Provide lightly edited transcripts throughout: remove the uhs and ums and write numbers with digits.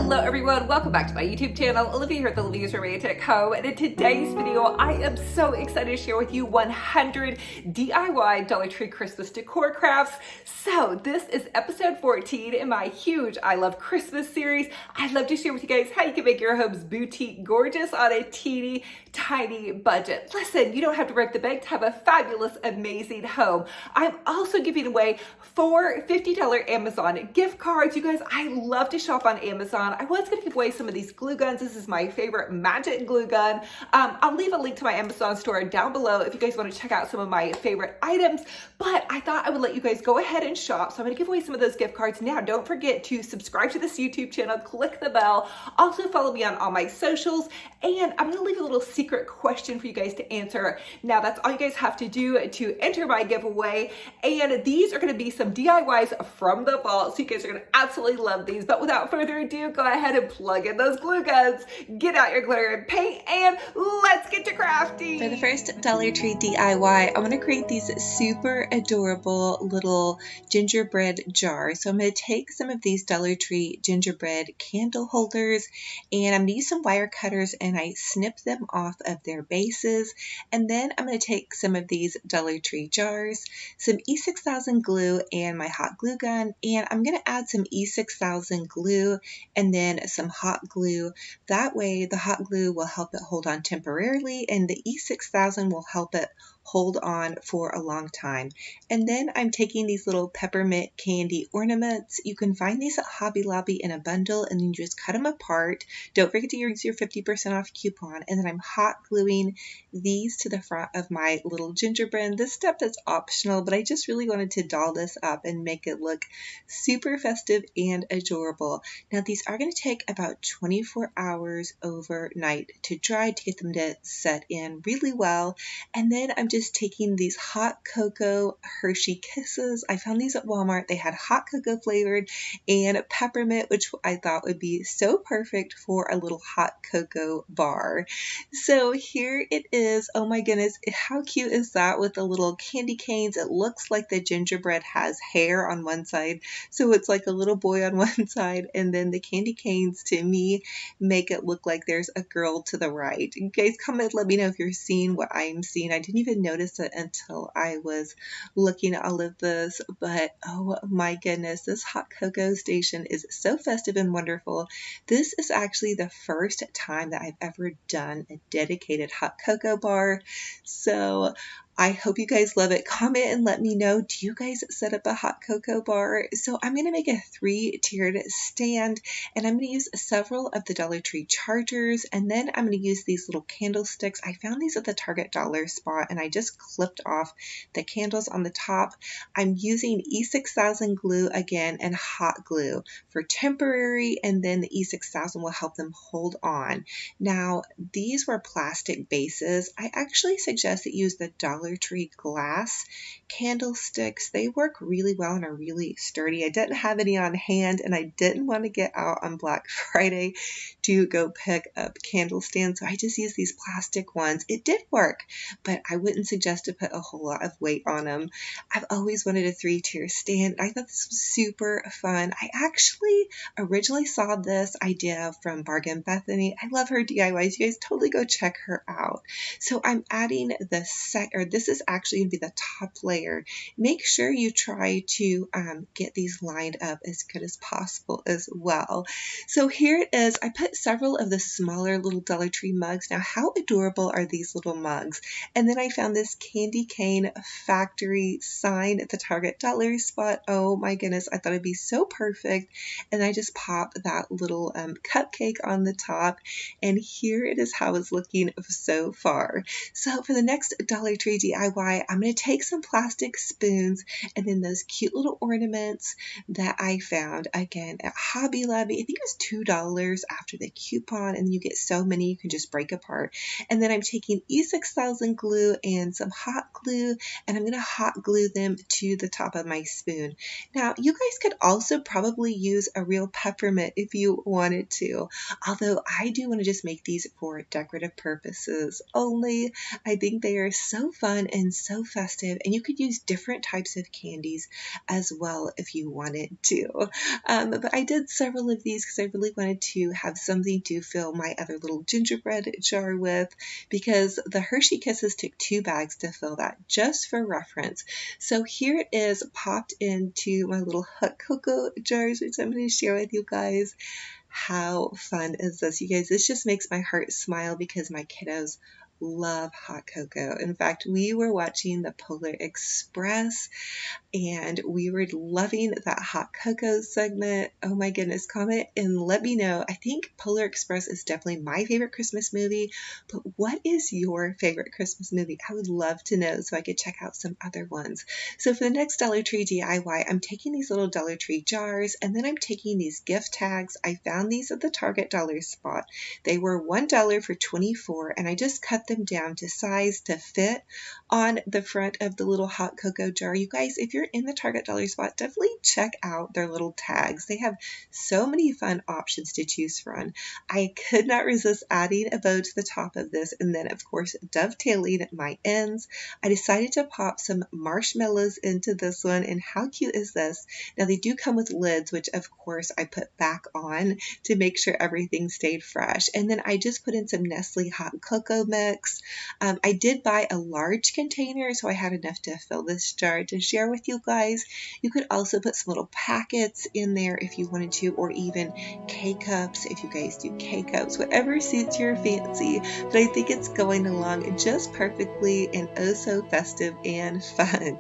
Hello everyone, welcome back to my YouTube channel. Olivia here at the Olivia's Romantic Home, and in today's video I am so excited to share with you 100 DIY Dollar Tree Christmas decor crafts. So this is episode 14 in my huge I Love Christmas series. I'd love to share with you guys how you can make your homes boutique gorgeous on a teeny tiny budget. Listen, you don't have to break the bank to have a fabulous, amazing home. I'm also giving away 4 $50 Amazon gift cards. You guys, I love to shop on Amazon. I was going to give away some of these glue guns. This is my favorite magic glue gun. I'll leave a link to my Amazon store down below if you guys want to check out some of my favorite items, but I thought I would let you guys go ahead and shop. So I'm going to give away some of those gift cards. Now, don't forget to subscribe to this YouTube channel, click the bell, also follow me on all my socials, and I'm going to leave a little secret question for you guys to answer. Now, that's all you guys have to do to enter my giveaway, and these are going to be some DIYs from the vault, so you guys are going to absolutely love these. But without further ado, go ahead and plug in those glue guns, get out your glitter and paint, and let's get to crafty. For the first Dollar Tree DIY, I'm going to create these super adorable little gingerbread jars. So I'm going to take some of these Dollar Tree gingerbread candle holders, and I'm going to use some wire cutters and I snip them off of their bases. And then I'm going to take some of these Dollar Tree jars, some E6000 glue and my hot glue gun, and I'm going to add some E6000 glue and then some hot glue. That way the hot glue will help it hold on temporarily and the E6000 will help it hold on for a long time. And then I'm taking these little peppermint candy ornaments. You can find these at Hobby Lobby in a bundle, and then you just cut them apart. Don't forget to use your 50% off coupon. And then I'm hot gluing these to the front of my little gingerbread. This step is optional, but I just really wanted to doll this up and make it look super festive and adorable. Now, these are going to take about 24 hours overnight to dry to get them to set in really well. And then I'm just taking these hot cocoa Hershey Kisses. I found these at Walmart. They had hot cocoa flavored and peppermint, which I thought would be so perfect for a little hot cocoa bar. So here it is. Oh my goodness, how cute is that with the little candy canes? It looks like the gingerbread has hair on one side, so it's like a little boy on one side, and then the candy canes to me make it look like there's a girl to the right. You guys comment, let me know if you're seeing what I'm seeing. I didn't even notice it until I was looking at all of this, but oh my goodness, this hot cocoa station is so festive and wonderful. This is actually the first time that I've ever done a dedicated hot cocoa bar, so I hope you guys love it. Comment and let me know, do you guys set up a hot cocoa bar? So I'm going to make a 3-tiered stand, and I'm going to use several of the Dollar Tree chargers, and then I'm going to use these little candlesticks. I found these at the Target dollar spot, and I just clipped off the candles on the top. I'm using E6000 glue again and hot glue for temporary, and then the E6000 will help them hold on. Now, these were plastic bases. I actually suggest that you use the Dollar Tree glass candlesticks. They work really well and are really sturdy. I didn't have any on hand, and I didn't want to get out on Black Friday to go pick up candle stands, so I just used these plastic ones. It did work, but I wouldn't suggest to put a whole lot of weight on them. I've always wanted a 3-tier stand. I thought this was super fun. I actually originally saw this idea from Bargain Bethany. I love her DIYs. You guys totally go check her out. So I'm adding this is actually going to be the top layer. Make sure you try to get these lined up as good as possible as well. So here it is. I put several of the smaller little Dollar Tree mugs. Now, how adorable are these little mugs? And then I found this candy cane factory sign at the Target dollar spot. Oh my goodness, I thought it'd be so perfect. And I just popped that little cupcake on the top. And here it is how it's looking so far. So for the next Dollar Tree DIY, I'm going to take some plastic spoons and then those cute little ornaments that I found again at Hobby Lobby. I think it was $2 after the coupon, and you get so many you can just break apart. And then I'm taking E6000 glue and some hot glue, and I'm going to hot glue them to the top of my spoon. Now, you guys could also probably use a real peppermint if you wanted to, although I do want to just make these for decorative purposes only. I think they are so fun fun and so festive, and you could use different types of candies as well if you wanted to. But I did several of these because I really wanted to have something to fill my other little gingerbread jar with, because the Hershey Kisses took 2 bags to fill that, just for reference. So here it is popped into my little hot cocoa jars, which I'm going to share with you guys. How fun is this, you guys? This just makes my heart smile because my kiddos love hot cocoa. In fact, we were watching the Polar Express and we were loving that hot cocoa segment. Oh my goodness, comment and let me know. I think Polar Express is definitely my favorite Christmas movie, but what is your favorite Christmas movie? I would love to know so I could check out some other ones. So for the next Dollar Tree DIY, I'm taking these little Dollar Tree jars and then I'm taking these gift tags. I found these at the Target dollar spot. They were $1 for 24 and I just cut them down to size to fit on the front of the little hot cocoa jar. You guys, if you're in the Target dollar spot, definitely check out their little tags. They have so many fun options to choose from. I could not resist adding a bow to the top of this and then of course dovetailing my ends. I decided to pop some marshmallows into this one, and how cute is this? Now they do come with lids, which of course I put back on to make sure everything stayed fresh. And then I just put in some Nestle hot cocoa mix. I did buy a large container, so I had enough to fill this jar to share with you guys. You could also put some little packets in there if you wanted to, or even K-cups if you guys do K-cups, whatever suits your fancy. But I think it's going along just perfectly and oh so festive and fun.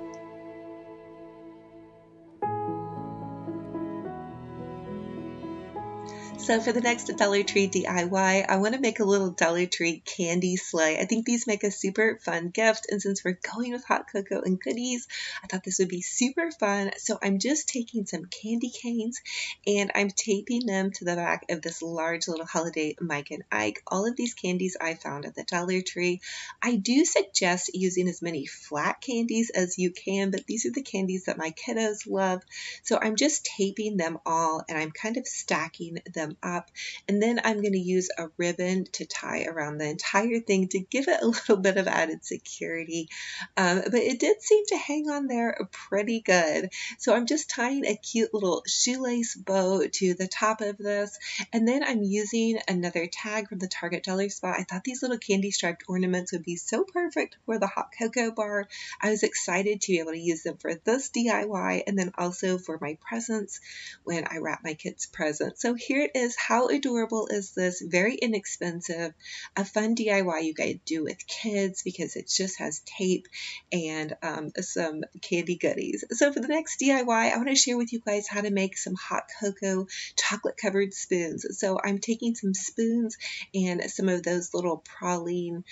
So for the next Dollar Tree DIY, I want to make a little Dollar Tree candy sleigh. I think these make a super fun gift, and since we're going with hot cocoa and goodies, I thought this would be super fun. So I'm just taking some candy canes and I'm taping them to the back of this large little holiday Mike and Ike. All of these candies I found at the Dollar Tree. I do suggest using as many flat candies as you can, but these are the candies that my kiddos love. So I'm just taping them all and I'm kind of stacking them up, and then I'm going to use a ribbon to tie around the entire thing to give it a little bit of added security, but it did seem to hang on there pretty good. So I'm just tying a cute little shoelace bow to the top of this, and then I'm using another tag from the Target dollar spot. I thought these little candy striped ornaments would be so perfect for the hot cocoa bar. I was excited to be able to use them for this DIY and then also for my presents when I wrap my kids' presents. So here it is. How adorable is this? Very inexpensive, a fun DIY you guys do with kids because it just has tape and some candy goodies. So for the next DIY, I want to share with you guys how to make some hot cocoa chocolate covered spoons. So I'm taking some spoons and some of those little praline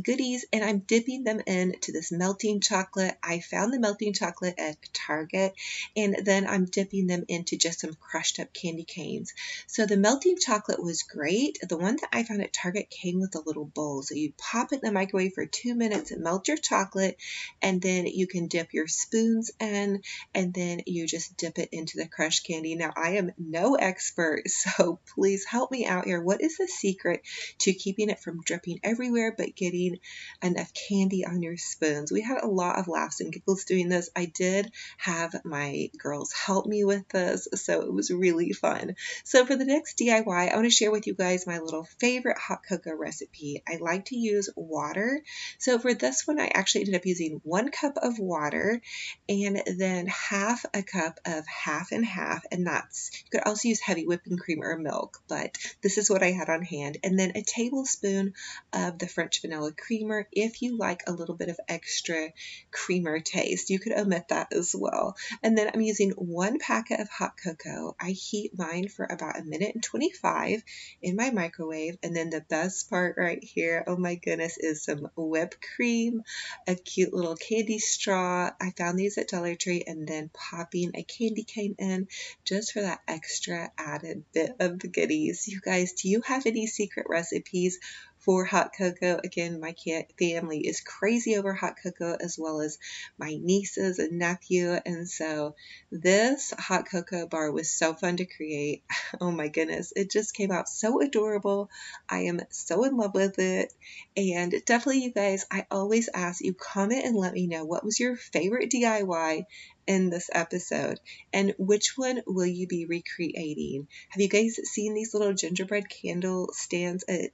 goodies, and I'm dipping them into this melting chocolate. I found the melting chocolate at Target, and then I'm dipping them into just some crushed up candy canes. So the melting chocolate was great. The one that I found at Target came with a little bowl. So you pop it in the microwave for 2 minutes and melt your chocolate, and then you can dip your spoons in, and then you just dip it into the crushed candy. Now, I am no expert, so please help me out here. What is the secret to keeping it from dripping everywhere but getting enough candy on your spoons? We had a lot of laughs and giggles doing this. I did have my girls help me with this, so it was really fun. So for the next DIY, I want to share with you guys my little favorite hot cocoa recipe. I like to use water. So for this one, I actually ended up using 1 cup of water and then half a cup of half and half. And that's, you could also use heavy whipping cream or milk, but this is what I had on hand. And then a tablespoon of the French vanilla creamer. If you like a little bit of extra creamer taste, you could omit that as well. And then I'm using 1 packet of hot cocoa. I heat mine for about 1:25 in my microwave. And then the best part right here, oh my goodness, is some whipped cream, a cute little candy straw. I found these at Dollar Tree, and then popping a candy cane in just for that extra added bit of goodies. You guys, do you have any secret recipes for hot cocoa. Again, my family is crazy over hot cocoa, as well as my nieces and nephew. And so this hot cocoa bar was so fun to create. Oh my goodness, it just came out so adorable. I am so in love with it. And definitely, you guys, I always ask you, comment and let me know what was your favorite DIY in this episode, and which one will you be recreating? Have you guys seen these little gingerbread candle stands at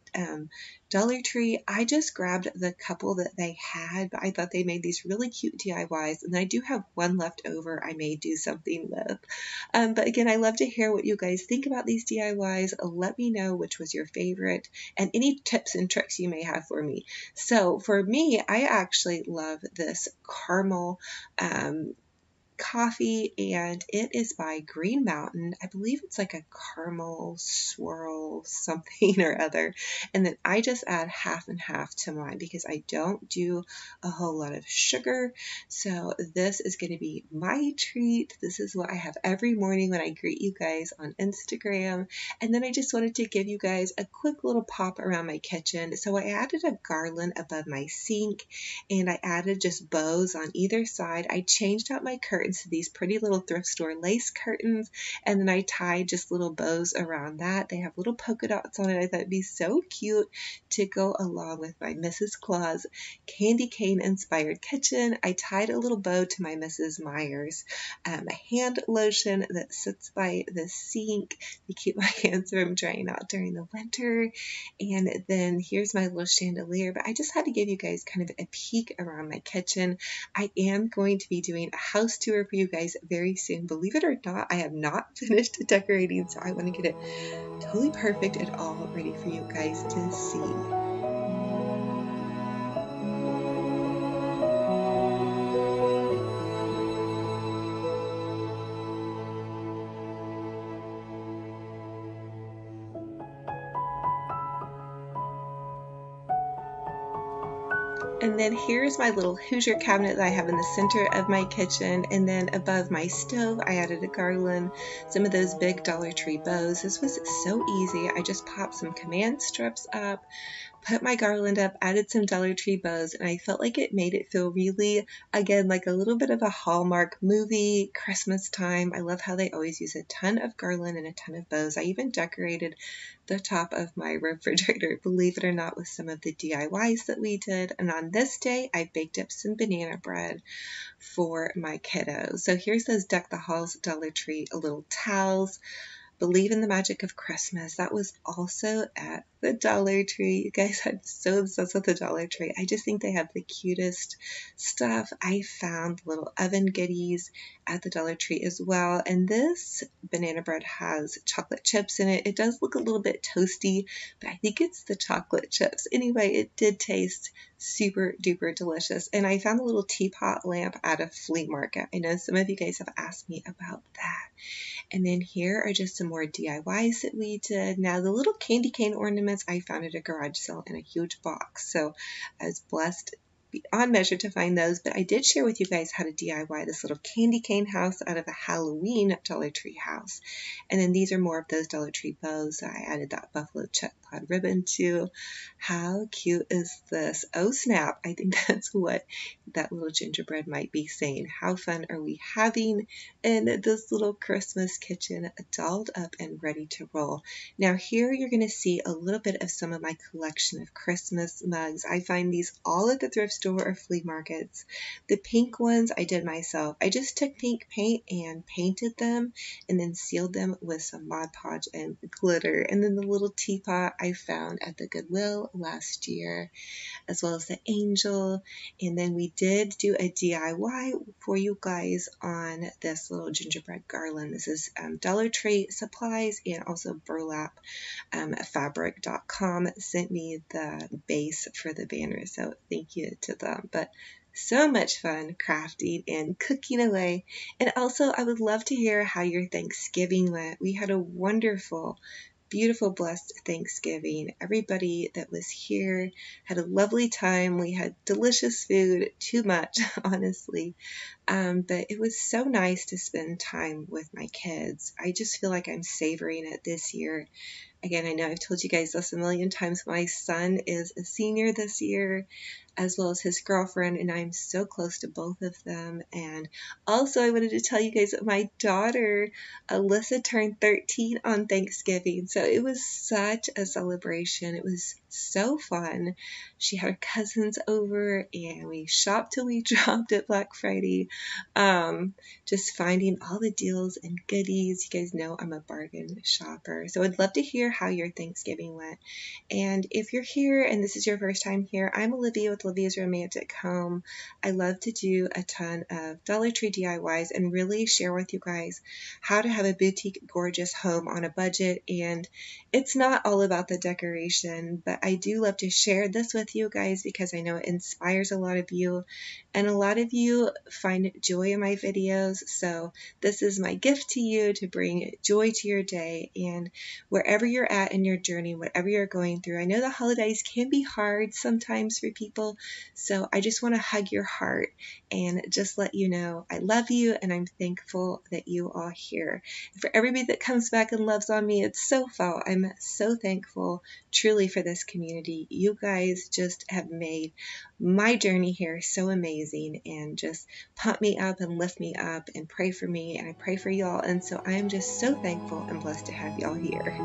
Dollar Tree? I just grabbed the couple that they had, but I thought they made these really cute DIYs, and I do have one left over I may do something with. But again, I love to hear what you guys think about these DIYs. Let me know which was your favorite and any tips and tricks you may have for me. So for me, I actually love this caramel coffee, and it is by Green Mountain. I believe it's like a caramel swirl something or other. And then I just add half and half to mine because I don't do a whole lot of sugar. So this is going to be my treat. This is what I have every morning when I greet you guys on Instagram. And then I just wanted to give you guys a quick little pop around my kitchen. So I added a garland above my sink, and I added just bows on either side. I changed out my curtains to these pretty little thrift store lace curtains, and then I tied just little bows around that. They have little polka dots on it. I thought it'd be so cute to go along with my Mrs. Claus candy cane inspired kitchen. I tied a little bow to my Mrs. Myers hand lotion that sits by the sink to keep my hands from drying out during the winter. And then here's my little chandelier, but I just had to give you guys kind of a peek around my kitchen. I am going to be doing a house tour for you guys very soon. Believe it or not, I have not finished decorating, so I want to get it totally perfect and all ready for you guys to see. And then here's my little Hoosier cabinet that I have in the center of my kitchen. And then above my stove, I added a garland, some of those big Dollar Tree bows. This was so easy. I just popped some command strips up, put my garland up, added some Dollar Tree bows, and I felt like it made it feel really, again, like a little bit of a Hallmark movie, Christmas time. I love how they always use a ton of garland and a ton of bows. I even decorated the top of my refrigerator, believe it or not, with some of the DIYs that we did. And on this day, I baked up some banana bread for my kiddos. So here's those Deck the Halls Dollar Tree little towels. Believe in the Magic of Christmas. That was also at the Dollar Tree. You guys, I'm so obsessed with the Dollar Tree. I just think they have the cutest stuff. I found little oven goodies at the Dollar Tree as well. And this banana bread has chocolate chips in it. It does look a little bit toasty, but I think it's the chocolate chips. Anyway, it did taste super duper delicious. And I found a little teapot lamp at a flea market. I know some of you guys have asked me about that. And then here are just some more DIYs that we did. Now the little candy cane ornaments I found at a garage sale in a huge box. So I was blessed beyond measure to find those, but I did share with you guys how to DIY this little candy cane house out of a Halloween Dollar Tree house. And then these are more of those Dollar Tree bows. I added that buffalo check plaid ribbon too. How cute is this? Oh snap, I think that's what that little gingerbread might be saying. How fun are we having in this little Christmas kitchen, dolled up and ready to roll. Now here you're going to see a little bit of some of my collection of Christmas mugs. I find these all at the thrift store or flea markets. The pink ones I did myself. I just took pink paint and painted them and then sealed them with some Mod Podge and glitter. And then the little teapot I found at the Goodwill last year, as well as the angel. And then we did do a DIY for you guys on this little gingerbread garland. This is Dollar Tree supplies, and also burlap fabric.com sent me the base for the banner, so thank you to them. But so much fun crafting and cooking away. And also I would love to hear how your Thanksgiving went. We had a wonderful, beautiful, blessed Thanksgiving. Everybody that was here had a lovely time. We had delicious food, too much, honestly. But it was so nice to spend time with my kids. I just feel like I'm savoring it this year. Again, I know I've told you guys this a million times. My son is a senior this year, as well as his girlfriend, and I'm so close to both of them. And also, I wanted to tell you guys that my daughter, Alyssa, turned 13 on Thanksgiving. So it was such a celebration. It was so fun. She had her cousins over, and we shopped till we dropped at Black Friday. Just finding all the deals and goodies. You guys know I'm a bargain shopper. So I'd love to hear how your Thanksgiving went. And if you're here and this is your first time here, I'm Olivia with Olivia's Romantic Home. I love to do a ton of Dollar Tree DIYs and really share with you guys how to have a boutique gorgeous home on a budget. And it's not all about the decoration, but I do love to share this with you guys because I know it inspires a lot of you, and a lot of you find joy in my videos. So this is my gift to you, to bring joy to your day. And wherever you're at in your journey, whatever you're going through, I know the holidays can be hard sometimes for people, so I just want to hug your heart and just let you know I love you and I'm thankful that you are here. And for everybody that comes back and loves on me, it's so felt. I'm so thankful truly for this community. You guys just have made my journey here so amazing, and just pump me up and lift me up and pray for me, and I pray for y'all. And so I am just so thankful and blessed to have y'all here.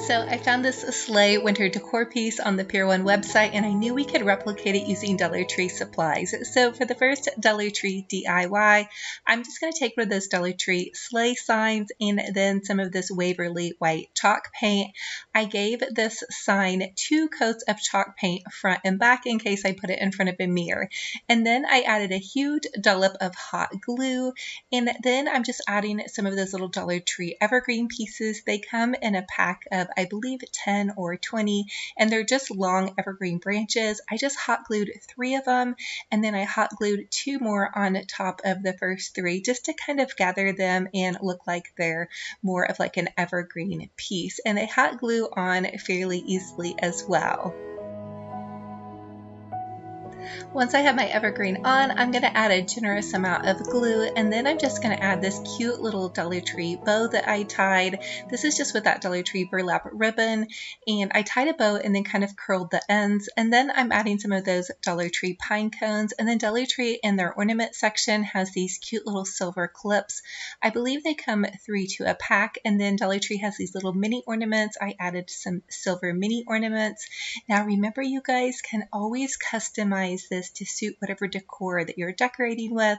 So I found this sleigh winter decor piece on the Pier 1 website, and I knew we could replicate it using Dollar Tree supplies. So for the first Dollar Tree DIY, I'm just going to take one of those Dollar Tree sleigh signs and then some of this Waverly white chalk paint. I gave this sign 2 coats of chalk paint front and back in case I put it in front of a mirror. And then I added a huge dollop of hot glue, and then I'm just adding some of those little Dollar Tree evergreen pieces. They come in a pack of, I believe, 10 or 20, and they're just long evergreen branches. I just hot glued 3 of them, and then I hot glued 2 more on top of the first 3 just to kind of gather them and look like they're more of like an evergreen piece. And they hot glue on fairly easily as well. Once I have my evergreen on, I'm going to add a generous amount of glue, and then I'm just going to add this cute little Dollar Tree bow that I tied. This is just with that Dollar Tree burlap ribbon, and I tied a bow and then kind of curled the ends, and then I'm adding some of those Dollar Tree pine cones. And then Dollar Tree in their ornament section has these cute little silver clips. I believe they come 3 to a pack, and then Dollar Tree has these little mini ornaments. I added some silver mini ornaments. Now remember, you guys can always customize this to suit whatever decor that you're decorating with.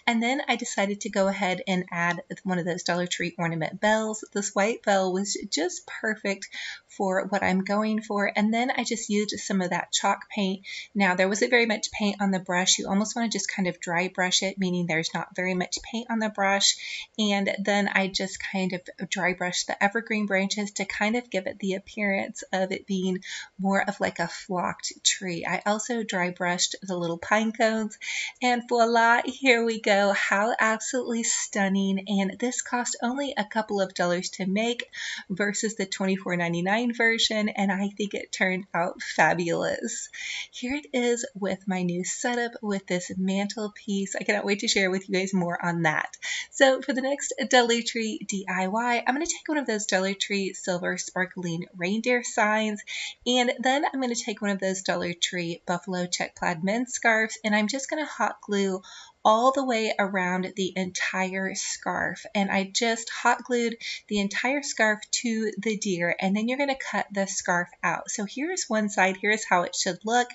And then I decided to go ahead and add one of those Dollar Tree ornament bells. This white bell was just perfect for what I'm going for. And then I just used some of that chalk paint. Now there wasn't very much paint on the brush. You almost want to just kind of dry brush it, meaning there's not very much paint on the brush. And then I just kind of dry brushed the evergreen branches to kind of give it the appearance of it being more of like a flocked tree. I also dry brushed the little pine cones, and voila, here we go. How absolutely stunning. And this cost only a couple of dollars to make versus the $24.99 version, and I think it turned out fabulous. Here it is with my new setup with this mantelpiece. I cannot wait to share with you guys more on that. So for the next Dollar Tree DIY, I'm going to take one of those Dollar Tree silver sparkling reindeer signs, and then I'm going to take one of those Dollar Tree buffalo check plaid men's scarves, and I'm just going to hot glue all the way around the entire scarf. And I just hot glued the entire scarf to the deer, and then you're going to cut the scarf out. So here's one side, here's how it should look.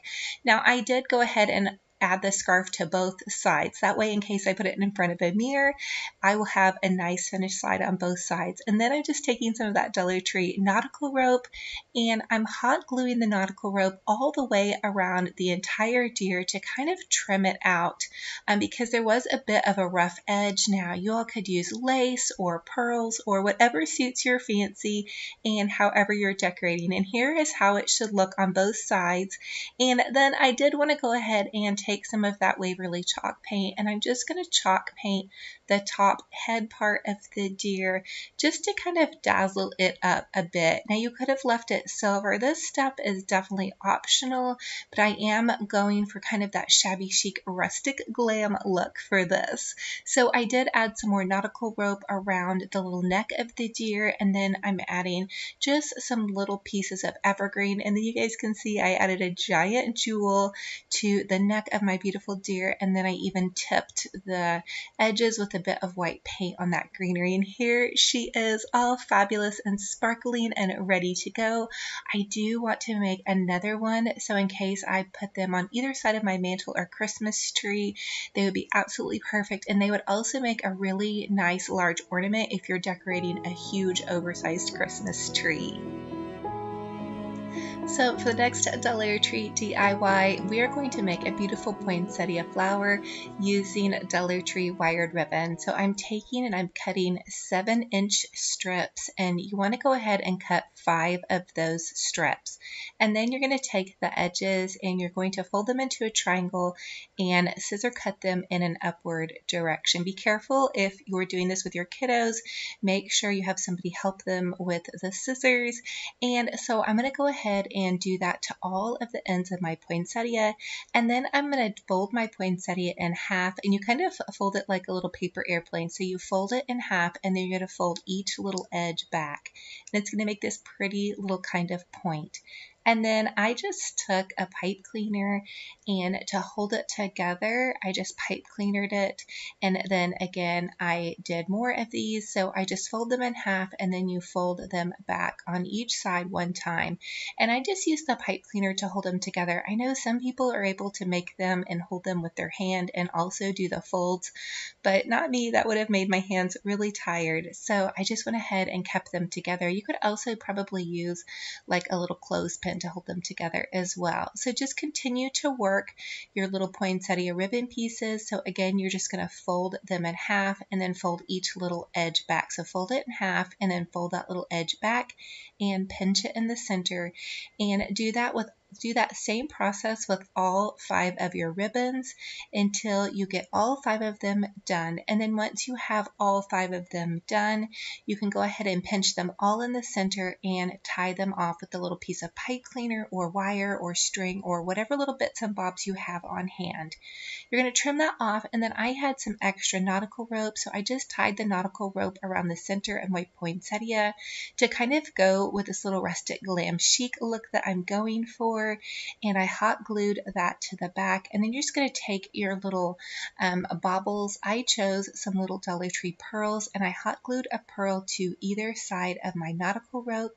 Now I did go ahead and add the scarf to both sides. That way, in case I put it in front of a mirror, I will have a nice finished side on both sides. And then I'm just taking some of that Dollar Tree nautical rope, and I'm hot gluing the nautical rope all the way around the entire deer to kind of trim it out, because there was a bit of a rough edge. Now, you all could use lace or pearls or whatever suits your fancy and however you're decorating. And here is how it should look on both sides. And then I did want to go ahead and take some of that Waverly chalk paint, and I'm just going to chalk paint the top head part of the deer just to kind of dazzle it up a bit. Now, you could have left it silver. This step is definitely optional, but I am going for kind of that shabby chic rustic glam look for this. So I did add some more nautical rope around the little neck of the deer, and then I'm adding just some little pieces of evergreen. And then you guys can see I added a giant jewel to the neck of my beautiful deer, and then I even tipped the edges with a bit of white paint on that greenery. And here she is, all fabulous and sparkling and ready to go. I do want to make another one, so in case I put them on either side of my mantle or Christmas tree, they would be absolutely perfect, and they would also make a really nice large ornament if you're decorating a huge oversized Christmas tree. So for the next Dollar Tree DIY, we are going to make a beautiful poinsettia flower using Dollar Tree wired ribbon. So I'm taking and I'm cutting 7-inch strips, and you want to go ahead and cut 5 of those strips. And then you're going to take the edges and you're going to fold them into a triangle and scissor cut them in an upward direction. Be careful if you're doing this with your kiddos. Make sure you have somebody help them with the scissors. And so I'm going to go ahead and do that to all of the ends of my poinsettia, and then I'm going to fold my poinsettia in half, and you kind of fold it like a little paper airplane. So you fold it in half, and then you're going to fold each little edge back, and it's going to make this pretty little kind of point. And then I just took a pipe cleaner, and to hold it together, I just pipe cleanered it. And then again, I did more of these. So I just fold them in half, and then you fold them back on each side one time. And I just use the pipe cleaner to hold them together. I know some people are able to make them and hold them with their hand and also do the folds, but not me. That would have made my hands really tired. So I just went ahead and kept them together. You could also probably use like a little clothespin to hold them together as well. So just continue to work your little poinsettia ribbon pieces. So again, you're just going to fold them in half and then fold each little edge back. So fold it in half and then fold that little edge back and pinch it in the center, and do that same process with all 5 of your ribbons until you get all 5 of them done. And then once you have all 5 of them done, you can go ahead and pinch them all in the center and tie them off with a little piece of pipe cleaner or wire or string or whatever little bits and bobs you have on hand. You're going to trim that off, and then I had some extra nautical rope, so I just tied the nautical rope around the center of my poinsettia to kind of go with this little rustic glam chic look that I'm going for. And I hot glued that to the back, and then you're just going to take your little baubles. I chose some little Dollar Tree pearls, and I hot glued a pearl to either side of my nautical rope,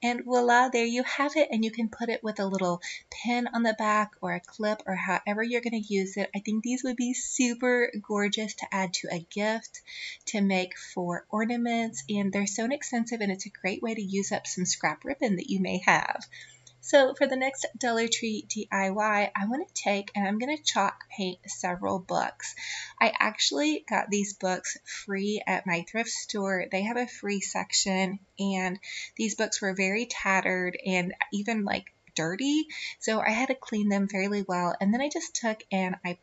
and voila, there you have it. And you can put it with a little pin on the back or a clip or however you're going to use it. I think these would be super gorgeous to add to a gift, to make for ornaments, and they're so inexpensive, and it's a great way to use up some scrap ribbon that you may have. So for the next Dollar Tree DIY, I want to take and I'm going to chalk paint several books. I actually got these books free at my thrift store. They have a free section, and these books were very tattered and even like dirty, so I had to clean them fairly well. And then I just took and I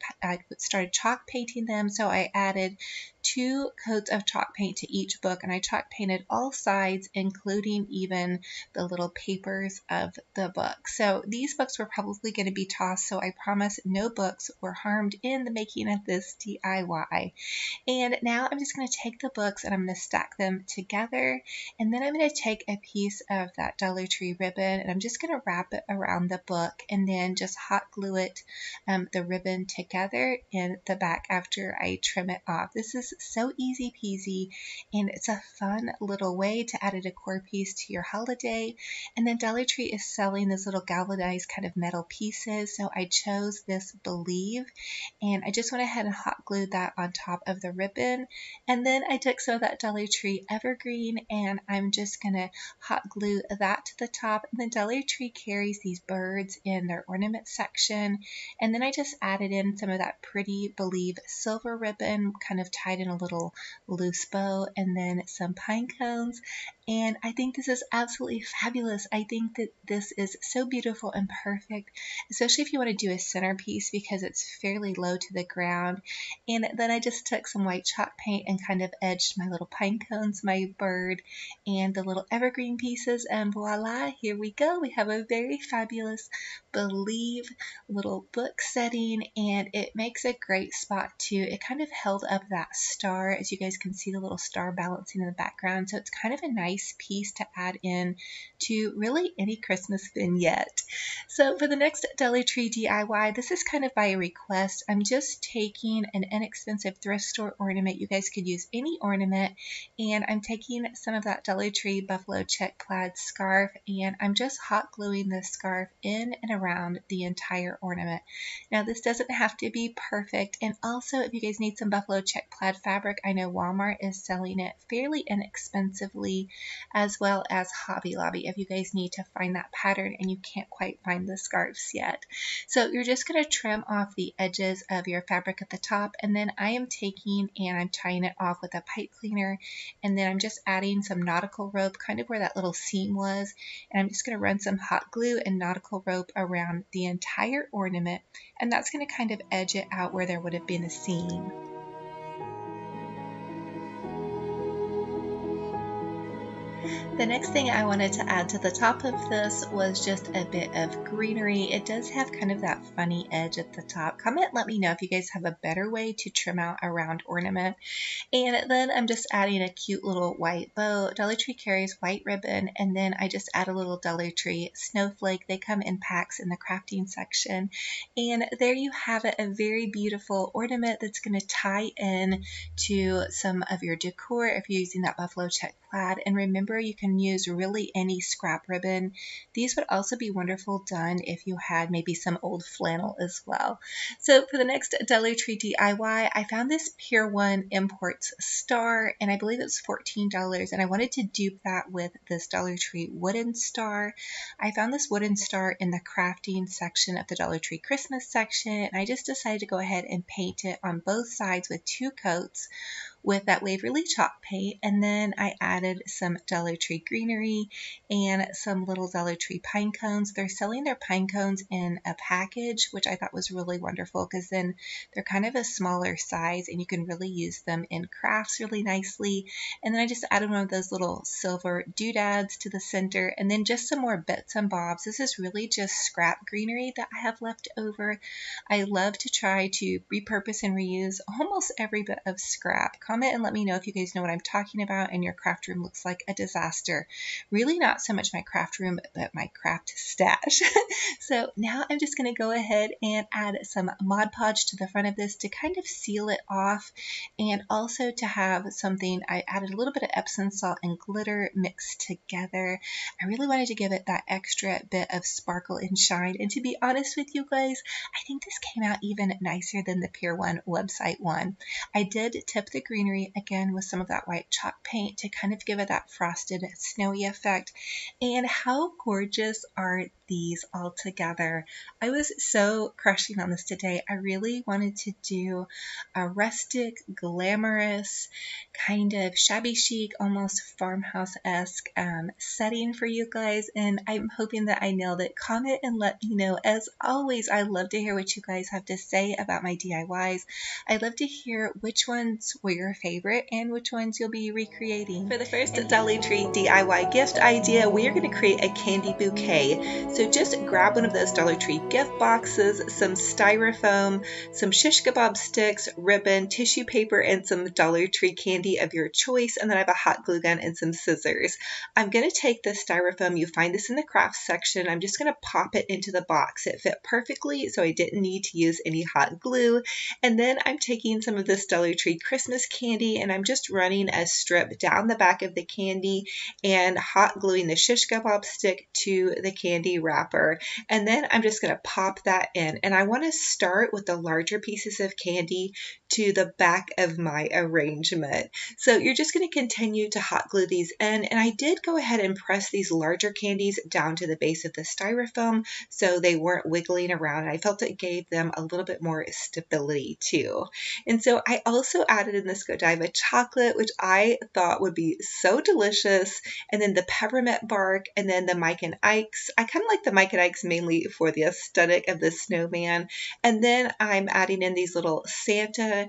started chalk painting them. So I added 2 coats of chalk paint to each book, and I chalk painted all sides, including even the little papers of the book. So these books were probably going to be tossed, so I promise no books were harmed in the making of this DIY. And now I'm just going to take the books and I'm going to stack them together, and then I'm going to take a piece of that Dollar Tree ribbon and I'm just going to wrap it around the book and then just hot glue it, the ribbon together in the back after I trim it off. This is so easy peasy, and it's a fun little way to add a decor piece to your holiday. And then Dollar Tree is selling this little galvanized kind of metal pieces, so I chose this Believe, and I just went ahead and hot glued that on top of the ribbon. And then I took some of that Dollar Tree evergreen, and I'm just gonna hot glue that to the top. And then Dollar Tree carries these birds in their ornament section, and then I just added in some of that pretty Believe silver ribbon, kind of tied in a little loose bow, and then some pine cones. And I think this is absolutely fabulous. I think that this is so beautiful and perfect, especially if you want to do a centerpiece because it's fairly low to the ground. And then I just took some white chalk paint and kind of edged my little pine cones, my bird, and the little evergreen pieces, and voila, here we go. We have a very fabulous Believe little book setting, and it makes a great spot too. It kind of held up that star, as you guys can see the little star balancing in the background, so it's kind of a nice piece to add in to really any Christmas vignette. So for the next Dollar Tree DIY, this is kind of by request. I'm just taking an inexpensive thrift store ornament. You guys could use any ornament, and I'm taking some of that Dollar Tree buffalo check plaid scarf, and I'm just hot gluing this scarf in and around the entire ornament. Now this doesn't have to be perfect, and also if you guys need some buffalo check plaid fabric, I know Walmart is selling it fairly inexpensively, as well as Hobby Lobby if you guys need to find that pattern and you can't quite find the scarves yet. So you're just going to trim off the edges of your fabric at the top, and then I am taking and I'm tying it off with a pipe cleaner, and then I'm just adding some nautical rope kind of where that little seam was, and I'm just going to run some hot glue and nautical rope around the entire ornament, and that's going to kind of edge it out where there would have been a seam. The next thing I wanted to add to the top of this was just a bit of greenery. It does have kind of that funny edge at the top. Comment, let me know if you guys have a better way to trim out a round ornament. And then I'm just adding a cute little white bow. Dollar Tree carries white ribbon, and then I just add a little Dollar Tree snowflake. They come in packs in the crafting section. And there you have it, a very beautiful ornament that's going to tie in to some of your decor if you're using that buffalo check plaid. And remember, you can use really any scrap ribbon. These would also be wonderful done if you had maybe some old flannel as well. So for the next Dollar Tree DIY, I found this Pier 1 Imports star, and I believe it's $14, and I wanted to dupe that with this Dollar Tree wooden star. I found this wooden star in the crafting section of the Dollar Tree Christmas section, and I just decided to go ahead and paint it on both sides with 2 coats with that Waverly chalk paint, and then I added some Dollar Tree greenery and some little Dollar Tree pine cones. They're selling their pine cones in a package, which I thought was really wonderful because then they're kind of a smaller size and you can really use them in crafts really nicely. And then I just added one of those little silver doodads to the center, and then just some more bits and bobs. This is really just scrap greenery that I have left over. I love to try to repurpose and reuse almost every bit of scrap. Comment and let me know if you guys know what I'm talking about and your craft room looks like a disaster. Really not so much my craft room, but my craft stash. So now I'm just going to go ahead and add some Mod Podge to the front of this to kind of seal it off, and also to have something. I added a little bit of Epsom salt and glitter mixed together. I really wanted to give it that extra bit of sparkle and shine, and to be honest with you guys, I think this came out even nicer than the Pier 1 website one. I did tip the greenery again with some of that white chalk paint to kind of give it that frosted snowy effect. And how gorgeous are these all together? I was so crushing on this today. I really wanted to do a rustic, glamorous, kind of shabby chic, almost farmhouse-esque setting for you guys, and I'm hoping that I nailed it. Comment and let me know. As always, I love to hear what you guys have to say about my DIYs. I'd love to hear which ones were your favorite and which ones you'll be recreating. For the first Dollar Tree DIY gift idea, we are going to create a candy bouquet. So So just grab one of those Dollar Tree gift boxes, some styrofoam, some shish kebab sticks, ribbon, tissue paper, and some Dollar Tree candy of your choice, and then I have a hot glue gun and some scissors. I'm going to take the styrofoam, you find this in the crafts section, I'm just going to pop it into the box. It fit perfectly, so I didn't need to use any hot glue. And then I'm taking some of this Dollar Tree Christmas candy, and I'm just running a strip down the back of the candy and hot gluing the shish kebab stick to the candy wrapper. And then I'm just going to pop that in. And I want to start with the larger pieces of candy to the back of my arrangement. So you're just going to continue to hot glue these in. And I did go ahead and press these larger candies down to the base of the styrofoam so they weren't wiggling around. And I felt it gave them a little bit more stability too. And so I also added in this Godiva chocolate, which I thought would be so delicious. And then the peppermint bark, and then the Mike and Ike's. I kind of like the Mike and Ike's mainly for the aesthetic of the snowman. And then I'm adding in these little Santa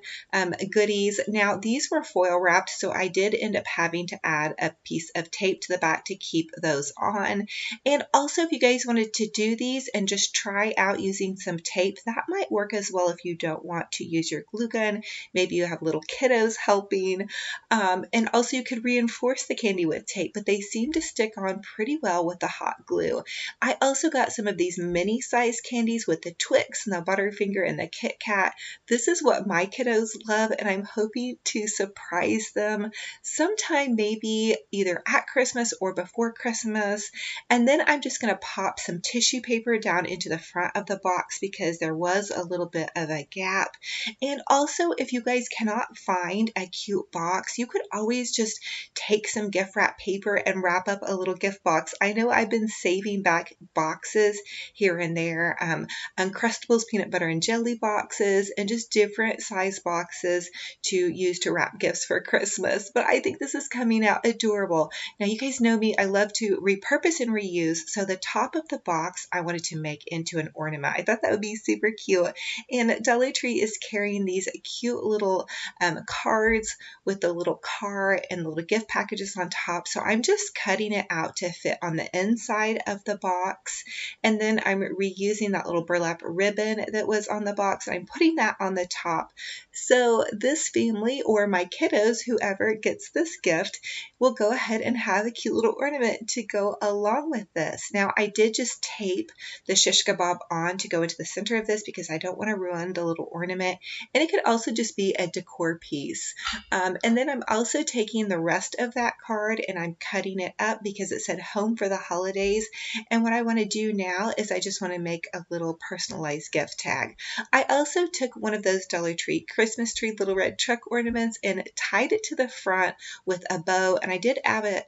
goodies. Now these were foil wrapped, so I did end up having to add a piece of tape to the back to keep those on. And also, if you guys wanted to do these and just try out using some tape, that might work as well if you don't want to use your glue gun. Maybe you have little kiddos helping. And also you could reinforce the candy with tape, but they seem to stick on pretty well with the hot glue. I also got some of these mini size candies with the Twix and the Butterfinger and the Kit Kat. This is what my kiddos love, and I'm hoping to surprise them sometime, maybe either at Christmas or before Christmas. And then I'm just going to pop some tissue paper down into the front of the box because there was a little bit of a gap. And also, if you guys cannot find a cute box, you could always just take some gift wrap paper and wrap up a little gift box. I know I've been saving back boxes here and there, Uncrustables peanut butter and jelly boxes, and just different size boxes to use to wrap gifts for Christmas. But I think this is coming out adorable. Now you guys know me, I love to repurpose and reuse. So the top of the box I wanted to make into an ornament. I thought that would be super cute. And Dollar Tree is carrying these cute little cards with the little car and the little gift packages on top. So I'm just cutting it out to fit on the inside of the box. And then I'm reusing that little burlap ribbon that was on the box. I'm putting that on the top. So this family, or my kiddos, whoever gets this gift, will go ahead and have a cute little ornament to go along with this. Now I did just tape the shish kebab on to go into the center of this because I don't want to ruin the little ornament. And it could also just be a decor piece. And then I'm also taking the rest of that card and I'm cutting it up because it said home for the holidays. And what I want to do now is I just want to make a little personalized gift tag. I also took one of those Dollar Tree Christmas tree little red truck ornaments and tied it to the front with a bow. And I did add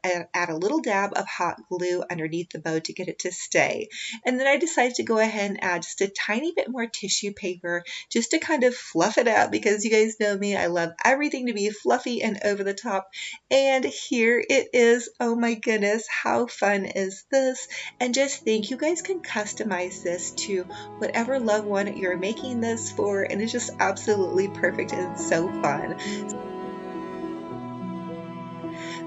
a little dab of hot glue underneath the bow to get it to stay. And then I decided to go ahead and add just a tiny bit more tissue paper just to kind of fluff it up because you guys know me, I love everything to be fluffy and over the top. And here it is. Oh my goodness, how fun is this? And just think, you guys can customize this to whatever loved one you're making this for, and it's just absolutely perfect and so fun.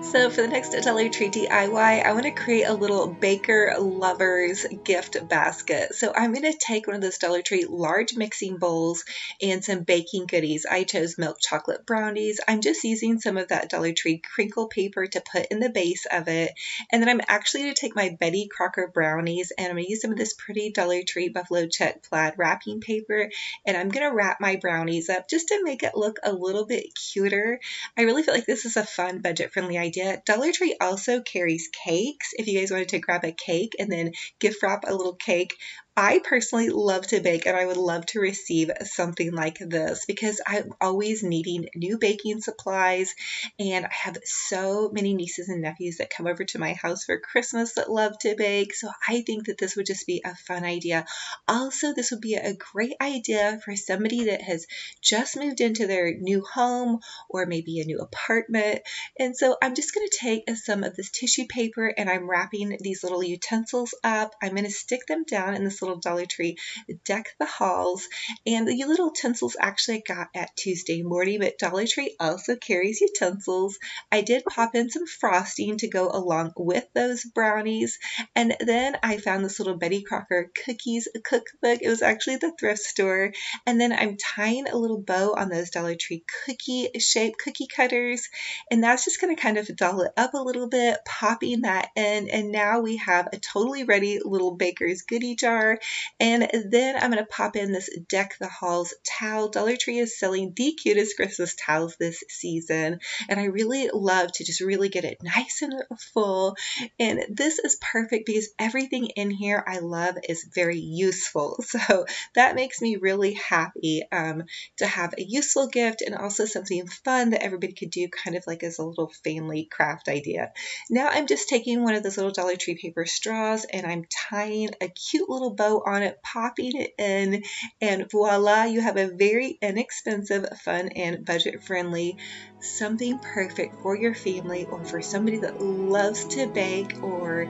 So for the next Dollar Tree DIY, I want to create a little baker lovers gift basket. So I'm going to take one of those Dollar Tree large mixing bowls and some baking goodies. I chose milk chocolate brownies. I'm just using some of that Dollar Tree crinkle paper to put in the base of it. And then I'm actually going to take my Betty Crocker brownies and I'm going to use some of this pretty Dollar Tree buffalo check plaid wrapping paper. And I'm going to wrap my brownies up just to make it look a little bit cuter. I really feel like this is a fun budget-friendly idea. Dollar Tree also carries cakes if you guys wanted to grab a cake and then gift wrap a little cake. I personally love to bake and I would love to receive something like this because I'm always needing new baking supplies and I have so many nieces and nephews that come over to my house for Christmas that love to bake. So I think that this would just be a fun idea. Also, this would be a great idea for somebody that has just moved into their new home or maybe a new apartment. And so I'm just going to take some of this tissue paper and I'm wrapping these little utensils up. I'm going to stick them down in this little little Dollar Tree Deck the Halls. And the little utensils actually I got at Tuesday morning, but Dollar Tree also carries utensils. I did pop in some frosting to go along with those brownies. And then I found this little Betty Crocker cookies cookbook. It was actually at the thrift store. And then I'm tying a little bow on those Dollar Tree cookie shaped cookie cutters. And that's just going to kind of doll it up a little bit, popping that in. And now we have a totally ready little baker's goodie jar. And then I'm going to pop in this Deck the Halls towel. Dollar Tree is selling the cutest Christmas towels this season. And I really love to just really get it nice and full. And this is perfect because everything in here I love is very useful. So that makes me really happy to have a useful gift and also something fun that everybody could do kind of like as a little family craft idea. Now I'm just taking one of those little Dollar Tree paper straws and I'm tying a cute little bow on it, popping it in, and voila, you have a very inexpensive, fun, and budget-friendly something perfect for your family or for somebody that loves to bake or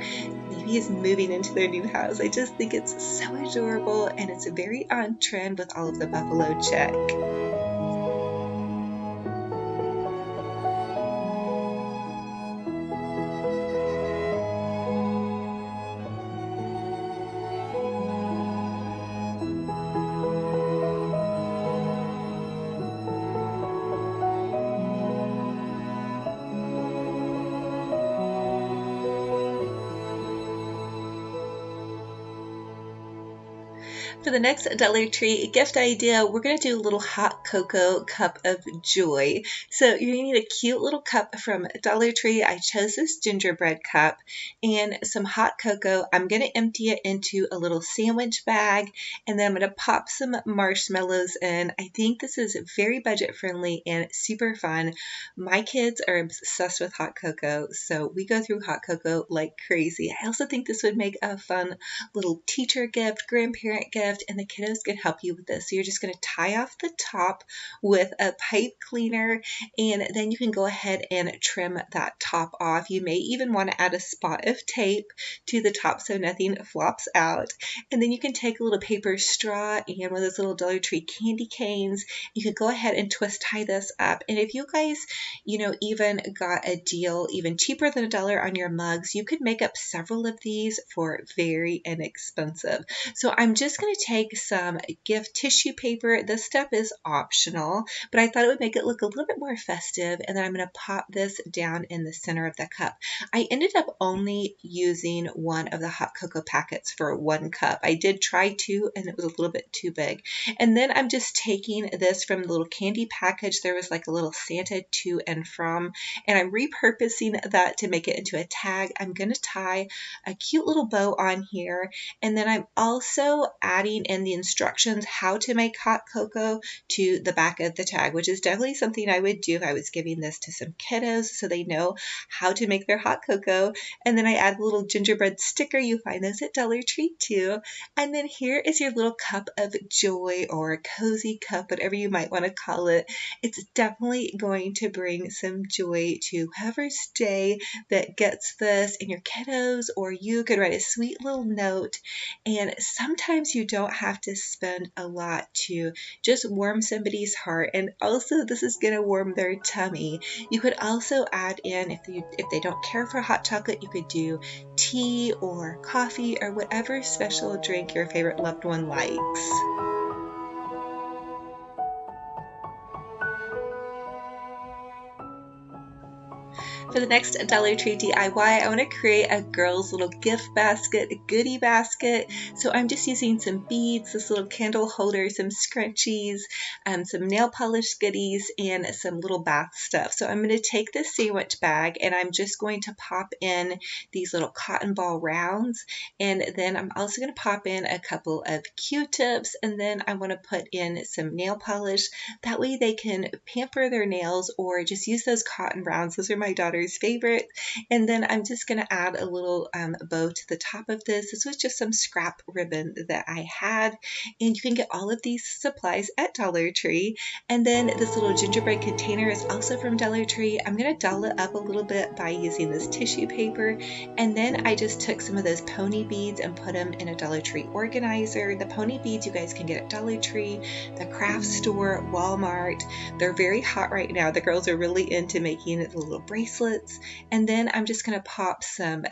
maybe is moving into their new house. I just think it's so adorable and it's very on trend with all of the buffalo check. For the next Dollar Tree gift idea, we're going to do a little hot cocoa cup of joy. So you're going to need a cute little cup from Dollar Tree. I chose this gingerbread cup and some hot cocoa. I'm going to empty it into a little sandwich bag and then I'm going to pop some marshmallows in. I think this is very budget friendly and super fun. My kids are obsessed with hot cocoa, so we go through hot cocoa like crazy. I also think this would make a fun little teacher gift, grandparent gift, and the kiddos can help you with this. So you're just going to tie off the top with a pipe cleaner and then you can go ahead and trim that top off. You may even want to add a spot of tape to the top so nothing flops out. And then you can take a little paper straw and one of those little Dollar Tree candy canes. You can go ahead and twist tie this up. And if you guys, even got a deal even cheaper than $1 on your mugs, you could make up several of these for very inexpensive. So I'm just going to take some gift tissue paper. This step is optional, but I thought it would make it look a little bit more festive. And then I'm going to pop this down in the center of the cup. I ended up only using one of the hot cocoa packets for 1 cup. I did try 2 and it was a little bit too big. And then I'm just taking this from the little candy package. There was like a little Santa to and from, and I'm repurposing that to make it into a tag. I'm going to tie a cute little bow on here. And then I'm also adding in the instructions how to make hot cocoa to the back of the tag, which is definitely something I would do if I was giving this to some kiddos so they know how to make their hot cocoa. And then I add a little gingerbread sticker. You find those at Dollar Tree too. And then here is your little cup of joy or cozy cup, whatever you might want to call it. It's definitely going to bring some joy to whoever's day that gets this, and your kiddos or you could write a sweet little note. And sometimes you don't have to spend a lot to just warm somebody's heart, and also this is going to warm their tummy. You could also add in, if they don't care for hot chocolate, you could do tea or coffee or whatever special drink your favorite loved one likes. For the next Dollar Tree DIY, I want to create a girl's little gift basket, a goodie basket. So I'm just using some beads, this little candle holder, some scrunchies, some nail polish goodies, and some little bath stuff. So I'm going to take this sandwich bag and I'm just going to pop in these little cotton ball rounds. And then I'm also going to pop in a couple of Q-tips, and then I want to put in some nail polish. That way they can pamper their nails or just use those cotton rounds. Those are my daughter's daughter's favorite. And then I'm just going to add a little bow to the top of this. This was just some scrap ribbon that I had, and you can get all of these supplies at Dollar Tree. And then this little gingerbread container is also from Dollar Tree. I'm going to doll it up a little bit by using this tissue paper, and then I just took some of those pony beads and put them in a Dollar Tree organizer. The pony beads you guys can get at Dollar Tree, the craft store, Walmart. They're very hot right now. The girls are really into making the little bracelets. And then I'm just going to pop some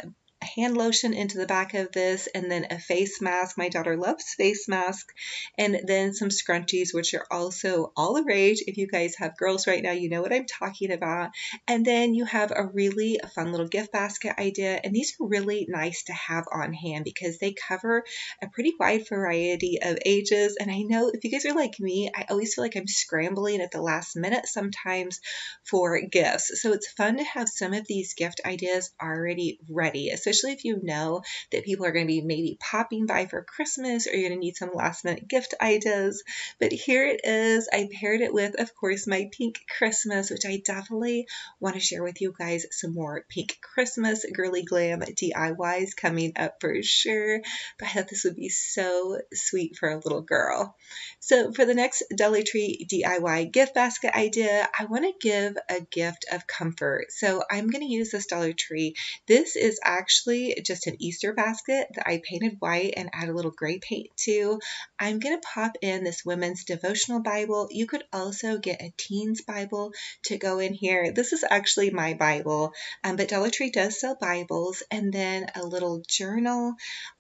hand lotion into the back of this, and then a face mask. My daughter loves face masks. And then some scrunchies, which are also all the rage. If you guys have girls right now, you know what I'm talking about. And then you have a really fun little gift basket idea, and these are really nice to have on hand because they cover a pretty wide variety of ages. And I know if you guys are like me, I always feel like I'm scrambling at the last minute sometimes for gifts. So it's fun to have some of these gift ideas already ready, especially if you know that people are going to be maybe popping by for Christmas, or you're going to need some last minute gift ideas. But here it is. I paired it with, of course, my pink Christmas, which I definitely want to share with you guys some more pink Christmas girly glam DIYs coming up for sure. But I thought this would be so sweet for a little girl. So for the next Dollar Tree DIY gift basket idea, I want to give a gift of comfort. So I'm going to use this Dollar Tree. This is actually just an Easter basket that I painted white and add a little gray paint to. I'm going to pop in this women's devotional Bible. You could also get a teens Bible to go in here. This is actually my Bible, but Dollar Tree does sell Bibles. And then a little journal.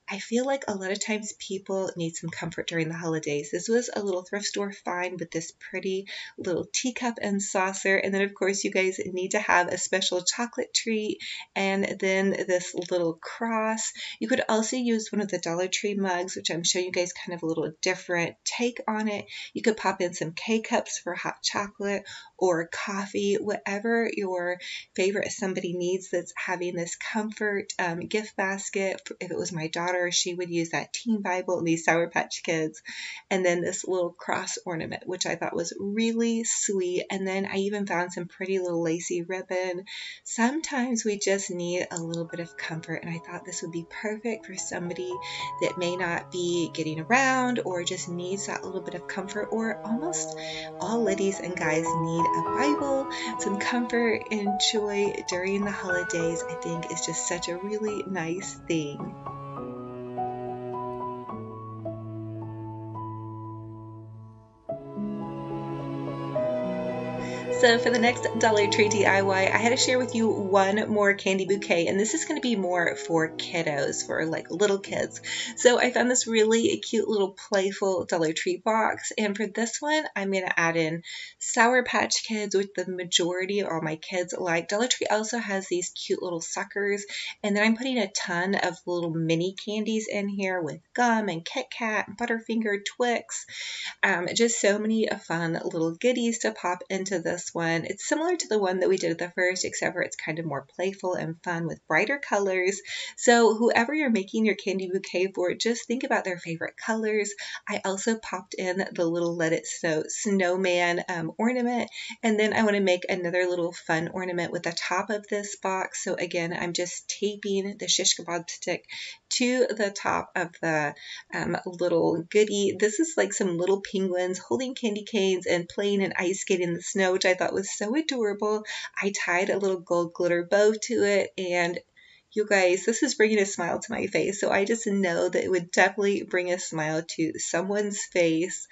I feel like a lot of times people need some comfort during the holidays. This was a little thrift store find with this pretty little teacup and saucer. And then, of course, you guys need to have a special chocolate treat and then this little cross. You could also use one of the Dollar Tree mugs, which I'm showing you guys kind of a little different take on it. You could pop in some K-cups for hot chocolate or coffee, whatever your favorite somebody needs that's having this comfort gift basket. If it was my daughter, she would use that teen Bible and these Sour Patch Kids, and then this little cross ornament, which I thought was really sweet. And then I even found some pretty little lacy ribbon. Sometimes we just need a little bit of comfort, and I thought this would be perfect for somebody that may not be getting around or just needs that little bit of comfort. Or almost all ladies and guys need a Bible, some comfort and joy during the holidays. I think is just such a really nice thing. So for the next Dollar Tree DIY, I had to share with you one more candy bouquet, and this is going to be more for kiddos, for like little kids. So I found this really cute little playful Dollar Tree box, and for this one, I'm going to add in Sour Patch Kids, which the majority of all my kids like. Dollar Tree also has these cute little suckers, and then I'm putting a ton of little mini candies in here with gum and Kit Kat, Butterfinger, Twix, just so many fun little goodies to pop into this one. It's similar to the one that we did at the first, except for it's kind of more playful and fun with brighter colors. So whoever you're making your candy bouquet for, just think about their favorite colors. I also popped in the little Let It Snow snowman ornament, and then I want to make another little fun ornament with the top of this box. So again, I'm just taping the shish kebab stick to the top of the little goodie. This is like some little penguins holding candy canes and playing and ice skating in the snow, which I thought was so adorable. I tied a little gold glitter bow to it, and you guys, this is bringing a smile to my face. So I just know that it would definitely bring a smile to someone's face.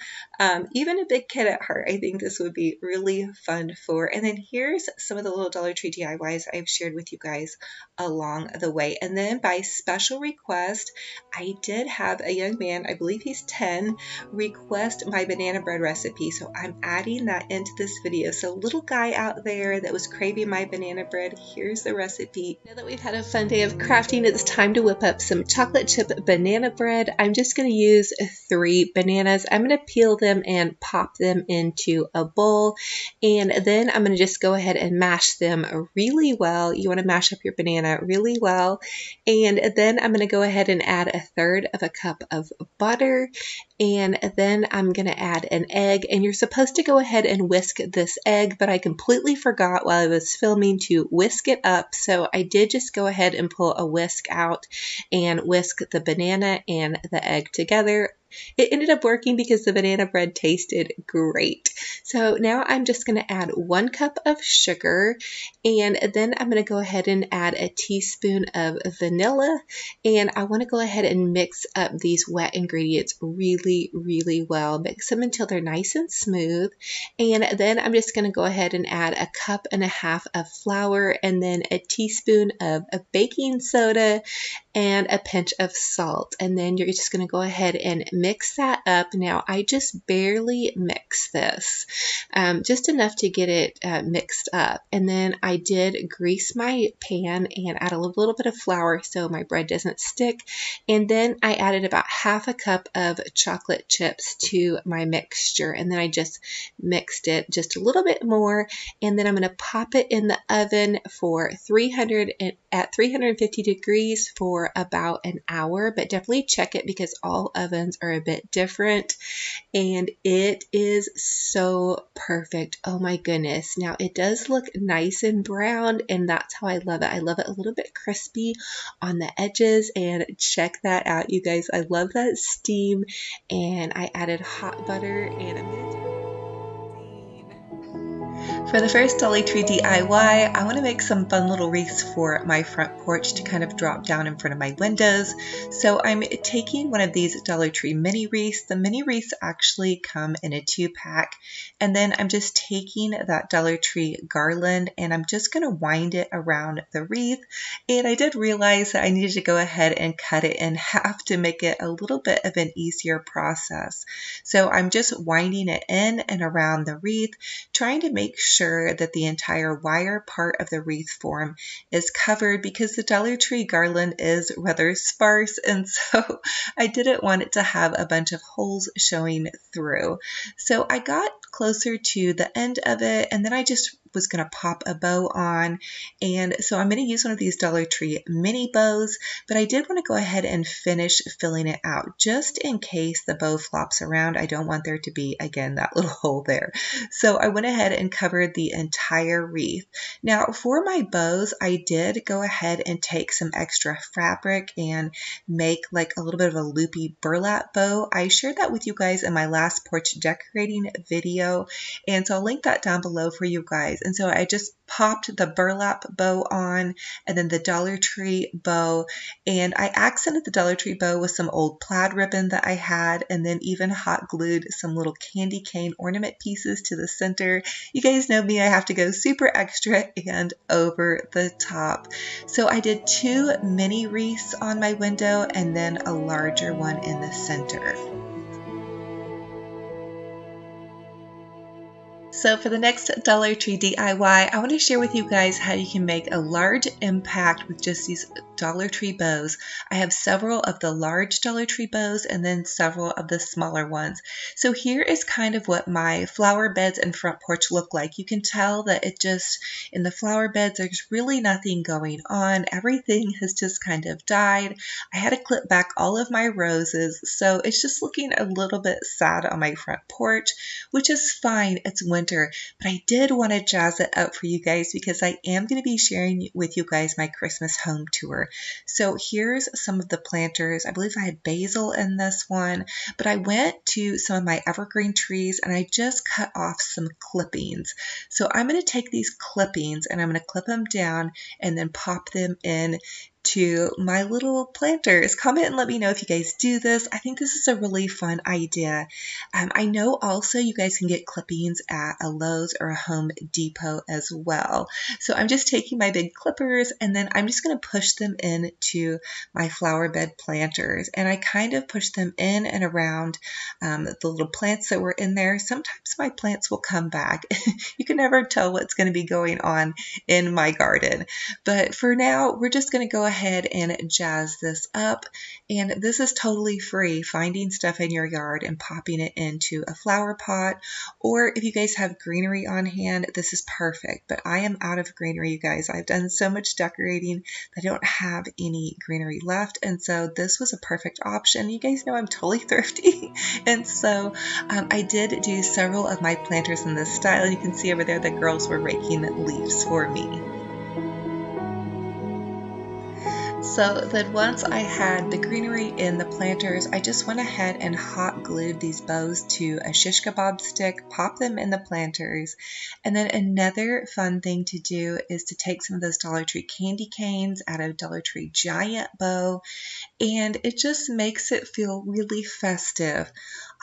Even a big kid at heart, I think this would be really fun for. And then here's some of the little Dollar Tree DIYs I've shared with you guys along the way. And then by special request, I did have a young man, I believe he's 10, request my banana bread recipe. So I'm adding that into this video. So little guy out there that was craving my banana bread, here's the recipe. Now that we've had a fun day of crafting, it's time to whip up some chocolate chip banana bread. I'm just going to use 3 bananas. I'm going to peel them and pop them into a bowl, and then I'm going to just go ahead and mash them really well. You want to mash up your banana really well, and then I'm going to go ahead and add 1/3 of a cup of butter, And then I'm going to add an egg, and you're supposed to go ahead and whisk this egg, but I completely forgot while I was filming to whisk it up. So I did just go ahead and pull a whisk out and whisk the banana and the egg together. It ended up working because the banana bread tasted great. So now I'm just going to add 1 cup of sugar, and then I'm going to go ahead and add a teaspoon of vanilla, and I want to go ahead and mix up these wet ingredients really, really well. Mix them until they're nice and smooth, and then I'm just going to go ahead and add 1.5 cups of flour, and then a teaspoon of baking soda, and a pinch of salt. And then you're just going to go ahead and mix that up. Now, I just barely mix this, just enough to get it mixed up. And then I did grease my pan and add a little bit of flour so my bread doesn't stick. And then I added about 1/2 cup of chocolate chips to my mixture. And then I just mixed it just a little bit more. And then I'm going to pop it in the oven for at 350 degrees for about an hour, but definitely check it because all ovens are a bit different. And it is so perfect. Oh my goodness. Now it does look nice and brown, and that's how I love it. I love it a little bit crispy on the edges, and check that out, you guys. I love that steam, and I added hot butter, and I'm going to For the first Dollar Tree DIY, I want to make some fun little wreaths for my front porch to kind of drop down in front of my windows. So I'm taking one of these Dollar Tree mini wreaths. The mini wreaths actually come in a 2-pack. And then I'm just taking that Dollar Tree garland and I'm just going to wind it around the wreath. And I did realize that I needed to go ahead and cut it in half to make it a little bit of an easier process. So I'm just winding it in and around the wreath, trying to make sure that the entire wire part of the wreath form is covered because the Dollar Tree garland is rather sparse, and so I didn't want it to have a bunch of holes showing through. So I got closer to the end of it, and then I just was going to pop a bow on, and so I'm going to use one of these Dollar Tree mini bows, but I did want to go ahead and finish filling it out just in case the bow flops around. I don't want there to be, again, that little hole there. So I went ahead and covered the entire wreath. Now for my bows, I did go ahead and take some extra fabric and make like a little bit of a loopy burlap bow. I shared that with you guys in my last porch decorating video, and so I'll link that down below for you guys. And so I just popped the burlap bow on and then the Dollar Tree bow, and I accented the Dollar Tree bow with some old plaid ribbon that I had, and then even hot glued some little candy cane ornament pieces to the center. You guys know me, I have to go super extra and over the top. So I did 2 mini wreaths on my window and then a larger one in the center. So for the next Dollar Tree DIY, I want to share with you guys how you can make a large impact with just these Dollar Tree bows. I have several of the large Dollar Tree bows and then several of the smaller ones. So here is kind of what my flower beds and front porch look like. You can tell that it just, in the flower beds, there's really nothing going on. Everything has just kind of died. I had to clip back all of my roses, so it's just looking a little bit sad on my front porch, which is fine. It's winter. But I did want to jazz it up for you guys because I am going to be sharing with you guys my Christmas home tour. So here's some of the planters. I believe I had basil in this one, but I went to some of my evergreen trees and I just cut off some clippings. So I'm going to take these clippings and I'm going to clip them down and then pop them in to my little planters. Comment and let me know if you guys do this. I think this is a really fun idea. I know also you guys can get clippings at a Lowe's or a Home Depot as well. So I'm just taking my big clippers and then I'm just going to push them into my flower bed planters. And I kind of push them in and around the little plants that were in there. Sometimes my plants will come back. You can never tell what's going to be going on in my garden. But for now, we're just going to go ahead and jazz this up. And this is totally free, finding stuff in your yard and popping it into a flower pot. Or if you guys have greenery on hand, this is perfect. But I am out of greenery, you guys. I've done so much decorating that I don't have any greenery left. And so this was a perfect option. You guys know I'm totally thrifty. And so I did do several of my planters in this style. And you can see over there the girls were raking leaves for me. So then once I had the greenery in the planters, I just went ahead and hot glued these bows to a shish kebab stick, pop them in the planters. And then another fun thing to do is to take some of those Dollar Tree candy canes out of a Dollar Tree giant bow, and it just makes it feel really festive.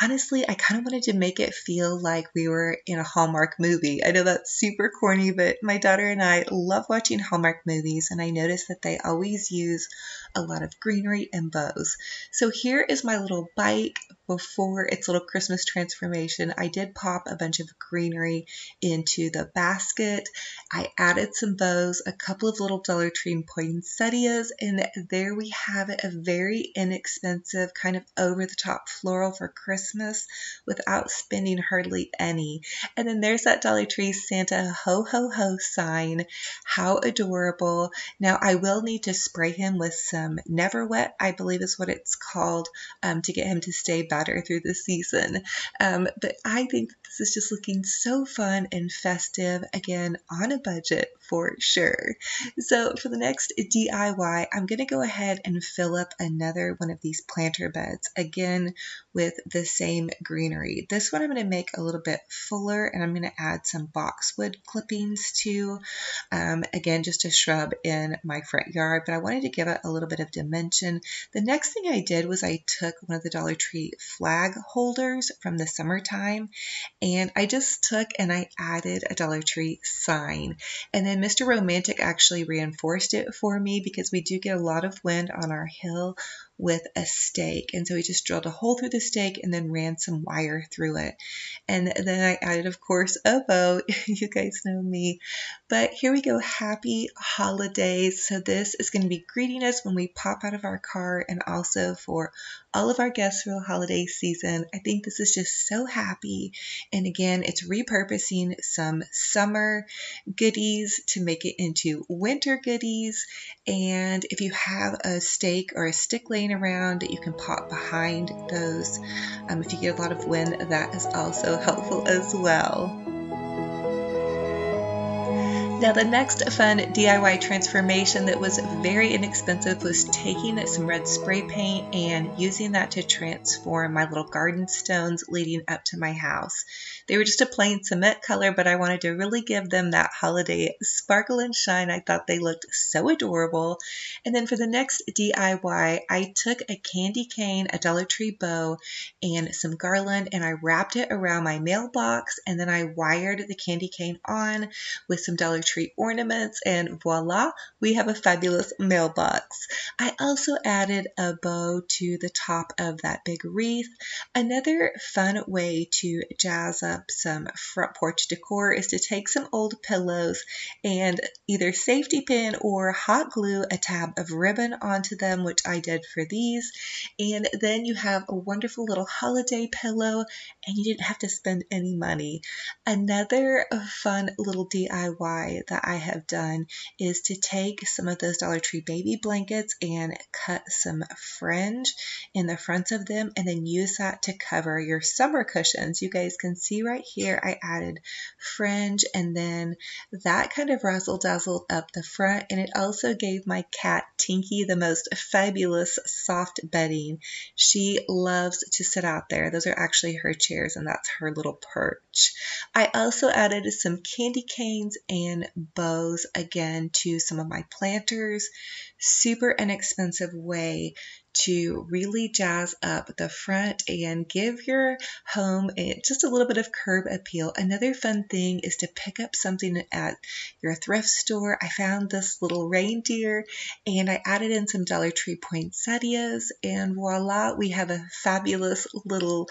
Honestly, I kind of wanted to make it feel like we were in a Hallmark movie. I know that's super corny, but my daughter and I love watching Hallmark movies, and I noticed that they always use a lot of greenery and bows. So here is my little bike before its little Christmas transformation. I did pop a bunch of greenery into the basket. I added some bows, a couple of little Dollar Tree poinsettias, and there we have it, a very inexpensive kind of over-the-top floral for Christmas without spending hardly any. And then there's that Dollar Tree Santa ho ho ho sign. How adorable. Now I will need to spray him with some Never Wet, I believe is what it's called, to get him to stay better through the season. But I think this is just looking so fun and festive, again on a budget for sure. So for the next DIY, I'm going to go ahead and fill up another one of these planter beds, again with the same greenery. This one I'm going to make a little bit fuller, and I'm going to add some boxwood clippings too, again just a shrub in my front yard, but I wanted to give it a little bit of dimension. The next thing I did was I took one of the Dollar Tree flag holders from the summertime, and I just took and I added a Dollar Tree sign. And then Mr. Romantic actually reinforced it for me because we do get a lot of wind on our hill with a stake. And so we just drilled a hole through the stake and then ran some wire through it. And then I added, of course, a bow. You guys know me. But here we go. Happy holidays. So this is going to be greeting us when we pop out of our car, and also for all of our guests for the holiday season. I think this is just so happy. And again, it's repurposing some summer goodies to make it into winter goodies. And if you have a stake or a stick laying around that you can pop behind those, if you get a lot of wind, that is also helpful as well. Now the next fun DIY transformation that was very inexpensive was taking some red spray paint and using that to transform my little garden stones leading up to my house. They were just a plain cement color, but I wanted to really give them that holiday sparkle and shine. I thought they looked so adorable. And then for the next DIY, I took a candy cane, a Dollar Tree bow, and some garland, and I wrapped it around my mailbox, and then I wired the candy cane on with some Dollar Tree ornaments, and voila, we have a fabulous mailbox. I also added a bow to the top of that big wreath. Another fun way to jazz up some front porch decor is to take some old pillows and either safety pin or hot glue a tab of ribbon onto them, which I did for these, and then you have a wonderful little holiday pillow and you didn't have to spend any money. Another fun little DIY that I have done is to take some of those Dollar Tree baby blankets and cut some fringe in the fronts of them, and then use that to cover your summer cushions. You guys can see right here I added fringe, and then that kind of razzle-dazzled up the front, and it also gave my cat Tinky the most fabulous soft bedding. She loves to sit out there. Those are actually her chairs, and that's her little perch. I also added some candy canes and bows again to some of my planters. Super inexpensive way to really jazz up the front and give your home just a little bit of curb appeal. Another fun thing is to pick up something at your thrift store. I found this little reindeer and I added in some Dollar Tree poinsettias, and voila, we have a fabulous little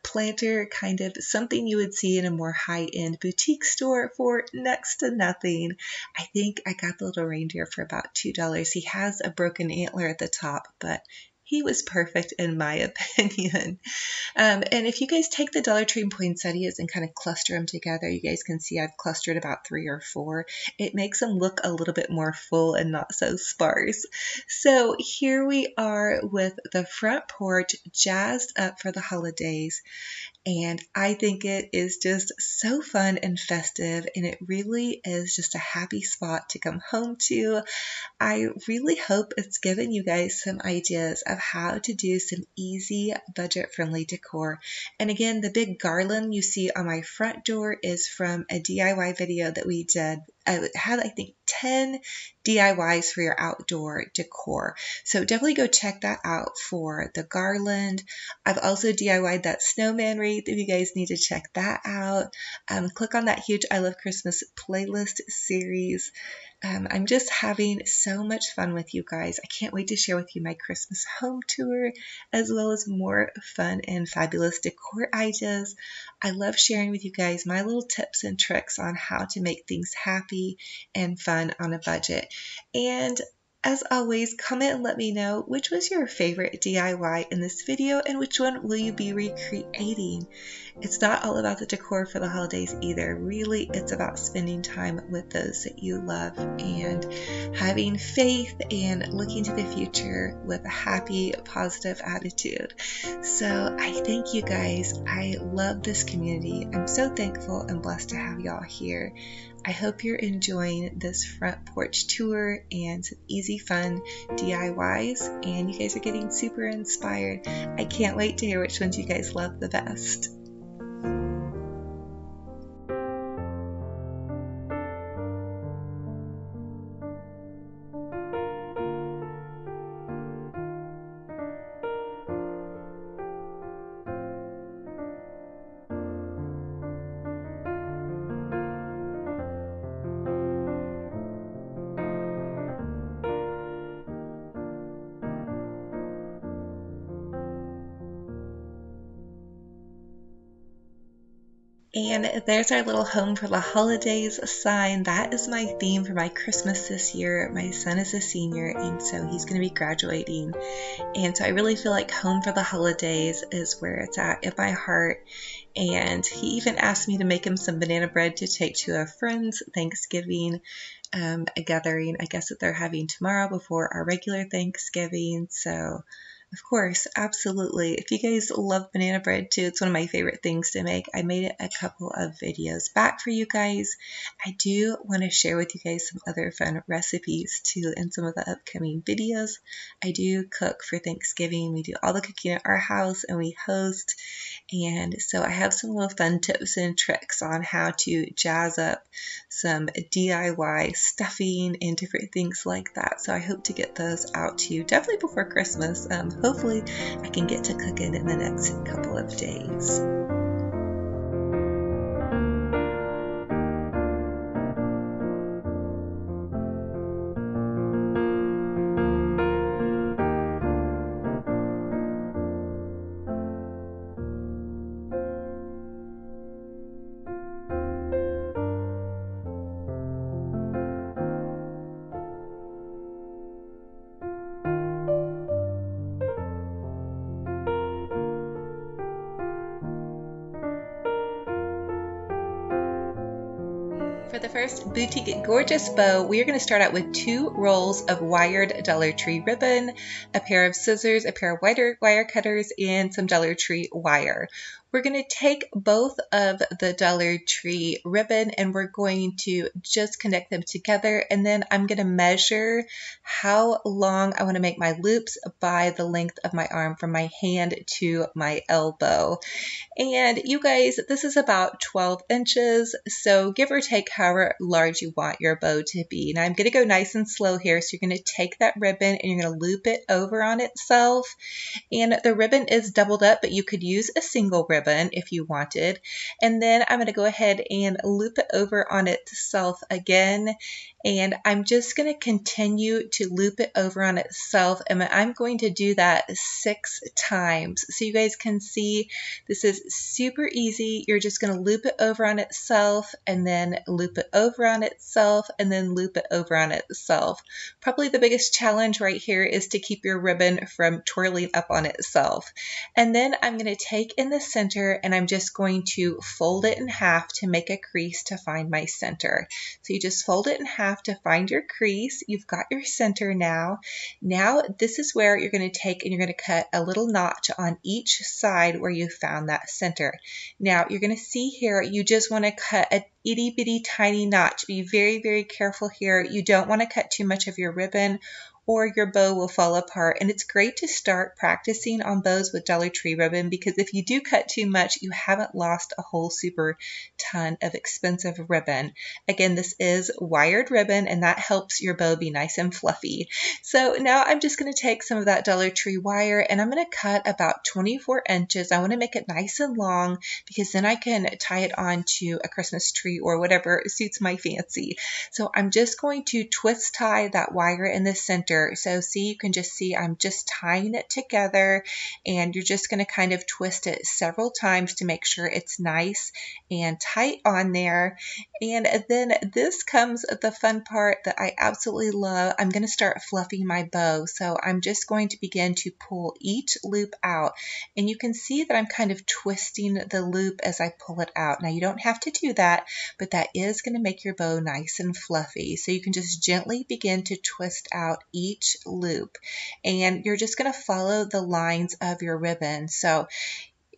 planter, kind of something you would see in a more high-end boutique store for next to nothing. I think I got the little reindeer for about $2. He has a broken antler at the top, but he was perfect in my opinion. And if you guys take the Dollar Tree poinsettias and kind of cluster them together, you guys can see I've clustered about 3 or 4. It makes them look a little bit more full and not so sparse. So here we are with the front porch jazzed up for the holidays. And I think it is just so fun and festive, and it really is just a happy spot to come home to. I really hope it's given you guys some ideas of how to do some easy, budget-friendly decor. And again, the big garland you see on my front door is from a DIY video that we did. I had, I think, 10 DIYs for your outdoor decor. So definitely go check that out for the garland. I've also DIY'd that snowman wreath if you guys need to check that out. Click on that huge I Love Christmas playlist series. I'm just having so much fun with you guys. I can't wait to share with you my Christmas home tour, as well as more fun and fabulous decor ideas. I love sharing with you guys my little tips and tricks on how to make things happy and fun on a budget. And as always, comment and let me know which was your favorite DIY in this video and which one will you be recreating. It's not all about the decor for the holidays either. Really, it's about spending time with those that you love and having faith and looking to the future with a happy, positive attitude. So I thank you guys. I love this community. I'm so thankful and blessed to have y'all here. I hope you're enjoying this front porch tour and some easy fun DIYs, and you guys are getting super inspired. I can't wait to hear which ones you guys love the best. And there's our little home for the holidays sign. That is my theme for my Christmas this year. My son is a senior, and so he's going to be graduating. And so I really feel like home for the holidays is where it's at in my heart. And he even asked me to make him some banana bread to take to a friend's Thanksgiving a gathering, I guess, that they're having tomorrow before our regular Thanksgiving. So of course, absolutely. If you guys love banana bread too, it's one of my favorite things to make. I made it a couple of videos back for you guys. I do want to share with you guys some other fun recipes too in some of the upcoming videos. I do cook for Thanksgiving. We do all the cooking at our house and we host. And so I have some little fun tips and tricks on how to jazz up some DIY stuffing and different things like that. So I hope to get those out to you definitely before Christmas. Hopefully I can get to cooking in the next couple of days. For the first boutique gorgeous bow, we are going to start out with 2 rolls of wired Dollar Tree ribbon, a pair of scissors, a pair of wire cutters, and some Dollar Tree wire. We're going to take both of the Dollar Tree ribbon and we're going to just connect them together, and then I'm going to measure how long I want to make my loops by the length of my arm from my hand to my elbow. And you guys, this is about 12 inches, so give or take however large you want your bow to be. Now I'm going to go nice and slow here, so you're going to take that ribbon and you're going to loop it over on itself. And the ribbon is doubled up, but you could use a single ribbon if you wanted. And then I'm going to go ahead and loop it over on itself again. And I'm just going to continue to loop it over on itself. And I'm going to do that 6 times. So you guys can see this is super easy. You're just going to loop it over on itself and then loop it over on itself and then loop it over on itself. Probably the biggest challenge right here is to keep your ribbon from twirling up on itself. And then I'm going to take in the center and I'm just going to fold it in half to make a crease to find my center. So you just fold it in half to find your crease. You've got your center now. Now this is where you're going to take and you're going to cut a little notch on each side where you found that center. Now you're going to see here, you just want to cut a itty bitty tiny notch. Be very, very careful here. You don't want to cut too much of your ribbon or your bow will fall apart. And it's great to start practicing on bows with Dollar Tree ribbon, because if you do cut too much, you haven't lost a whole super ton of expensive ribbon. Again, this is wired ribbon and that helps your bow be nice and fluffy. So now I'm just going to take some of that Dollar Tree wire and I'm going to cut about 24 inches. I want to make it nice and long because then I can tie it on to a Christmas tree or whatever suits my fancy. So I'm just going to twist tie that wire in the center. So see, you can just see I'm just tying it together and you're just going to kind of twist it several times to make sure it's nice and tight on there. And then this comes the fun part that I absolutely love. I'm going to start fluffing my bow. So I'm just going to begin to pull each loop out and you can see that I'm kind of twisting the loop as I pull it out. Now you don't have to do that, but that is going to make your bow nice and fluffy. So you can just gently begin to twist out each loop and you're just going to follow the lines of your ribbon. So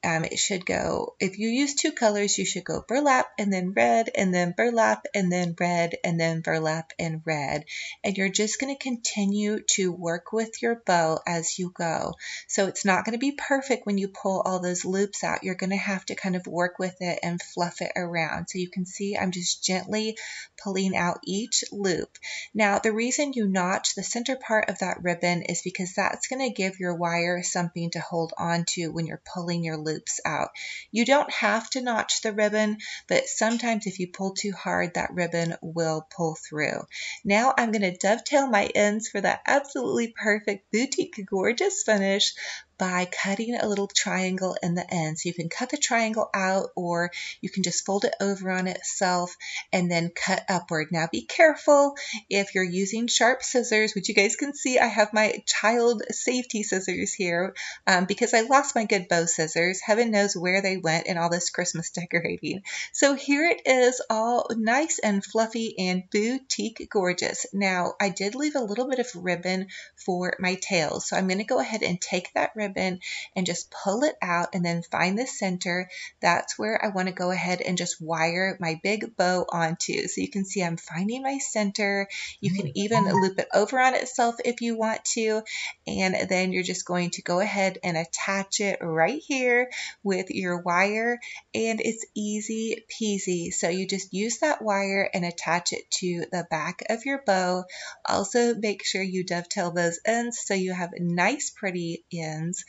it should go, if you use 2 colors, you should go burlap and then red and then burlap and then red and then burlap and red. And you're just going to continue to work with your bow as you go. So it's not going to be perfect when you pull all those loops out. You're going to have to kind of work with it and fluff it around. So you can see I'm just gently pulling out each loop. Now the reason you notch the center part of that ribbon is because that's going to give your wire something to hold on to when you're pulling your loops out. You don't have to notch the ribbon, but sometimes if you pull too hard, that ribbon will pull through. Now I'm going to dovetail my ends for that absolutely perfect boutique gorgeous finish by cutting a little triangle in the end. So you can cut the triangle out or you can just fold it over on itself and then cut upward. Now be careful if you're using sharp scissors, which you guys can see I have my child safety scissors here because I lost my good bow scissors. Heaven knows where they went in all this Christmas decorating. So here it is, all nice and fluffy and boutique gorgeous. Now I did leave a little bit of ribbon for my tail, so I'm going to go ahead and take that ribbon and just pull it out and then find the center. That's where I want to go ahead and just wire my big bow onto. So you can see I'm finding my center. You can even loop it over on itself if you want to, and then you're just going to go ahead and attach it right here with your wire, and it's easy peasy. So you just use that wire and attach it to the back of your bow. Also make sure you dovetail those ends so you have nice pretty ends.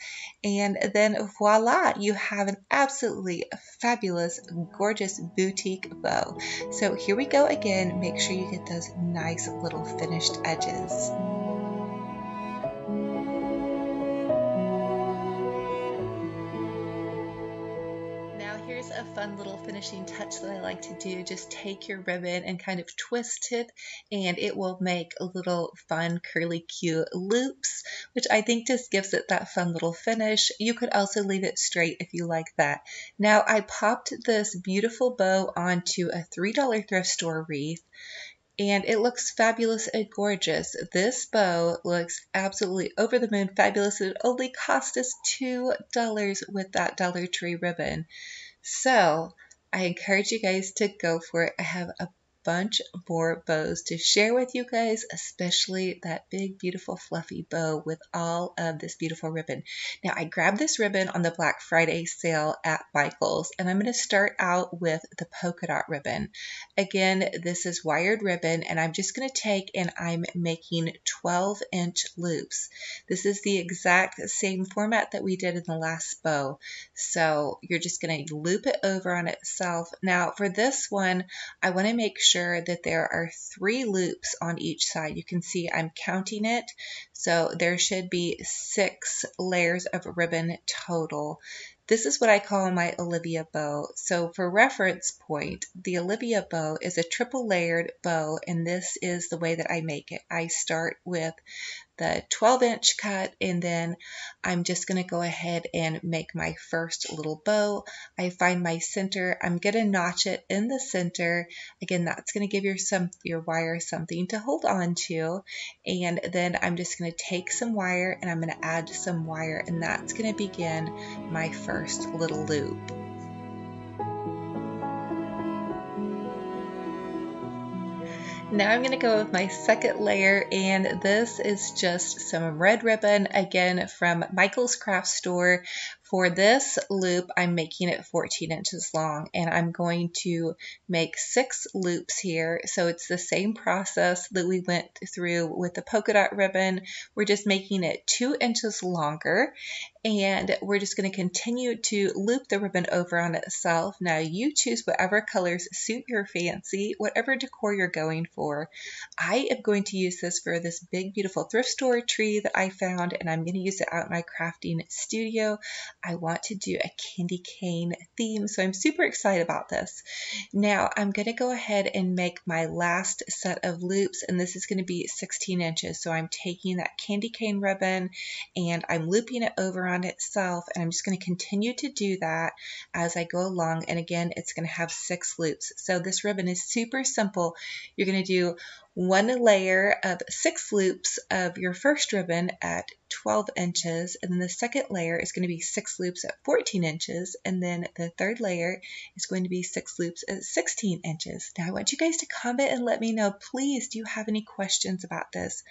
And then voila, you have an absolutely fabulous, gorgeous boutique bow. So here we go again. Make sure you get those nice little finished edges. A fun little finishing touch that I like to do. Just take your ribbon and kind of twist it and it will make little fun curly cute loops, which I think just gives it that fun little finish. You could also leave it straight if you like that. Now I popped this beautiful bow onto a $3 thrift store wreath. and it looks fabulous and gorgeous. This bow looks absolutely over the moon fabulous. It only cost us $2 with that Dollar Tree ribbon. So I encourage you guys to go for it. I have a bunch more bows to share with you guys, especially that big, beautiful, fluffy bow with all of this beautiful ribbon. Now, I grabbed this ribbon on the Black Friday sale at Michael's, and I'm going to start out with the polka dot ribbon. Again, this is wired ribbon, and I'm just going to take and I'm making 12-inch loops. This is the exact same format that we did in the last bow. So you're just going to loop it over on itself. Now, for this one, I want to make sure that there are 3 loops on each side. You can see I'm counting it, so there should be 6 layers of ribbon total. This is what I call my Olivia bow. So for reference point, the Olivia bow is a triple layered bow, and this is the way that I make it. I start with the 12-inch cut, and then I'm just going to go ahead and make my first little bow. I find my center. I'm going to notch it in the center. Again, that's going to give your wire something to hold on to. And then I'm just going to take some wire and I'm going to add some wire, and that's going to begin my first little loop. Now I'm going to go with my second layer, and this is just some red ribbon, again from Michael's craft store. For this loop, I'm making it 14 inches long, and I'm going to make 6 loops here. So it's the same process that we went through with the polka dot ribbon. We're just making it 2 inches longer, and we're just going to continue to loop the ribbon over on itself. Now you choose whatever colors suit your fancy, whatever decor you're going for. I am going to use this for this big, beautiful thrift store tree that I found, and I'm going to use it out in my crafting studio. I want to do a candy cane theme, so I'm super excited about this. Now I'm going to go ahead and make my last set of loops, and this is going to be 16 inches. So I'm taking that candy cane ribbon and I'm looping it over on itself, and I'm just going to continue to do that as I go along. And again, it's going to have 6 loops. So this ribbon is super simple. You're going to do 1 layer of 6 loops of your first ribbon at 12 inches, and then the second layer is going to be 6 loops at 14 inches, and then the third layer is going to be 6 loops at 16 inches. Now I want you guys to comment and let me know, please, do you have any questions about this?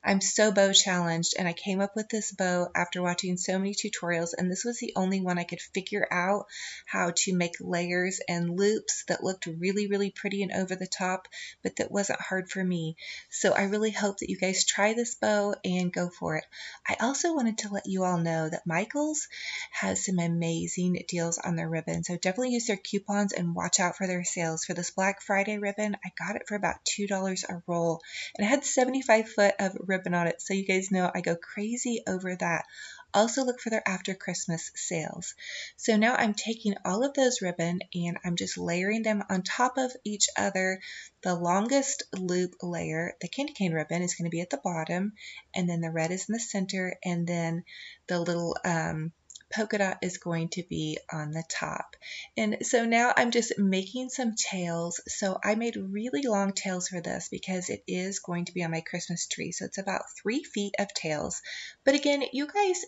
I'm so bow challenged, and I came up with this bow after watching so many tutorials, and this was the only one I could figure out how to make layers and loops that looked really, really pretty and over the top, but that wasn't hard for me. So I really hope that you guys try this bow and go for it. I also wanted to let you all know that Michael's has some amazing deals on their ribbon, so definitely use their coupons and watch out for their sales. For this Black Friday ribbon, I got it for about $2 a roll, and it had 75 foot of ribbon on it, so you guys know I go crazy over that. Also look for their after Christmas sales. So now I'm taking all of those ribbon and I'm just layering them on top of each other. The longest loop layer, the candy cane ribbon, is going to be at the bottom, and then the red is in the center, and then the little polka dot is going to be on the top. And so now I'm just making some tails. So I made really long tails for this because it is going to be on my Christmas tree. So it's about 3 feet of tails. But again, you guys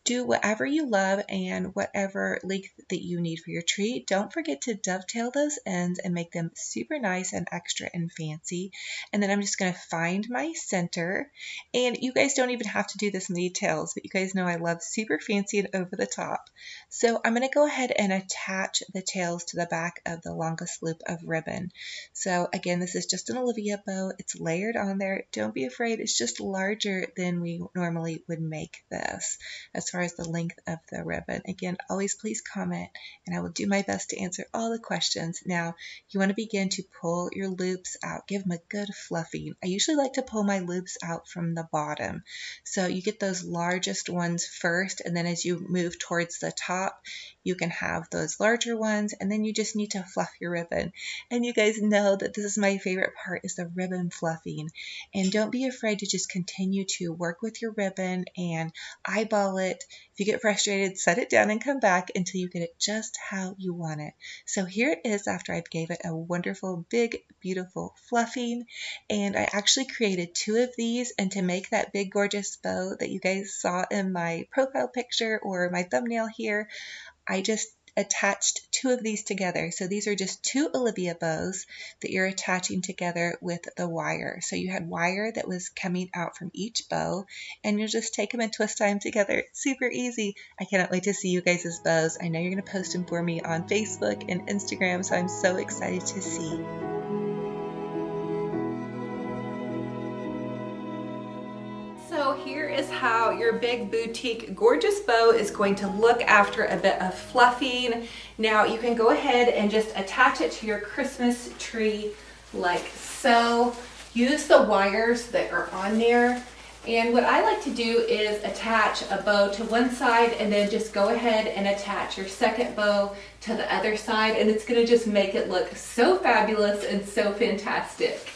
do whatever you love and whatever length that you need for your tree. Don't forget to dovetail those ends and make them super nice and extra and fancy. And then I'm just going to find my center. And you guys don't even have to do this many tails, but you guys know I love super fancy and over the top. So I'm going to go ahead and attach the tails to the back of the longest loop of ribbon. So again, this is just an Olivia bow. It's layered on there. Don't be afraid. It's just larger than we normally would make this as far as the length of the ribbon. Again, always please comment and I will do my best to answer all the questions. Now, you want to begin to pull your loops out. Give them a good fluffing. I usually like to pull my loops out from the bottom. So you get those largest ones first, and then as you move towards the top, you can have those larger ones, and then you just need to fluff your ribbon. And you guys know that this is my favorite part, is the ribbon fluffing. And don't be afraid to just continue to work with your ribbon and eyeball curl it. If you get frustrated, set it down and come back until you get it just how you want it. So here it is after I gave it a wonderful, big, beautiful fluffing. And I actually created 2 of these, and to make that big, gorgeous bow that you guys saw in my profile picture or my thumbnail here, I just attached 2 of these together. So these are just 2 Olivia bows that you're attaching together with the wire. So you had wire that was coming out from each bow, and you'll just take them and twist them together. It's super easy. I cannot wait to see you guys' bows. I know you're going to post them for me on Facebook and Instagram, so I'm so excited to see. So here is how your big boutique gorgeous bow is going to look after a bit of fluffing. Now you can go ahead and just attach it to your Christmas tree like so. Use the wires that are on there. And what I like to do is attach a bow to one side and then just go ahead and attach your second bow to the other side, and it's going to just make it look so fabulous and so fantastic.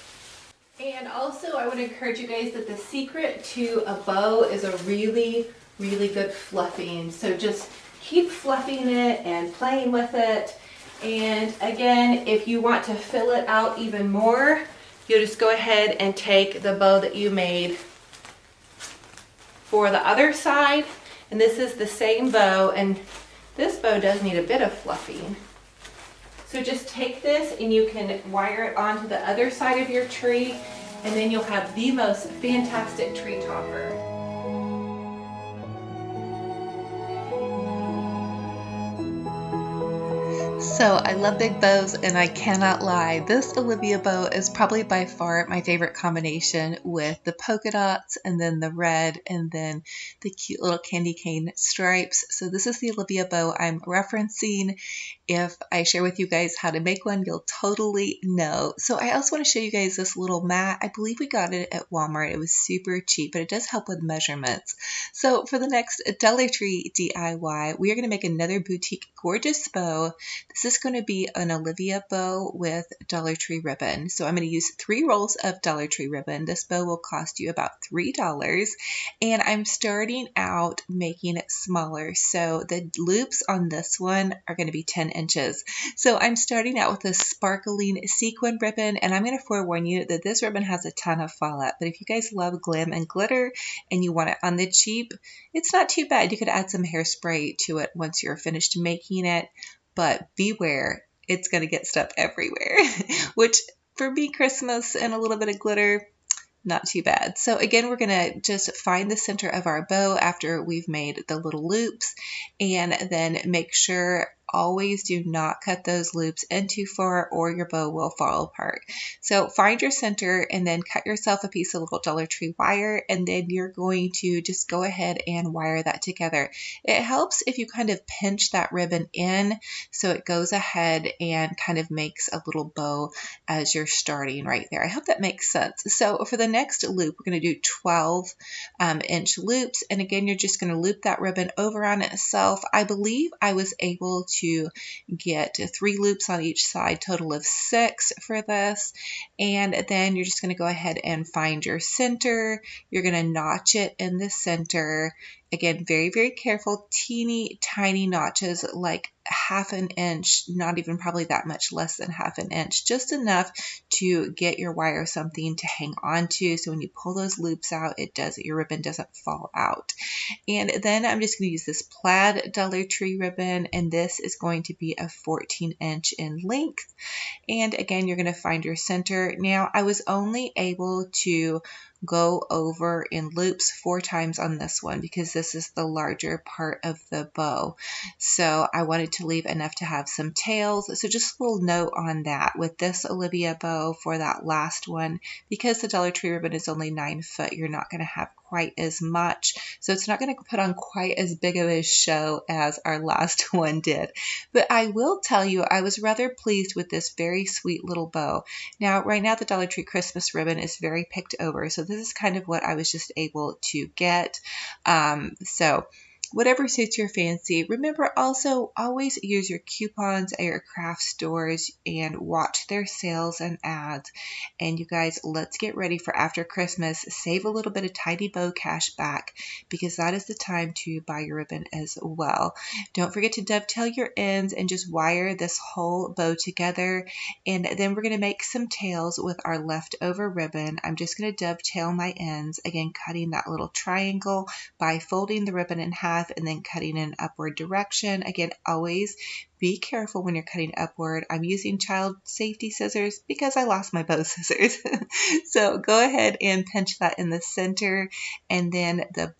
And also I would encourage you guys that the secret to a bow is a really good fluffing. So just keep fluffing it and playing with it. And again, if you want to fill it out even more, you'll just go ahead and take the bow that you made for the other side. And this is the same bow, and this bow does need a bit of fluffing. So just take this and you can wire it onto the other side of your tree, and then you'll have the most fantastic tree topper. So I love big bows, and I cannot lie, this Olivia bow is probably by far my favorite combination, with the polka dots and then the red and then the cute little candy cane stripes. So this is the Olivia bow I'm referencing. If I share with you guys how to make one, you'll totally know. So I also want to show you guys this little mat. I believe we got it at Walmart. It was super cheap, but it does help with measurements. So for the next Dollar Tree DIY, we are going to make another boutique gorgeous bow. This is going to be an Olivia bow with Dollar Tree ribbon. So I'm going to use 3 rolls of Dollar Tree ribbon. This bow will cost you about $3. And I'm starting out making it smaller. So the loops on this one are going to be 10 inches. So I'm starting out with a sparkling sequin ribbon, and I'm going to forewarn you that this ribbon has a ton of fallout. But if you guys love glam and glitter and you want it on the cheap, it's not too bad. You could add some hairspray to it once you're finished making it. But beware, it's going to get stuff everywhere, which for me, Christmas and a little bit of glitter, not too bad. So again, we're going to just find the center of our bow after we've made the little loops, and then make sure always do not cut those loops in too far or your bow will fall apart. So find your center and then cut yourself a piece of little Dollar Tree wire, and then you're going to just go ahead and wire that together. It helps if you kind of pinch that ribbon in so it goes ahead and kind of makes a little bow as you're starting right there. I hope that makes sense. So for the next loop, we're going to do 12 inch loops, and again, you're just going to loop that ribbon over on itself. I believe I was able to get 3 loops on each side, total of 6 for this. And then you're just going to go ahead and find your center. You're going to notch it in the center. Again, very careful, teeny tiny notches, like half an inch, not even probably that much less than half an inch, just enough to get your wire something to hang on to. So when you pull those loops out, your ribbon doesn't fall out. And then I'm just going to use this plaid Dollar Tree ribbon, and this is going to be a 14 inch in length. And again, you're going to find your center. Now, I was only able to go over in loops 4 times on this one because this is the larger part of the bow. So I wanted to leave enough to have some tails. So just a little note on that with this Olivia bow for that last one, because the Dollar Tree ribbon is only 9 foot, you're not going to have quite as much. So it's not going to put on quite as big of a show as our last one did. But I will tell you, I was rather pleased with this very sweet little bow. Now, right now, the Dollar Tree Christmas ribbon is very picked over. So this is kind of what I was just able to get. So whatever suits your fancy. Remember also always use your coupons at your craft stores and watch their sales and ads. And you guys, let's get ready for after Christmas. Save a little bit of tidy bow cash back because that is the time to buy your ribbon as well. Don't forget to dovetail your ends and just wire this whole bow together. And then we're going to make some tails with our leftover ribbon. I'm just going to dovetail my ends, again cutting that little triangle by folding the ribbon in half and then cutting in an upward direction. Again, always be careful when you're cutting upward. I'm using child safety scissors because I lost my bow scissors. So go ahead and pinch that in the center, and then the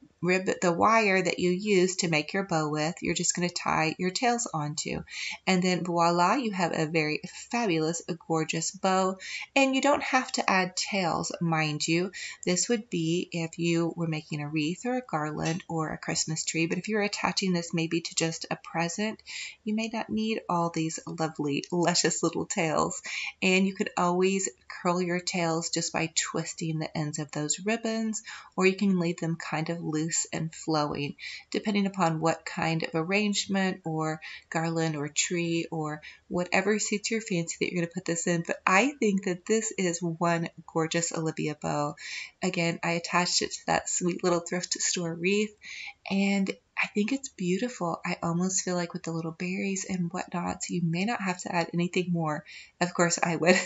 wire that you use to make your bow with, you're just going to tie your tails onto. And then voila, you have a very fabulous, gorgeous bow. And you don't have to add tails, mind you. This would be if you were making a wreath or a garland or a Christmas tree. But if you're attaching this maybe to just a present, you may not need all these lovely, luscious little tails. And you could always curl your tails just by twisting the ends of those ribbons, or you can leave them kind of loose and flowing, depending upon what kind of arrangement or garland or tree or whatever suits your fancy that you're going to put this in. But I think that this is one gorgeous Olivia bow. Again, I attached it to that sweet little thrift store wreath, and I think it's beautiful. I almost feel like with the little berries and whatnots, you may not have to add anything more. Of course, I would.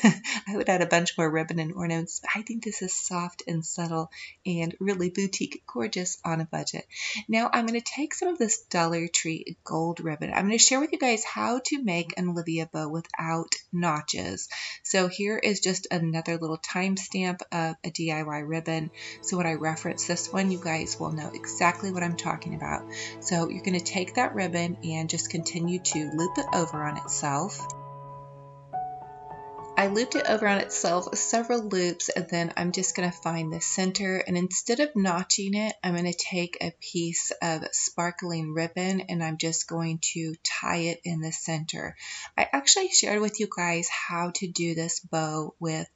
I would add a bunch more ribbon and ornaments. I think this is soft and subtle and really boutique, gorgeous on a budget. Now I'm going to take some of this Dollar Tree gold ribbon. I'm going to share with you guys how to make an Olivia bow without notches. So here is just another little timestamp of a DIY ribbon. So when I reference this one, you guys will know exactly what I'm talking about. So you're going to take that ribbon and just continue to loop it over on itself. I looped it over on itself several loops, and then I'm just going to find the center, and instead of notching it, I'm going to take a piece of sparkling ribbon and I'm just going to tie it in the center. I actually shared with you guys how to do this bow with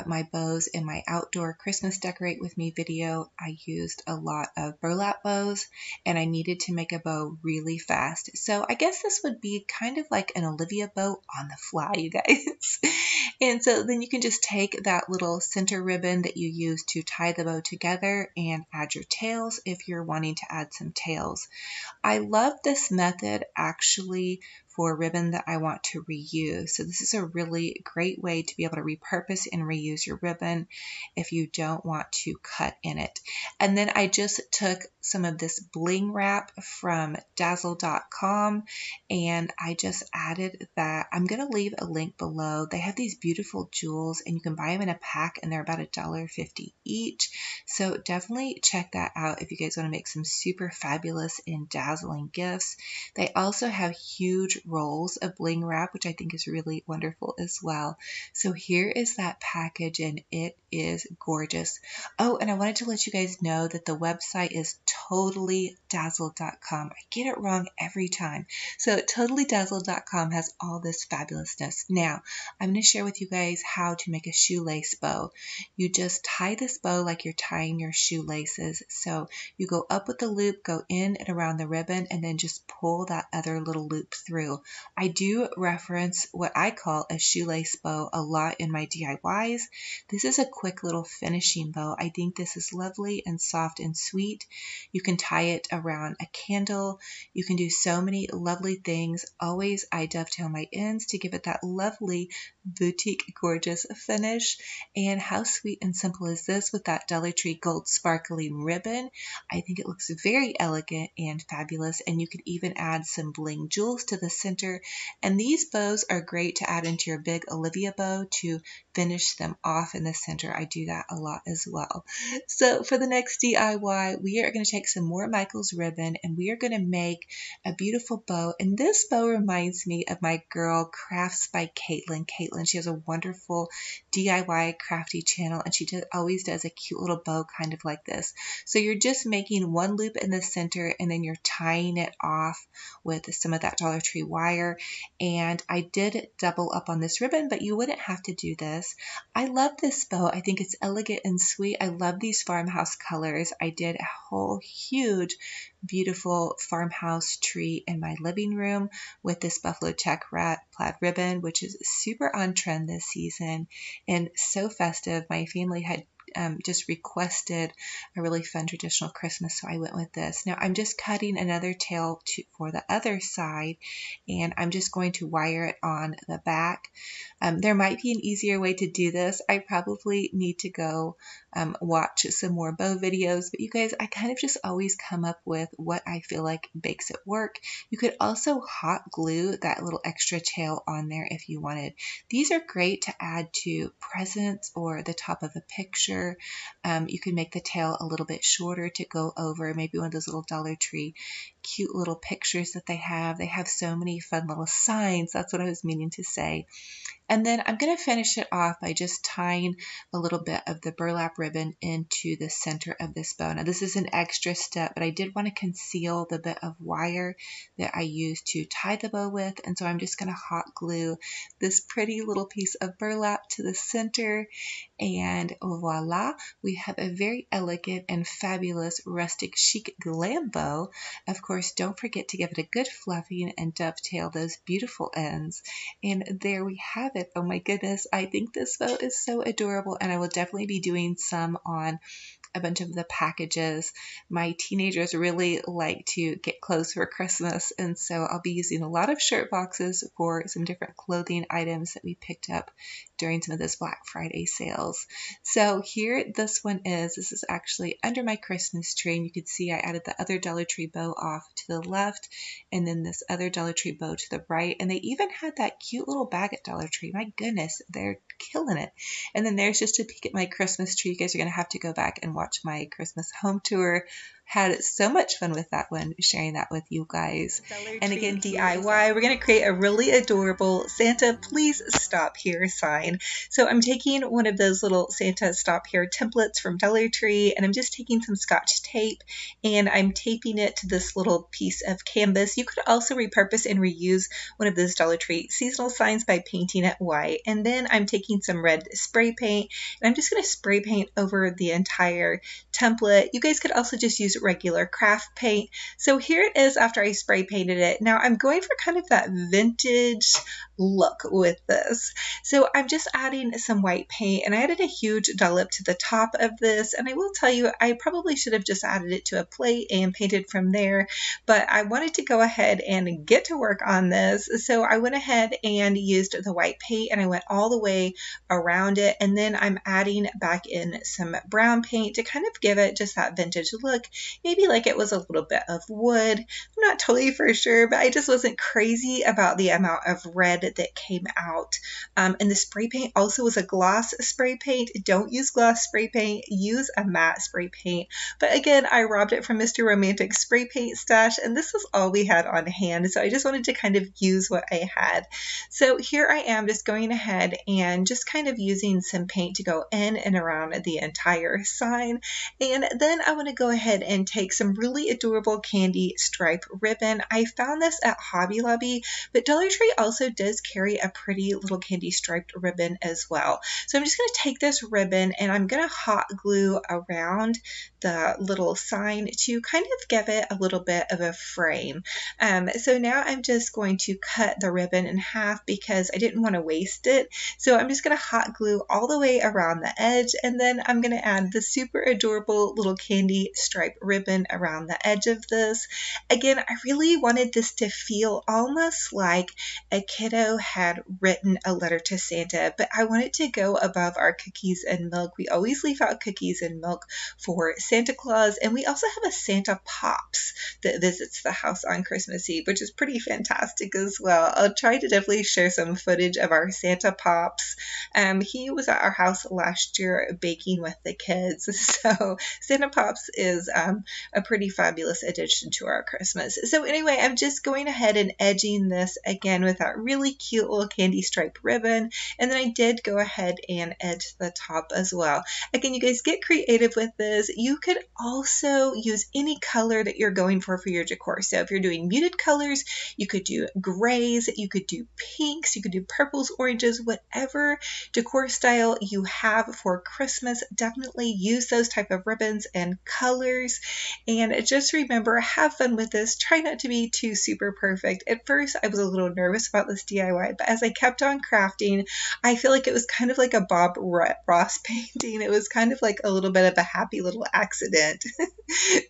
my bows in my outdoor Christmas decorate with me video. I used a lot of burlap bows and I needed to make a bow really fast. So I guess this would be kind of like an Olivia bow on the fly, you guys. And so then you can just take that little center ribbon that you use to tie the bow together and add your tails if you're wanting to add some tails. I love this method actually for ribbon that I want to reuse. So this is a really great way to be able to repurpose and reuse your ribbon if you don't want to cut in it. And then I just took some of this bling wrap from dazzle.com and I just added that. I'm going to leave a link below. They have these beautiful jewels and you can buy them in a pack and they're about $1.50 each. So definitely check that out if you guys want to make some super fabulous and dazzling gifts. They also have huge rolls of bling wrap, which I think is really wonderful as well. So here is that package and it is gorgeous. Oh, and I wanted to let you guys know that the website is totallydazzle.com. I get it wrong every time. So totallydazzle.com has all this fabulousness. Now, I'm going to share with you guys how to make a shoelace bow. You just tie this bow like you're tying your shoelaces. So you go up with the loop, go in and around the ribbon, and then just pull that other little loop through. I do reference what I call a shoelace bow a lot in my DIYs. This is a quick little finishing bow. I think this is lovely and soft and sweet. You can tie it around a candle. You can do so many lovely things. Always I dovetail my ends to give it that lovely boutique gorgeous finish. And how sweet and simple is this with that Dollar Tree gold sparkling ribbon? I think it looks very elegant and fabulous, and you could even add some bling jewels to the center. And these bows are great to add into your big Olivia bow to finish them off in the center. I do that a lot as well. So for the next DIY, we are going to take some more Michael's ribbon and we are going to make a beautiful bow. And this bow reminds me of my girl Crafts by Caitlin. She has a wonderful DIY crafty channel and she always does a cute little bow kind of like this. So you're just making one loop in the center and then you're tying it off with some of that Dollar Tree wire. And I did double up on this ribbon, but you wouldn't have to do this. this. I love this bow. I think it's elegant and sweet. I love these farmhouse colors. I did a whole huge, beautiful farmhouse tree in my living room with this buffalo check plaid ribbon, which is super on trend this season and so festive. My family had just requested a really fun traditional Christmas, so I went with this. Now I'm just cutting another tail for the other side, and I'm just going to wire it on the back. There might be an easier way to do this. I probably need to go watch some more bow videos, but you guys, I kind of just always come up with what I feel like makes it work. You could also hot glue that little extra tail on there if you wanted. These are great to add to presents or the top of a picture. You can make the tail a little bit shorter to go over maybe one of those little Dollar Tree cute little pictures that they have. They have so many fun little signs. That's what I was meaning to say. And then I'm going to finish it off by just tying a little bit of the burlap ribbon into the center of this bow. Now this is an extra step, but I did want to conceal the bit of wire that I used to tie the bow with. And so I'm just going to hot glue this pretty little piece of burlap to the center. And voila, we have a very elegant and fabulous rustic chic glam bow. Of course, don't forget to give it a good fluffing and dovetail those beautiful ends. And there we have it. Oh my goodness, I think this bow is so adorable, and I will definitely be doing some on a bunch of the packages. My teenagers really like to get clothes for Christmas, and so I'll be using a lot of shirt boxes for some different clothing items that we picked up during some of those Black Friday sales. So here this one is. This is actually under my Christmas tree, and you can see I added the other Dollar Tree bow off to the left and then this other Dollar Tree bow to the right, and they even had that cute little bag at Dollar Tree. My goodness, they're killing it. And then there's just a peek at my Christmas tree. You guys are going to have to go back and watch my Christmas home tour. Had so much fun with that one, sharing that with you guys. And again, DIY, we're going to create a really adorable Santa Please Stop Here sign. So I'm taking one of those little Santa Stop Here templates from Dollar Tree, and I'm just taking some Scotch tape and I'm taping it to this little piece of canvas. You could also repurpose and reuse one of those Dollar Tree seasonal signs by painting it white. And then I'm taking some red spray paint and I'm just going to spray paint over the entire template. You guys could also just use regular craft paint. So here it is after I spray painted it. Now I'm going for kind of that vintage look with this. So I'm just adding some white paint, and I added a huge dollop to the top of this, and I will tell you I probably should have just added it to a plate and painted from there, but I wanted to go ahead and get to work on this. So I went ahead and used the white paint and I went all the way around it, and then I'm adding back in some brown paint to kind of give it just that vintage look, maybe like it was a little bit of wood. I'm not totally for sure, but I just wasn't crazy about the amount of red that came out. And the spray paint also was a gloss spray paint. Don't use gloss spray paint, use a matte spray paint. But again, I robbed it from Mr. Romantic spray paint stash, and this was all we had on hand. So I just wanted to kind of use what I had. So here I am just going ahead and just kind of using some paint to go in and around the entire sign. And then I want to go ahead and take some really adorable candy stripe ribbon. I found this at Hobby Lobby, but Dollar Tree also does carry a pretty little candy striped ribbon as well. So I'm just going to take this ribbon and I'm going to hot glue around the little sign to kind of give it a little bit of a frame. So now I'm just going to cut the ribbon in half because I didn't want to waste it. So I'm just going to hot glue all the way around the edge, and then I'm going to add the super adorable little candy stripe ribbon around the edge of this. Again, I really wanted this to feel almost like a kiddo had written a letter to Santa, but I wanted to go above our cookies and milk. We always leave out cookies and milk for Santa Claus, and we also have a Santa Pops that visits the house on Christmas Eve, which is pretty fantastic as well. I'll try to definitely share some footage of our Santa Pops. He was at our house last year baking with the kids, so So Santa Pops is a pretty fabulous addition to our Christmas. So anyway, I'm just going ahead and edging this again with that really cute little candy stripe ribbon. And then I did go ahead and edge the top as well. Again, you guys get creative with this. You could also use any color that you're going for your decor. So if you're doing muted colors, you could do grays, you could do pinks, you could do purples, oranges, whatever decor style you have for Christmas. Definitely use those type of ribbons and colors. And just remember, have fun with this. Try not to be too super perfect. At first, I was a little nervous about this DIY, but as I kept on crafting, I feel like it was kind of like a Bob Ross painting. It was kind of like a little bit of a happy little accident.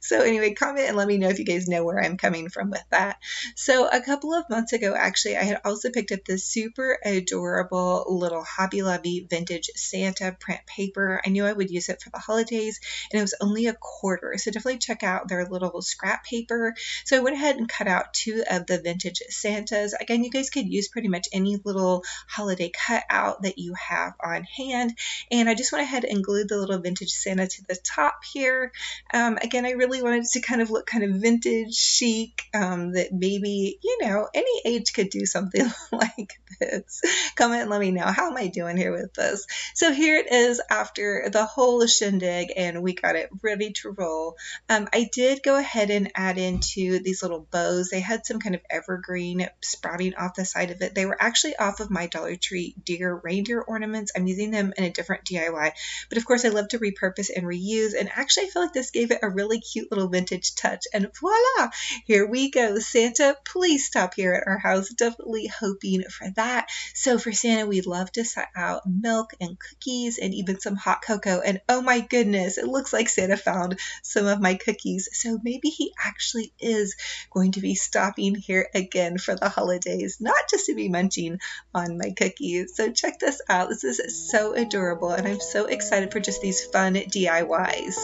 So anyway, comment and let me know if you guys know where I'm coming from with that. So a couple of months ago, actually, I had also picked up this super adorable little Hobby Lobby vintage Santa print paper. I knew I would use it for the holidays, and it was only $1/4. So definitely check out their little scrap paper. So I went ahead and cut out 2 of the vintage Santas. Again, you guys could use pretty much any little holiday cutout that you have on hand. And I just went ahead and glued the little vintage Santa to the top here. Again, I really wanted to kind of look kind of vintage chic, that maybe, you know, any age could do something like this. Comment and let me know, how am I doing here with this? So here it is after the whole shindig, and we got it ready to roll. I did go ahead and add into these little bows. They had some kind of evergreen sprouting off the side of it. They were actually off of my Dollar Tree deer reindeer ornaments. I'm using them in a different DIY, but of course I love to repurpose and reuse, and actually I feel like this gave it a really cute little vintage touch, and voila, here we go. Santa, please stop here at our house. Definitely hoping for that. So for Santa, we'd love to set out milk and cookies and even some hot cocoa, and oh my goodness, it looks like Santa found some of my cookies, so maybe he actually is going to be stopping here again for the holidays, not just to be munching on my cookies. So check this out. This is so adorable, and I'm so excited for just these fun DIYs.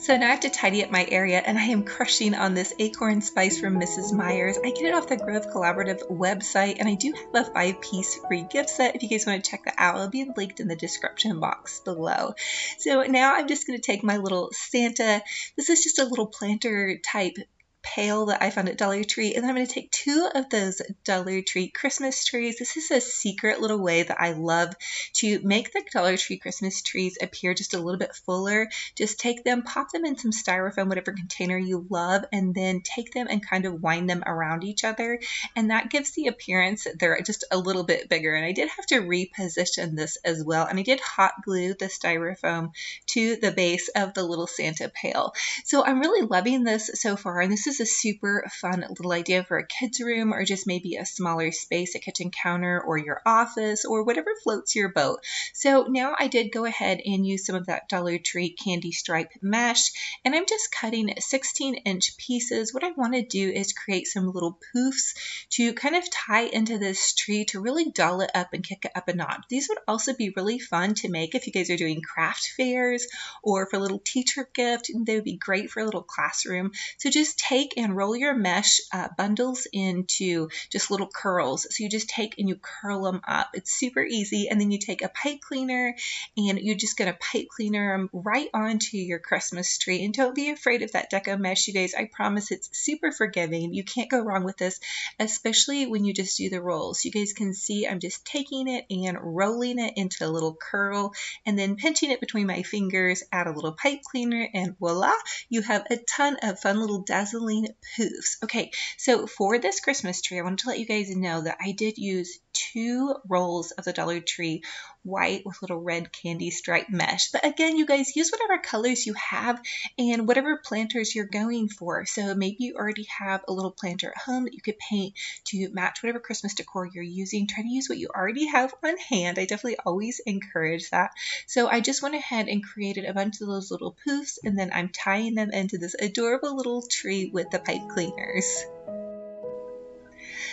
So now I have to tidy up my area, and I am crushing on this acorn spice from Mrs. Meyer's. I get it off the Grove Collaborative website, and I do have a 5-piece free gift set. If you guys want to check that out, it'll be linked in the description box below. So now I'm just going to take my little Santa. This is just a little planter type pail that I found at Dollar Tree, and then I'm going to take 2 of those Dollar Tree Christmas trees. This is a secret little way that I love to make the Dollar Tree Christmas trees appear just a little bit fuller. Just take them, pop them in some styrofoam, whatever container you love, and then take them and kind of wind them around each other, and that gives the appearance that they're just a little bit bigger. And I did have to reposition this as well, and I did hot glue the styrofoam to the base of the little Santa pail. So I'm really loving this so far, and this is a super fun little idea for a kid's room, or just maybe a smaller space, a kitchen counter or your office, or whatever floats your boat. So now I did go ahead and use some of that Dollar Tree candy stripe mesh, and I'm just cutting 16-inch pieces. What I want to do is create some little poofs to kind of tie into this tree to really doll it up and kick it up a notch. These would also be really fun to make if you guys are doing craft fairs or for a little teacher gift. They would be great for a little classroom. So just take and roll your mesh bundles into just little curls. So you just take and you curl them up. It's super easy. And then you take a pipe cleaner and you're just going to pipe cleaner them right onto your Christmas tree. And don't be afraid of that deco mesh, you guys. I promise it's super forgiving. You can't go wrong with this, especially when you just do the rolls. You guys can see I'm just taking it and rolling it into a little curl and then pinching it between my fingers, add a little pipe cleaner, and voila, you have a ton of fun little dazzling poofs. Okay, so for this Christmas tree, I wanted to let you guys know that I did use 2 rolls of the Dollar Tree white with little red candy stripe mesh. But again, you guys, use whatever colors you have and whatever planters you're going for. So maybe you already have a little planter at home that you could paint to match whatever Christmas decor you're using. Try to use what you already have on hand. I definitely always encourage that. So I just went ahead and created a bunch of those little poofs, and then I'm tying them into this adorable little tree with the pipe cleaners.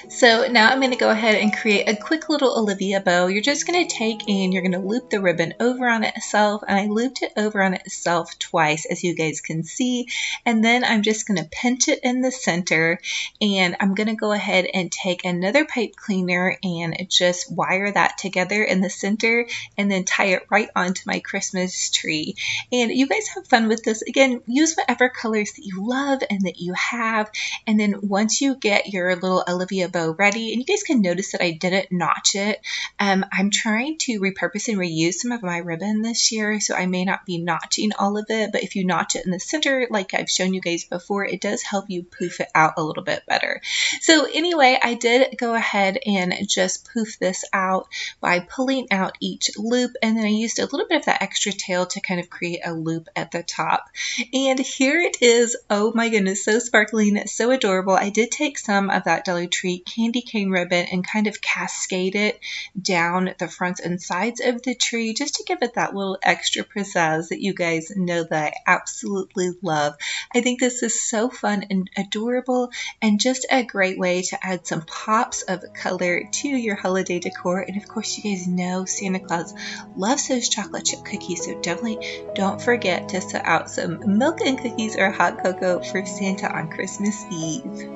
So now I'm going to go ahead and create a quick little Olivia bow. You're just going to take and you're going to loop the ribbon over on itself, and I looped it over on itself twice, as you guys can see, and then I'm just going to pinch it in the center, and I'm going to go ahead and take another pipe cleaner and just wire that together in the center and then tie it right onto my Christmas tree. And you guys have fun with this. Again, use whatever colors that you love and that you have, and then once you get your little Olivia bow ready, and you guys can notice that I didn't notch it. I'm trying to repurpose and reuse some of my ribbon this year, so I may not be notching all of it, but if you notch it in the center like I've shown you guys before, it does help you poof it out a little bit better. So anyway, I did go ahead and just poof this out by pulling out each loop, and then I used a little bit of that extra tail to kind of create a loop at the top. And here it is. Oh my goodness, so sparkling, so adorable. I did take some of that Dollar Tree candy cane ribbon and kind of cascade it down the fronts and sides of the tree just to give it that little extra pizzazz that you guys know that I absolutely love. I think this is so fun and adorable, and just a great way to add some pops of color to your holiday decor. And of course, you guys know Santa Claus loves those chocolate chip cookies, so definitely don't forget to set out some milk and cookies or hot cocoa for Santa on Christmas Eve.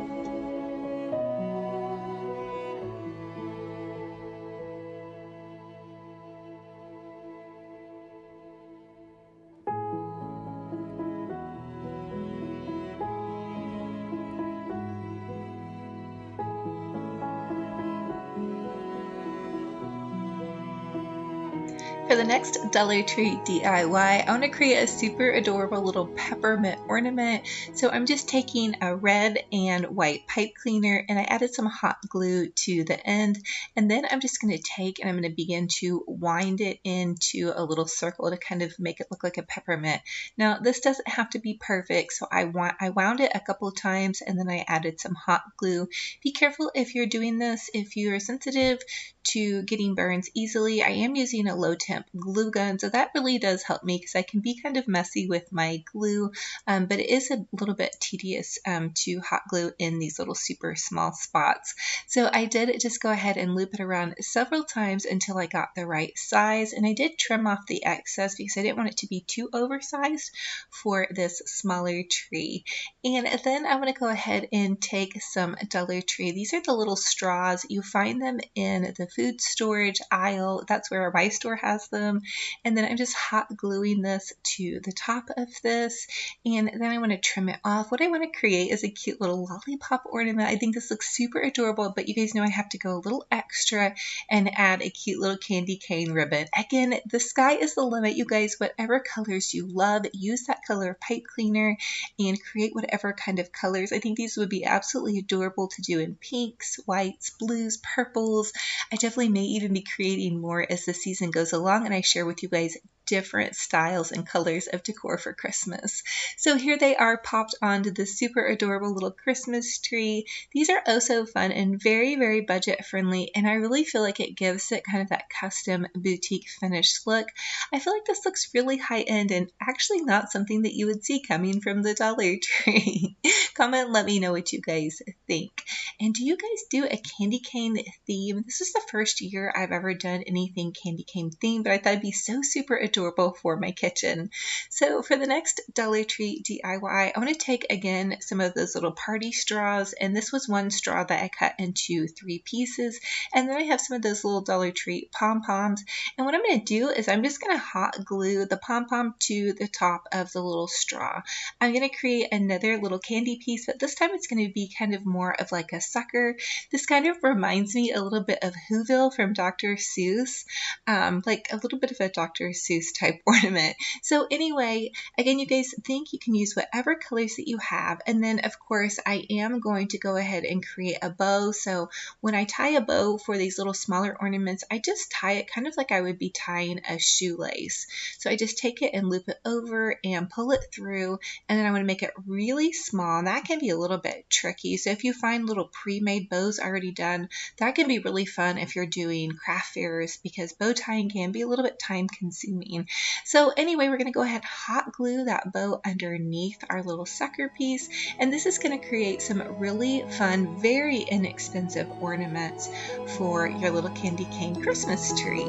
For the next Dollar Tree DIY, I want to create a super adorable little peppermint ornament. So I'm just taking a red and white pipe cleaner, and I added some hot glue to the end, and then I'm just going to take and I'm going to begin to wind it into a little circle to kind of make it look like a peppermint. Now this doesn't have to be perfect, so I wound it a couple of times and then I added some hot glue. Be careful if you're doing this, if you're sensitive to getting burns easily. I am using a low temp glue gun, so that really does help me because I can be kind of messy with my glue, but it is a little bit tedious to hot glue in these little super small spots. So I did just go ahead and loop it around several times until I got the right size, and I did trim off the excess because I didn't want it to be too oversized for this smaller tree. And then I'm going to go ahead and take some Dollar Tree. These are the little straws. You find them in the food storage aisle. That's where my store has them. And then I'm just hot gluing this to the top of this, and then I want to trim it off. What I want to create is a cute little lollipop ornament. I think this looks super adorable, but you guys know I have to go a little extra and add a cute little candy cane ribbon. Again, the sky is the limit, you guys. Whatever colors you love, use that color pipe cleaner and create whatever kind of colors. I think these would be absolutely adorable to do in pinks, whites, blues, purples. I definitely may even be creating more as the season goes along and I share with you guys different styles and colors of decor for Christmas. So here they are popped onto the super adorable little Christmas tree. These are oh so fun and very, very budget friendly, and I really feel like it gives it kind of that custom boutique finished look. I feel like this looks really high end and actually not something that you would see coming from the Dollar Tree. Comment and let me know what you guys think. And do you guys do a candy cane theme? This is the first year I've ever done anything candy cane themed, but I thought it'd be so super adorable for my kitchen. So for the next Dollar Tree DIY, I want to take again some of those little party straws, and this was one straw that I cut into 3 pieces, and then I have some of those little Dollar Tree pom-poms, and what I'm going to do is I'm just going to hot glue the pom-pom to the top of the little straw. I'm going to create another little candy piece, but this time it's going to be kind of more of like a sucker. This kind of reminds me a little bit of Whoville from Dr. Seuss, like a little bit of a Dr. Seuss type ornament. So anyway, again, you guys think you can use whatever colors that you have, and then of course I am going to go ahead and create a bow. So when I tie a bow for these little smaller ornaments, I just tie it kind of like I would be tying a shoelace. So I just take it and loop it over and pull it through, and then I want to make it really small, and that can be a little bit tricky. So if you find little pre-made bows already done, that can be really fun if you're doing craft fairs, because bow tying can be be a little bit time consuming. So anyway, we're going to go ahead and hot glue that bow underneath our little sucker piece, and this is going to create some really fun, very inexpensive ornaments for your little candy cane Christmas tree.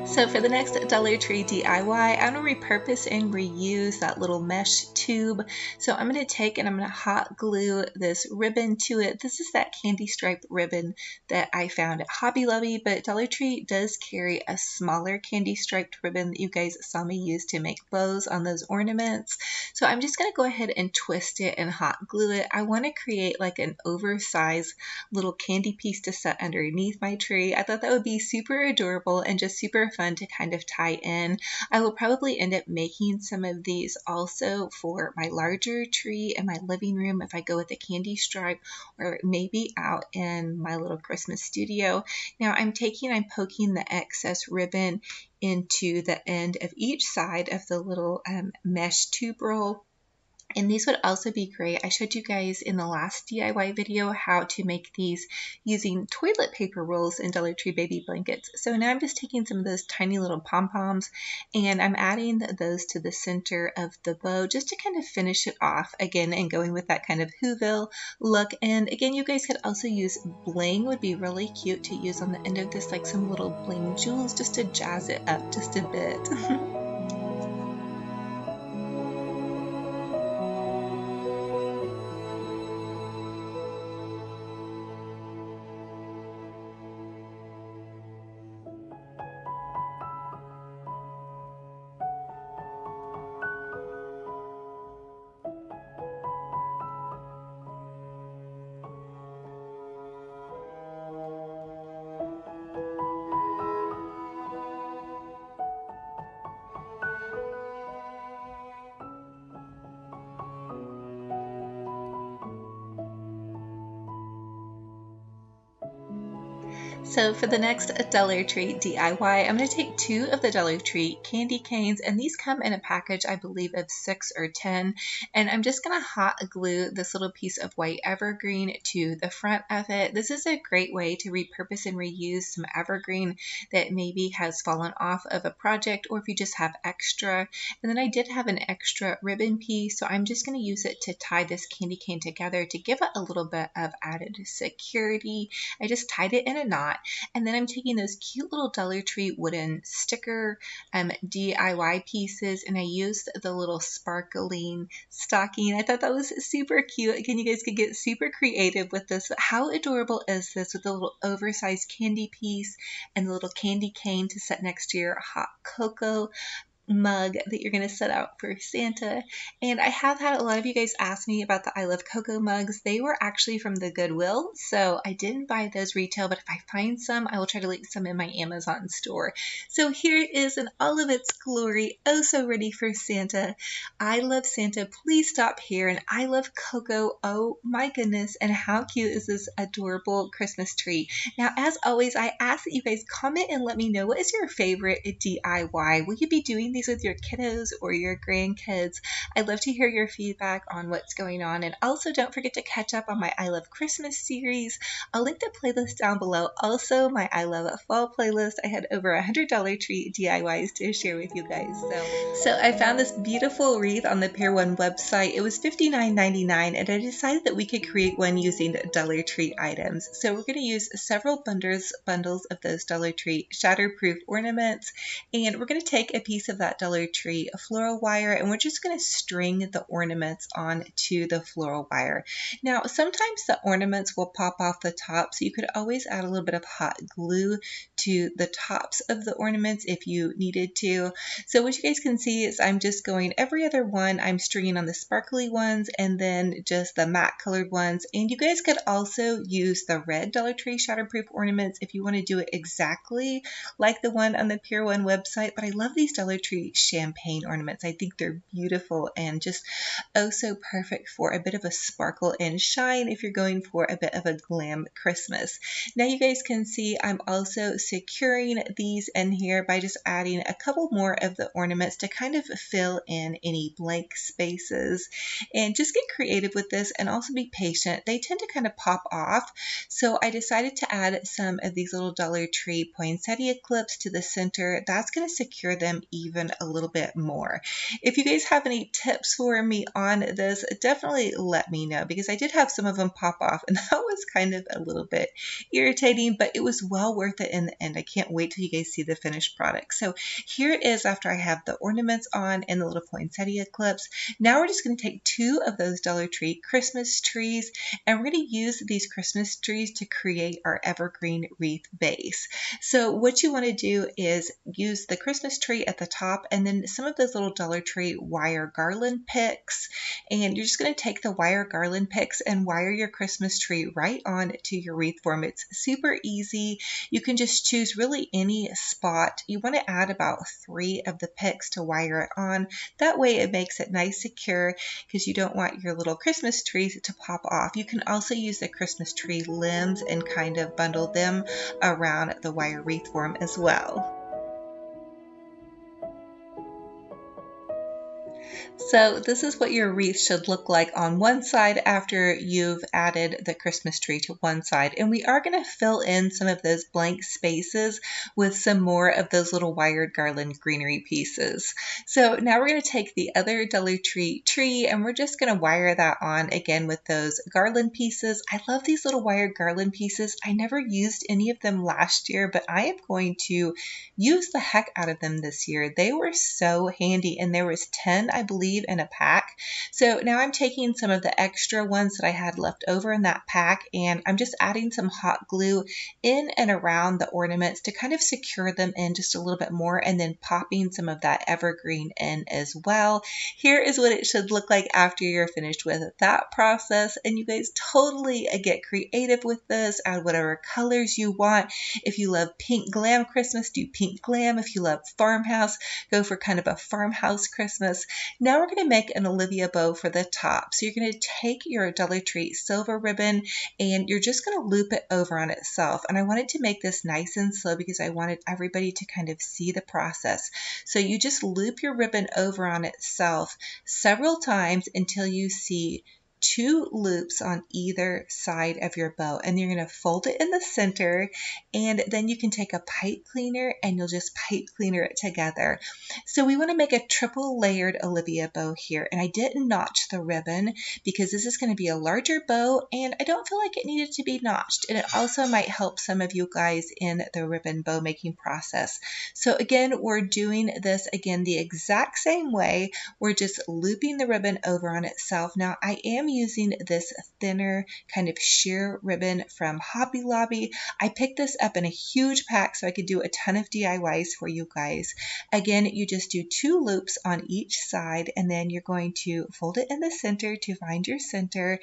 So for the next Dollar Tree DIY, I'm going to repurpose and reuse that little mesh tube. So I'm going to take and I'm going to hot glue this ribbon to it. This is that candy striped ribbon that I found at Hobby Lobby, but Dollar Tree does carry a smaller candy striped ribbon that you guys saw me use to make bows on those ornaments. So I'm just going to go ahead and twist it and hot glue it. I want to create like an oversized little candy piece to set underneath my tree. I thought that would be super adorable and just super fun to kind of tie in. I will probably end up making some of these also for my larger tree in my living room if I go with the candy stripe, or maybe out in my little Christmas studio. Now I'm poking the excess ribbon into the end of each side of the little mesh tube roll. And these would also be great. I showed you guys in the last DIY video how to make these using toilet paper rolls and Dollar Tree baby blankets. So now I'm just taking some of those tiny little pom-poms and I'm adding those to the center of the bow just to kind of finish it off again, and going with that kind of Whoville look. And again, you guys could also use bling, would be really cute to use on the end of this, like some little bling jewels just to jazz it up just a bit. So for the next Dollar Tree DIY, I'm going to take 2 of the Dollar Tree candy canes, and these come in a package, I believe, of 6 or 10, and I'm just going to hot glue this little piece of white evergreen to the front of it. This is a great way to repurpose and reuse some evergreen that maybe has fallen off of a project, or if you just have extra. And then I did have an extra ribbon piece, so I'm just going to use it to tie this candy cane together to give it a little bit of added security. I just tied it in a knot. And then I'm taking those cute little Dollar Tree wooden sticker DIY pieces, and I used the little sparkling stocking. I thought that was super cute. Again, you guys could get super creative with this. How adorable is this with the little oversized candy piece and the little candy cane to set next to your hot cocoa mug that you're going to set out for Santa. And I have had a lot of you guys ask me about the I Love Cocoa mugs. They were actually from the Goodwill, so I didn't buy those retail, but if I find some, I will try to link some in my Amazon store. So here it is in all of its glory, oh so ready for Santa. I love Santa, please stop here, and I love Cocoa, oh my goodness, and how cute is this adorable Christmas tree. Now, as always, I ask that you guys comment and let me know, what is your favorite DIY? Will you be doing these with your kiddos or your grandkids? I'd love to hear your feedback on what's going on. And also don't forget to catch up on my I Love Christmas series. I'll link the playlist down below. Also my I Love Fall playlist. I had over 100 Dollar Tree DIYs to share with you guys. So I found this beautiful wreath on the Pier 1 website. It was $59.99 and I decided that we could create one using Dollar Tree items. So we're going to use several bundles of those Dollar Tree shatterproof ornaments, and we're going to take a piece of that Dollar Tree floral wire, and we're just going to string the ornaments onto the floral wire. Now, sometimes the ornaments will pop off the top, so you could always add a little bit of hot glue to the tops of the ornaments if you needed to. So what you guys can see is I'm just going every other one. I'm stringing on the sparkly ones and then just the matte colored ones. And you guys could also use the red Dollar Tree shatterproof ornaments if you want to do it exactly like the one on the Pier 1 website. But I love these Dollar Tree Tree champagne ornaments. I think they're beautiful and just oh so perfect for a bit of a sparkle and shine if you're going for a bit of a glam Christmas. Now you guys can see I'm also securing these in here by just adding a couple more of the ornaments to kind of fill in any blank spaces, and just get creative with this and also be patient. They tend to kind of pop off, so I decided to add some of these little Dollar Tree poinsettia clips to the center. That's going to secure them even a little bit more. If you guys have any tips for me on this, definitely let me know, because I did have some of them pop off and that was kind of a little bit irritating, but it was well worth it in the end. I can't wait till you guys see the finished product. So here it is after I have the ornaments on and the little poinsettia clips. Now we're just going to take two of those Dollar Tree Christmas trees, and we're going to use these Christmas trees to create our evergreen wreath base. So what you want to do is use the Christmas tree at the top and then some of those little Dollar Tree wire garland picks, and you're just going to take the wire garland picks and wire your Christmas tree right on to your wreath form. It's super easy. You can just choose really any spot. You want to add about 3 of the picks to wire it on. That way it makes it nice secure, because you don't want your little Christmas trees to pop off. You can also use the Christmas tree limbs and kind of bundle them around the wire wreath form as well. So this is what your wreath should look like on one side after you've added the Christmas tree to one side. And we are going to fill in some of those blank spaces with some more of those little wired garland greenery pieces. So now we're going to take the other Dollar Tree tree and we're just going to wire that on again with those garland pieces. I love these little wired garland pieces. I never used any of them last year, but I am going to use the heck out of them this year. They were so handy, and there was 10, I believe, in a pack. So now I'm taking some of the extra ones that I had left over in that pack, and I'm just adding some hot glue in and around the ornaments to kind of secure them in just a little bit more, and then popping some of that evergreen in as well. Here is what it should look like after you're finished with that process, and you guys totally get creative with this. Add whatever colors you want. If you love pink glam Christmas, do pink glam. If you love farmhouse, go for kind of a farmhouse Christmas. Now we're going to make an Olivia bow for the top. So you're going to take your Dollar Tree silver ribbon and you're just going to loop it over on itself. And I wanted to make this nice and slow because I wanted everybody to kind of see the process. So you just loop your ribbon over on itself several times until you see 2 loops on either side of your bow, and you're going to fold it in the center, and then you can take a pipe cleaner and you'll just pipe cleaner it together. So we want to make a triple layered Olivia bow here, and I didn't notch the ribbon because this is going to be a larger bow and I don't feel like it needed to be notched, and it also might help some of you guys in the ribbon bow making process. So again, we're doing this again the exact same way. We're just looping the ribbon over on itself. Now I am using this thinner kind of sheer ribbon from Hobby Lobby. I picked this up in a huge pack so I could do a ton of DIYs for you guys. Again, you just do 2 loops on each side, and then you're going to fold it in the center to find your center,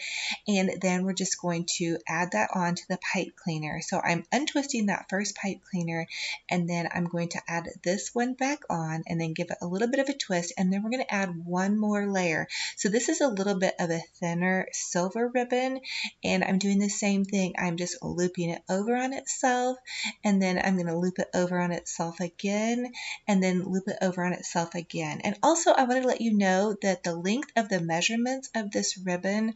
and then we're just going to add that on to the pipe cleaner. So I'm untwisting that first pipe cleaner, and then I'm going to add this one back on and then give it a little bit of a twist, and then we're going to add one more layer. So this is a little bit of a thinner silver ribbon, and I'm doing the same thing. I'm just looping it over on itself, and then I'm going to loop it over on itself again, and then loop it over on itself again. And also I want to let you know that the length of the measurements of this ribbon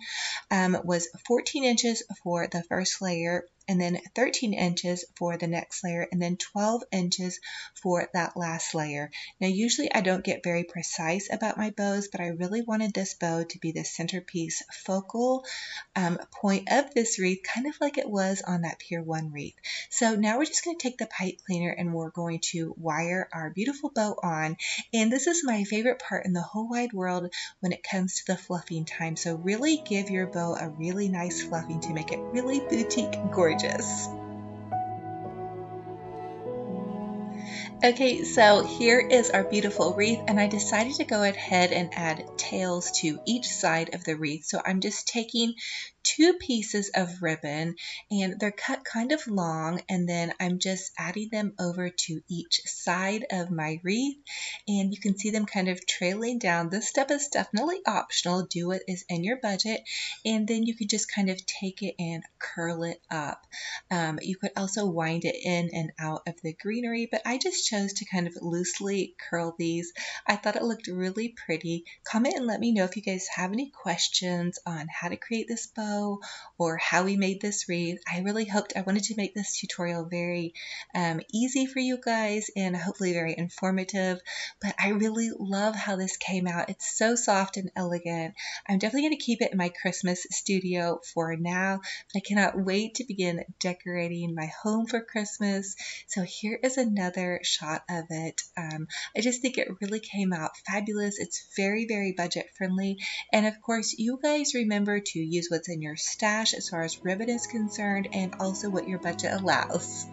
was 14 inches for the first layer, and then 13 inches for the next layer, and then 12 inches for that last layer. Now usually I don't get very precise about my bows, but I really wanted this bow to be the centerpiece focal point of this wreath, kind of like it was on that Pier 1 wreath. So now we're just going to take the pipe cleaner and we're going to wire our beautiful bow on, and this is my favorite part in the whole wide world when it comes to the fluffing time. So really give your bow a really nice fluffing to make it really boutique gorgeous. Okay, so here is our beautiful wreath, and I decided to go ahead and add tails to each side of the wreath. So I'm just taking two pieces of ribbon, and they're cut kind of long, and then I'm just adding them over to each side of my wreath, and you can see them kind of trailing down. This step is definitely optional. Do what is in your budget, and then you can just kind of take it and curl it up. You could also wind it in and out of the greenery, but I just chose to kind of loosely curl these. I thought it looked really pretty. Comment and let me know if you guys have any questions on how to create this bow or how we made this wreath. I wanted to make this tutorial very easy for you guys and hopefully very informative, but I really love how this came out. It's so soft and elegant. I'm definitely going to keep it in my Christmas studio for now, but I cannot wait to begin decorating my home for Christmas. So here is another shot of it. I just think it really came out fabulous. It's very, very budget friendly. And of course, you guys remember to use what's in your stash as far as ribbon is concerned and also what your budget allows.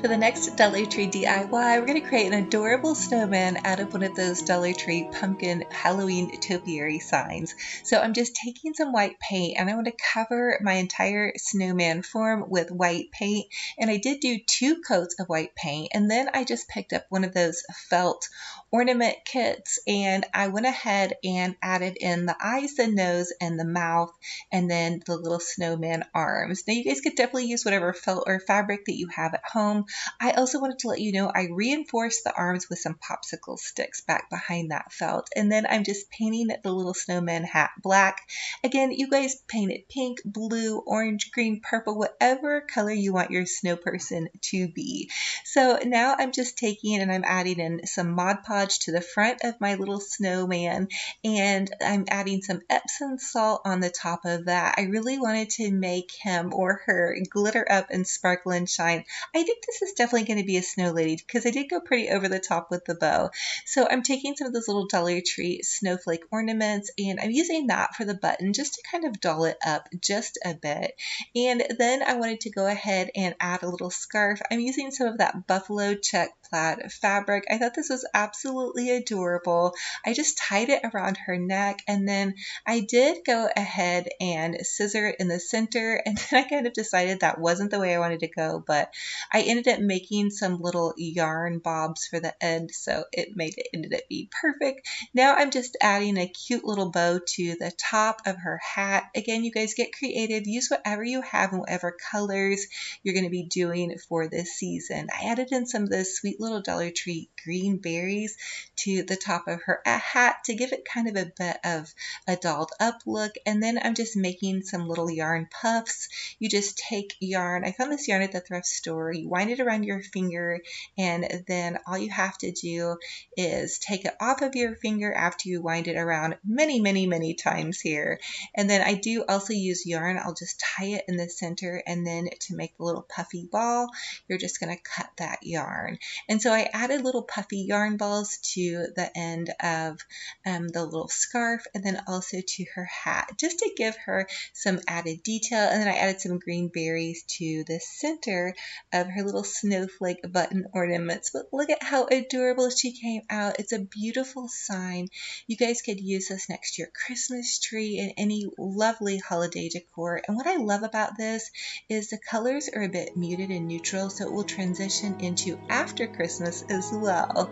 For the next Dollar Tree DIY, we're going to create an adorable snowman out of one of those Dollar Tree pumpkin Halloween topiary signs. So I'm just taking some white paint and I want to cover my entire snowman form with white paint. And I did do 2 coats of white paint, and then I just picked up one of those felt ornament kits and I went ahead and added in the eyes, the nose, and the mouth, and then the little snowman arms. Now you guys could definitely use whatever felt or fabric that you have at home. I also wanted to let you know I reinforced the arms with some popsicle sticks back behind that felt, and then I'm just painting the little snowman hat black. Again, you guys paint it pink, blue, orange, green, purple, whatever color you want your snow person to be. So now I'm just taking and I'm adding in some Mod Podge to the front of my little snowman, and I'm adding some Epsom salt on the top of that. I really wanted to make him or her glitter up and sparkle and shine. I think this is definitely going to be a snow lady because I did go pretty over the top with the bow. So I'm taking some of those little Dollar Tree snowflake ornaments and I'm using that for the button just to kind of doll it up just a bit. And then I wanted to go ahead and add a little scarf. I'm using some of that buffalo check plaid fabric. I thought this was absolutely adorable. I just tied it around her neck, and then I did go ahead and scissor it in the center, and then I kind of decided that wasn't the way I wanted to go, but I ended up making some little yarn bobs for the end, so it ended up being perfect. Now I'm just adding a cute little bow to the top of her hat. Again, you guys get creative. Use whatever you have and whatever colors you're going to be doing for this season. I added in some of those sweet little Dollar Tree green berries to the top of her hat to give it kind of a bit of a dolled up look, and then I'm just making some little yarn puffs. You just take yarn. I found this yarn at the thrift store. You wind it around your finger, and then all you have to do is take it off of your finger after you wind it around many, many, many times here. And then I do also use yarn. I'll just tie it in the center, and then to make the little puffy ball, you're just going to cut that yarn. And so I added little puffy yarn balls to the end of the little scarf, and then also to her hat, just to give her some added detail. And then I added some green berries to the center of her little snowflake button ornaments. But look at how adorable she came out. It's a beautiful sign. You guys could use this next to your Christmas tree and any lovely holiday decor. And what I love about this is the colors are a bit muted and neutral, so it will transition into after Christmas as well.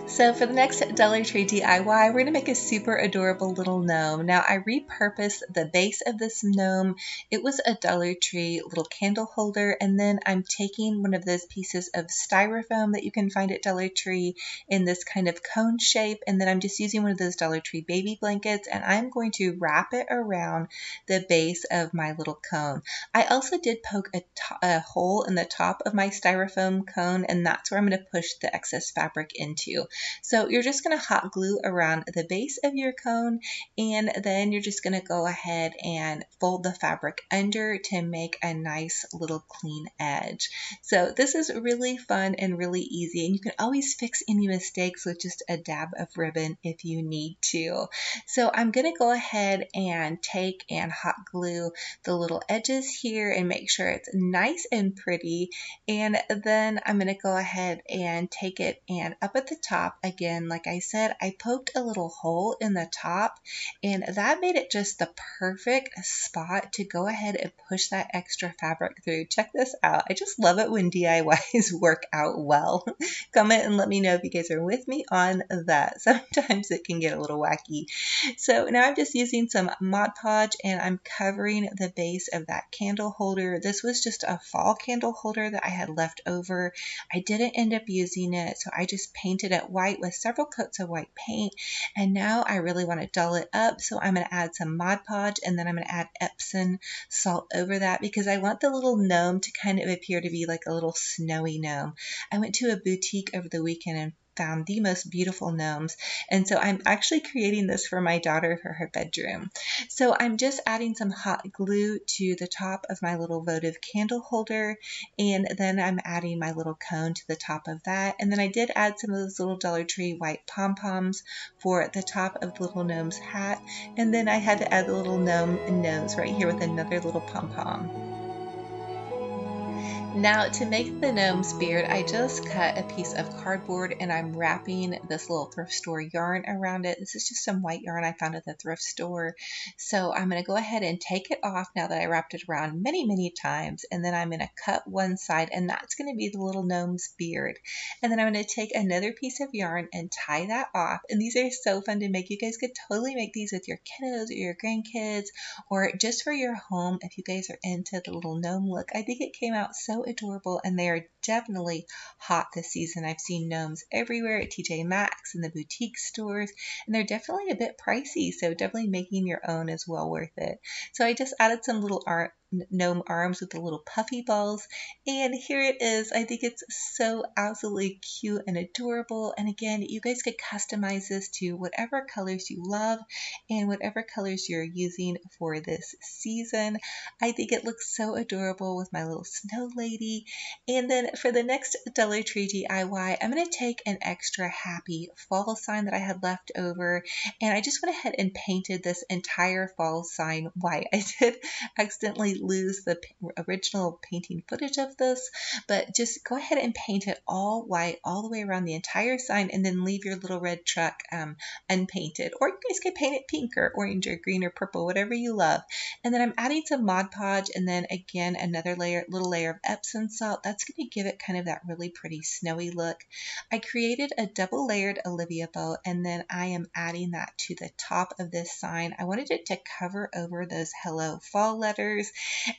So for the next Dollar Tree DIY, we're going to make a super adorable little gnome. Now I repurposed the base of this gnome. It was a Dollar Tree little candle holder, and then I'm taking one of those pieces of styrofoam that you can find at Dollar Tree in this kind of cone shape, and then I'm just using one of those Dollar Tree baby blankets, and I'm going to wrap it around the base of my little cone. I also did poke a hole in the top of my styrofoam cone, and that's where I'm going to push the excess fabric into. So you're just going to hot glue around the base of your cone, and then you're just going to go ahead and fold the fabric under to make a nice little clean edge. So this is really fun and really easy, and you can always fix any mistakes with just a dab of ribbon if you need to. So I'm going to go ahead and take and hot glue the little edges here and make sure it's nice and pretty, and then I'm going to go ahead and take it and up at the top top, again, like I said, I poked a little hole in the top, and that made it just the perfect spot to go ahead and push that extra fabric through. Check this out. I just love it when DIYs work out well. Comment and let me know if you guys are with me on that. Sometimes it can get a little wacky. So now I'm just using some Mod Podge and I'm covering the base of that candle holder. This was just a fall candle holder that I had left over. I didn't end up using it, so I just painted it white with several coats of white paint. And now I really want to dull it up, so I'm going to add some Mod Podge and then I'm going to add Epsom salt over that because I want the little gnome to kind of appear to be like a little snowy gnome. I went to a boutique over the weekend and found the most beautiful gnomes, and so I'm actually creating this for my daughter for her bedroom. So I'm just adding some hot glue to the top of my little votive candle holder, and then I'm adding my little cone to the top of that, and then I did add some of those little Dollar Tree white pom-poms for the top of the little gnome's hat, and then I had to add the little gnome nose right here with another little pom-pom. Now to make the gnome's beard, I just cut a piece of cardboard and I'm wrapping this little thrift store yarn around it. This is just some white yarn I found at the thrift store. So I'm going to go ahead and take it off now that I wrapped it around many times, and then I'm going to cut one side and that's going to be the little gnome's beard. And then I'm going to take another piece of yarn and tie that off. And these are so fun to make. You guys could totally make these with your kiddos or your grandkids or just for your home if you guys are into the little gnome look. I think it came out so adorable, and they are definitely hot this season. I've seen gnomes everywhere at TJ Maxx and the boutique stores, and they're definitely a bit pricey, so definitely making your own is well worth it. So I just added some little gnome arms with the little puffy balls, and here it is. I think it's so absolutely cute and adorable, and again, you guys could customize this to whatever colors you love and whatever colors you're using for this season. I think it looks so adorable with my little snow lady. And then for the next Dollar Tree DIY, I'm going to take an extra happy fall sign that I had left over, and I just went ahead and painted this entire fall sign white. I did accidentally lose the original painting footage of this, but just go ahead and paint it all white all the way around the entire sign, and then leave your little red truck unpainted, or you guys could paint it pink or orange or green or purple, whatever you love. And then I'm adding some Mod Podge and then again another little layer of Epsom salt. That's going to give it kind of that really pretty snowy look. I created a double layered Olivia bow, and then I am adding that to the top of this sign. I wanted it to cover over those Hello Fall letters,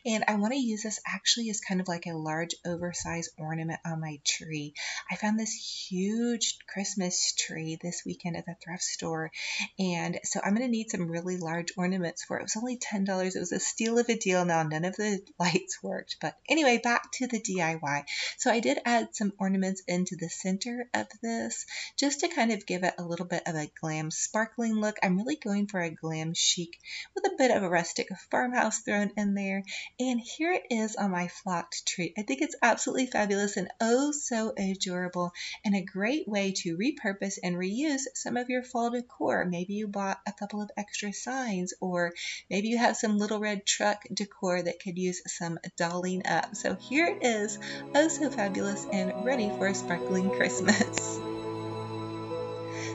and I want to use this actually as kind of like a large oversized ornament on my tree. I found this huge Christmas tree this weekend at the thrift store, and so I'm going to need some really large ornaments for it. It was only $10. It was a steal of a deal. Now none of the lights worked, but anyway, back to the DIY. So I did add some ornaments into the center of this just to kind of give it a little bit of a glam sparkling look. I'm really going for a glam chic with a bit of a rustic farmhouse thrown in there. And here it is on my flocked tree. I think it's absolutely fabulous and oh so adorable, and a great way to repurpose and reuse some of your fall decor. Maybe you bought a couple of extra signs, or maybe you have some little red truck decor that could use some dolling up. So here it is, oh so fabulous and ready for a sparkling Christmas.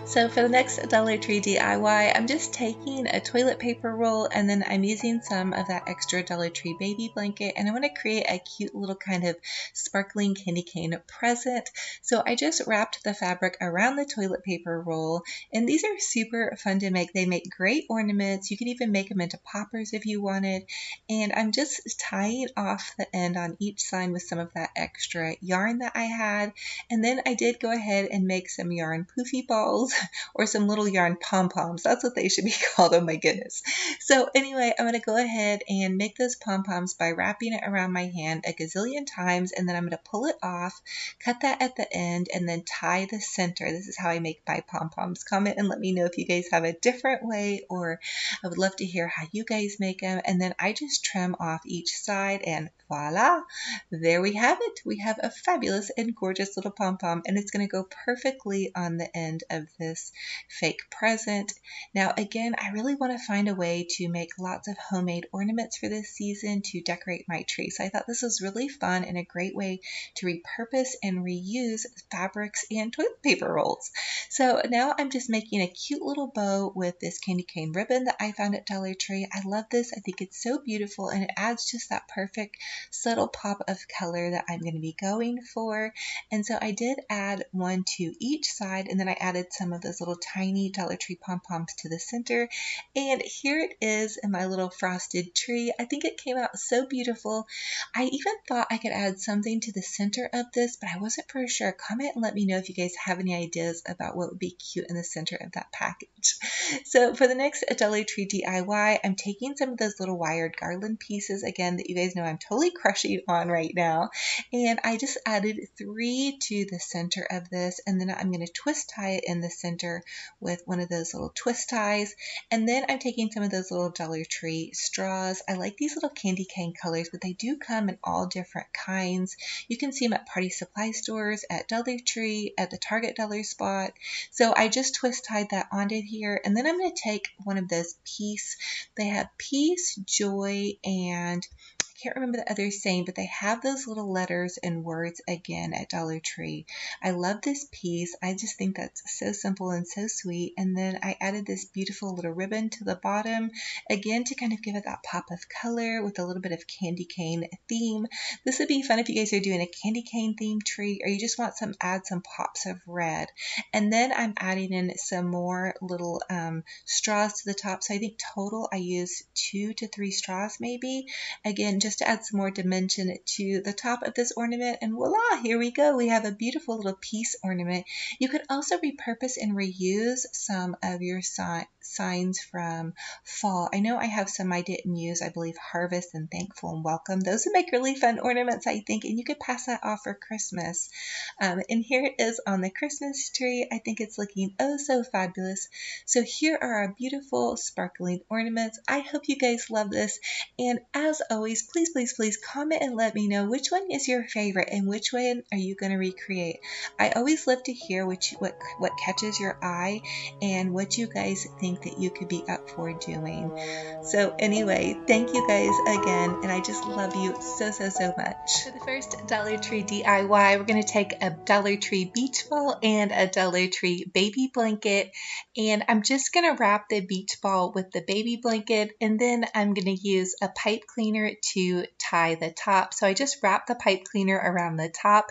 So for the next Dollar Tree DIY, I'm just taking a toilet paper roll and then I'm using some of that extra Dollar Tree baby blanket, and I want to create a cute little kind of sparkling candy cane present. So I just wrapped the fabric around the toilet paper roll, and these are super fun to make. They make great ornaments. You can even make them into poppers if you wanted, and I'm just tying off the end on each side with some of that extra yarn that I had, and then I did go ahead and make some yarn poofy balls or some little yarn pom-poms. That's what they should be called. Oh my goodness. So anyway, I'm going to go ahead and make those pom-poms by wrapping it around my hand a gazillion times, and then I'm going to pull it off, cut that at the end, and then tie the center. This is how I make my pom-poms. Comment and let me know if you guys have a different way, or I would love to hear how you guys make them. And then I just trim off each side, and voila, there we have it. We have a fabulous and gorgeous little pom-pom, and it's going to go perfectly on the end of this fake present. Now again, I really want to find a way to make lots of homemade ornaments for this season to decorate my tree. So I thought this was really fun and a great way to repurpose and reuse fabrics and toilet paper rolls. So now I'm just making a cute little bow with this candy cane ribbon that I found at Dollar Tree. I love this. I think it's so beautiful and it adds just that perfect subtle pop of color that I'm going to be going for. And so I did add one to each side, and then I added some of those little tiny Dollar Tree pom-poms to the center. And here it is in my little frosted tree. I think it came out so beautiful. I even thought I could add something to the center of this, but I wasn't for sure. Comment and let me know if you guys have any ideas about what would be cute in the center of that package. So for the next Dollar Tree DIY, I'm taking some of those little wired garland pieces again that you guys know I'm totally crushing on right now, and I just added 3 to the center of this, and then I'm going to twist tie it in the center with one of those little twist ties. And then I'm taking some of those little Dollar Tree straws. I like these little candy cane colors, but they do come in all different kinds. You can see them at party supply stores, at Dollar Tree, at the Target Dollar Spot. So I just twist tied that onto here, and then I'm going to take one of those peace. They have peace, joy, and I can't remember the other saying, but they have those little letters and words again at Dollar Tree. I love this piece. I just think that's so simple and so sweet. And then I added this beautiful little ribbon to the bottom, again to kind of give it that pop of color with a little bit of candy cane theme. This would be fun if you guys are doing a candy cane themed tree, or you just want some, add some pops of red. And then I'm adding in some more little straws to the top. So I think total I use 2 to 3 straws maybe. Again, just to add some more dimension to the top of this ornament, and voila, here we go. We have a beautiful little peace ornament. You could also repurpose and reuse some of your signs from fall. I know I have some I didn't use. I believe harvest and thankful and welcome. Those would make really fun ornaments, I think, and you could pass that off for Christmas. And here it is on the Christmas tree. I think it's looking oh so fabulous. So here are our beautiful sparkling ornaments. I hope you guys love this, and as always, please comment and let me know which one is your favorite and which one are you going to recreate. I always love to hear what catches your eye and what you guys think that you could be up for doing. So anyway, thank you guys again, and I just love you so much. For the first Dollar Tree DIY, we're going to take a Dollar Tree beach ball and a Dollar Tree baby blanket, and I'm just going to wrap the beach ball with the baby blanket, and then I'm going to use a pipe cleaner to tie the top. So I just wrapped the pipe cleaner around the top,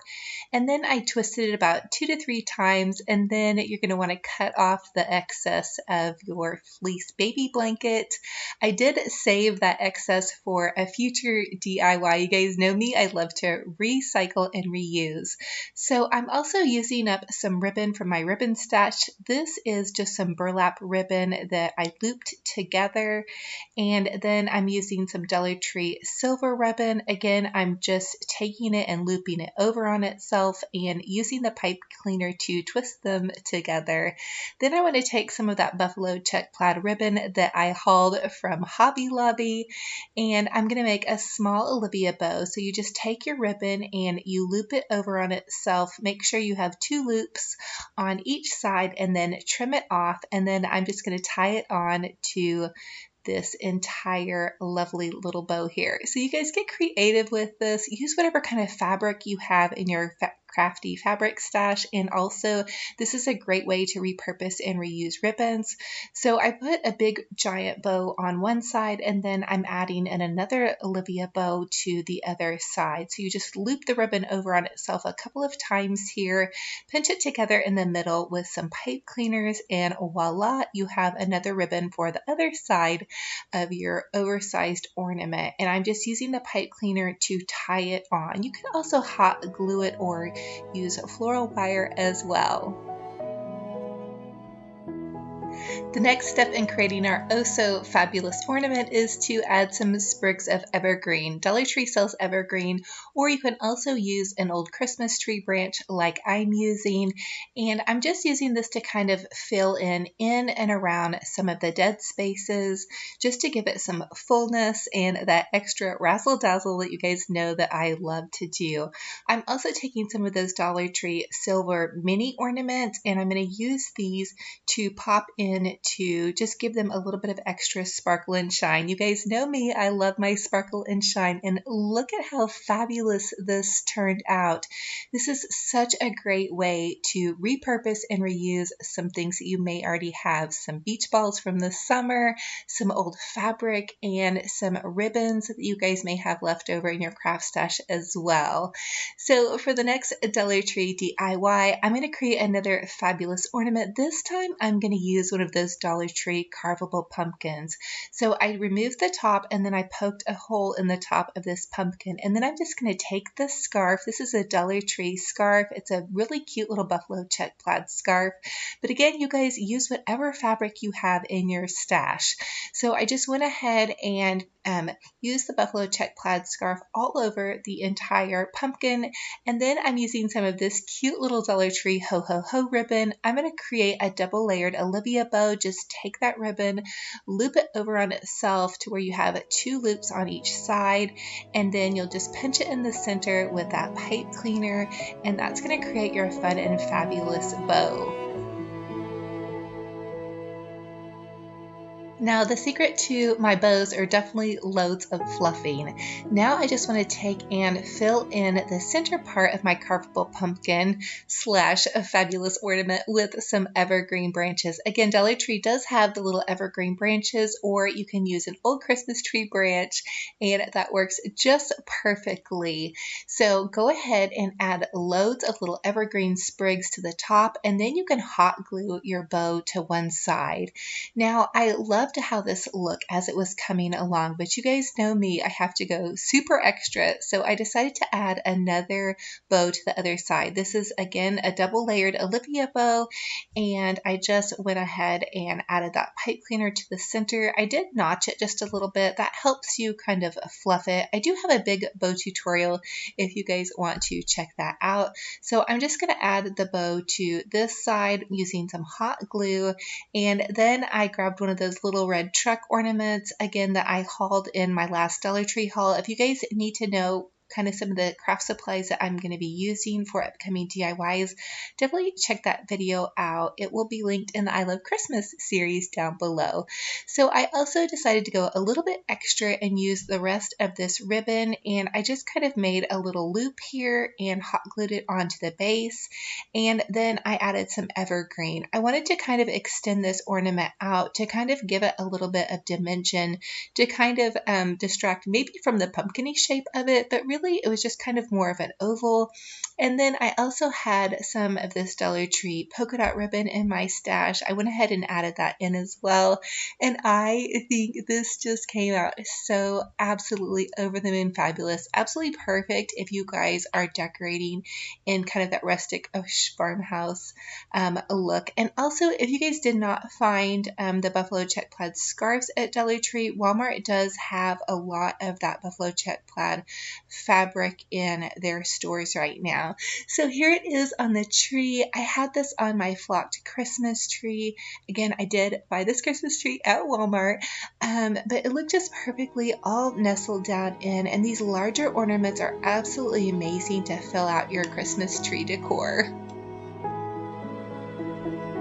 and then I twisted it about 2 to 3 times, and then you're going to want to cut off the excess of your fleece baby blanket. I did save that excess for a future DIY. You guys know me, I love to recycle and reuse. So I'm also using up some ribbon from my ribbon stash. This is just some burlap ribbon that I looped together, and then I'm using some Dollar Tree silver ribbon. Again, I'm just taking it and looping it over on itself and using the pipe cleaner to twist them together. Then I want to take some of that buffalo check plaid ribbon that I hauled from Hobby Lobby, and I'm going to make a small Olivia bow. So you just take your ribbon and you loop it over on itself. Make sure you have 2 loops on each side, and then trim it off, and then I'm just going to tie it on to this entire lovely little bow here. So you guys get creative with this. Use whatever kind of fabric you have in your crafty fabric stash, and also this is a great way to repurpose and reuse ribbons. So I put a big giant bow on one side, and then I'm adding in another Olivia bow to the other side. So you just loop the ribbon over on itself a couple of times here, pinch it together in the middle with some pipe cleaners, and voila, you have another ribbon for the other side of your oversized ornament. And I'm just using the pipe cleaner to tie it on. You can also hot glue it or use floral wire as well. The next step in creating our oh so fabulous ornament is to add some sprigs of evergreen. Dollar Tree sells evergreen, or you can also use an old Christmas tree branch like I'm using. And I'm just using this to kind of fill in and around some of the dead spaces, just to give it some fullness and that extra razzle dazzle that you guys know that I love to do. I'm also taking some of those Dollar Tree silver mini ornaments, and I'm going to use these to pop in to just give them a little bit of extra sparkle and shine. You guys know me, I love my sparkle and shine, and look at how fabulous this turned out. This is such a great way to repurpose and reuse some things that you may already have. Some beach balls from the summer, some old fabric, and some ribbons that you guys may have left over in your craft stash as well. So for the next Dollar Tree DIY, I'm going to create another fabulous ornament. This time I'm going to use one of those Dollar Tree carvable pumpkins. So I removed the top and then I poked a hole in the top of this pumpkin, and then I'm just going to take this scarf. This is a Dollar Tree scarf. It's a really cute little buffalo check plaid scarf, but again, you guys use whatever fabric you have in your stash. So I just went ahead and used the buffalo check plaid scarf all over the entire pumpkin, and then I'm using some of this cute little Dollar Tree ho ho ho ribbon. I'm going to create a double layered Olivia bow. Just take that ribbon, loop it over on itself to where you have 2 loops on each side, and then you'll just pinch it in the center with that pipe cleaner, and that's going to create your fun and fabulous bow. Now the secret to my bows are definitely loads of fluffing. Now I just want to take and fill in the center part of my carvable pumpkin slash a fabulous ornament with some evergreen branches. Again, Dollar Tree does have the little evergreen branches, or you can use an old Christmas tree branch, and that works just perfectly. So go ahead and add loads of little evergreen sprigs to the top, and then you can hot glue your bow to one side. Now I love to how this looked as it was coming along, but you guys know me, I have to go super extra, so I decided to add another bow to the other side. This is again a double layered Olivia bow, and I just went ahead and added that pipe cleaner to the center. I did notch it just a little bit. That helps you kind of fluff it. I do have a big bow tutorial if you guys want to check that out. So I'm just going to add the bow to this side using some hot glue, and then I grabbed one of those little red truck ornaments, again, that I hauled in my last Dollar Tree haul. If you guys need to know kind of some of the craft supplies that I'm going to be using for upcoming DIYs, definitely check that video out. It will be linked in the I Love Christmas series down below. So I also decided to go a little bit extra and use the rest of this ribbon, and I just kind of made a little loop here and hot glued it onto the base, and then I added some evergreen. I wanted to kind of extend this ornament out to kind of give it a little bit of dimension, to kind of distract maybe from the pumpkin-y shape of it, but really it was just kind of more of an oval. And then I also had some of this Dollar Tree polka dot ribbon in my stash. I went ahead and added that in as well, and I think this just came out so absolutely over the moon fabulous. Absolutely perfect if you guys are decorating in kind of that rustic farmhouse look. And also, if you guys did not find the buffalo check plaid scarves at Dollar Tree, Walmart does have a lot of that buffalo check plaid fabric in their stores right now. So here it is on the tree. I had this on my flocked Christmas tree. Again, I did buy this Christmas tree at Walmart, but it looked just perfectly all nestled down in, and these larger ornaments are absolutely amazing to fill out your Christmas tree decor.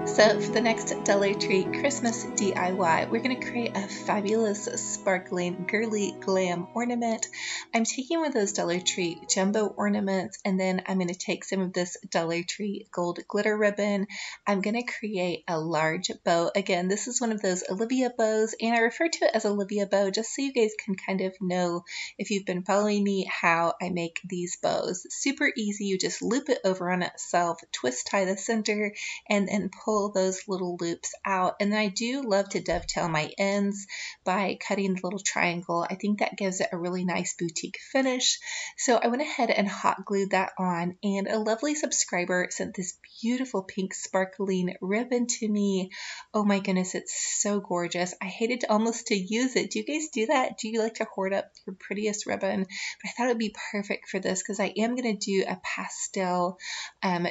So for the next Dollar Tree Christmas DIY, we're going to create a fabulous, sparkling, girly glam ornament. I'm taking one of those Dollar Tree jumbo ornaments, and then I'm going to take some of this Dollar Tree gold glitter ribbon. I'm going to create a large bow. Again, this is one of those Olivia bows, and I refer to it as Olivia bow just so you guys can kind of know, if you've been following me, how I make these bows. Super easy. You just loop it over on itself, twist tie the center, and then pull pull those little loops out. And then I do love to dovetail my ends by cutting the little triangle. I think that gives it a really nice boutique finish. So I went ahead and hot glued that on, and a lovely subscriber sent this beautiful pink sparkling ribbon to me. Oh my goodness, it's so gorgeous. I hated almost to use it. Do you guys do that? Do you like to hoard up your prettiest ribbon? But I thought it would be perfect for this because I am going to do a pastel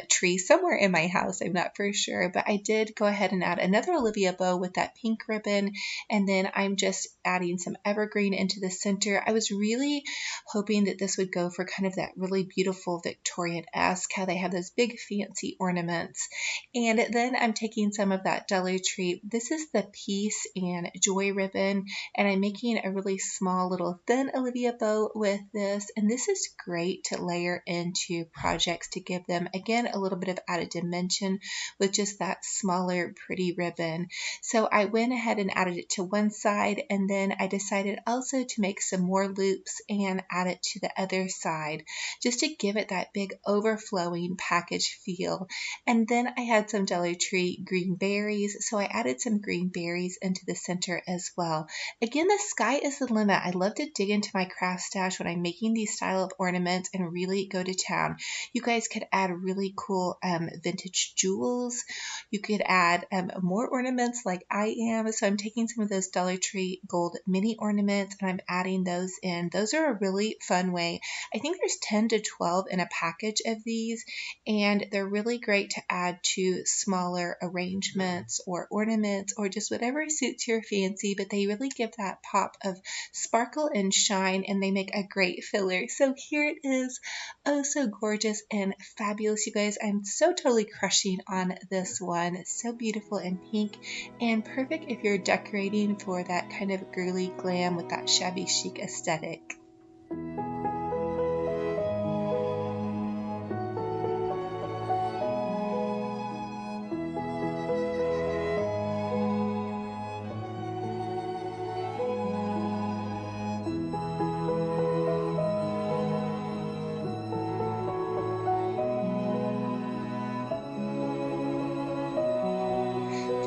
tree somewhere in my house. I'm not for sure, but I did go ahead and add another Olivia bow with that pink ribbon, and then I'm just adding some evergreen into the center. I was really hoping that this would go for kind of that really beautiful Victorian-esque, how they have those big fancy ornaments. And then I'm taking some of that Dollar Tree. This is the Peace and Joy ribbon, and I'm making a really small little thin Olivia bow with this, and this is great to layer into projects to give them, again, a little bit of added dimension with just that smaller pretty ribbon. So I went ahead and added it to one side, and then I decided also to make some more loops and add it to the other side just to give it that big overflowing package feel. And then I had some Dollar Tree green berries, so I added some green berries into the center as well. Again, the sky is the limit. I love to dig into my craft stash when I'm making these style of ornaments and really go to town. You guys could add really cool vintage jewels. You could add more ornaments like I am. So I'm taking some of those Dollar Tree gold mini ornaments and I'm adding those in. Those are a really fun way. I think there's 10 to 12 in a package of these, and they're really great to add to smaller arrangements or ornaments or just whatever suits your fancy, but they really give that pop of sparkle and shine, and they make a great filler. So here it is. Oh, so gorgeous and fabulous, you guys. I'm so totally crushing on this one. It's so beautiful and pink and perfect if you're decorating for that kind of girly glam with that shabby chic aesthetic.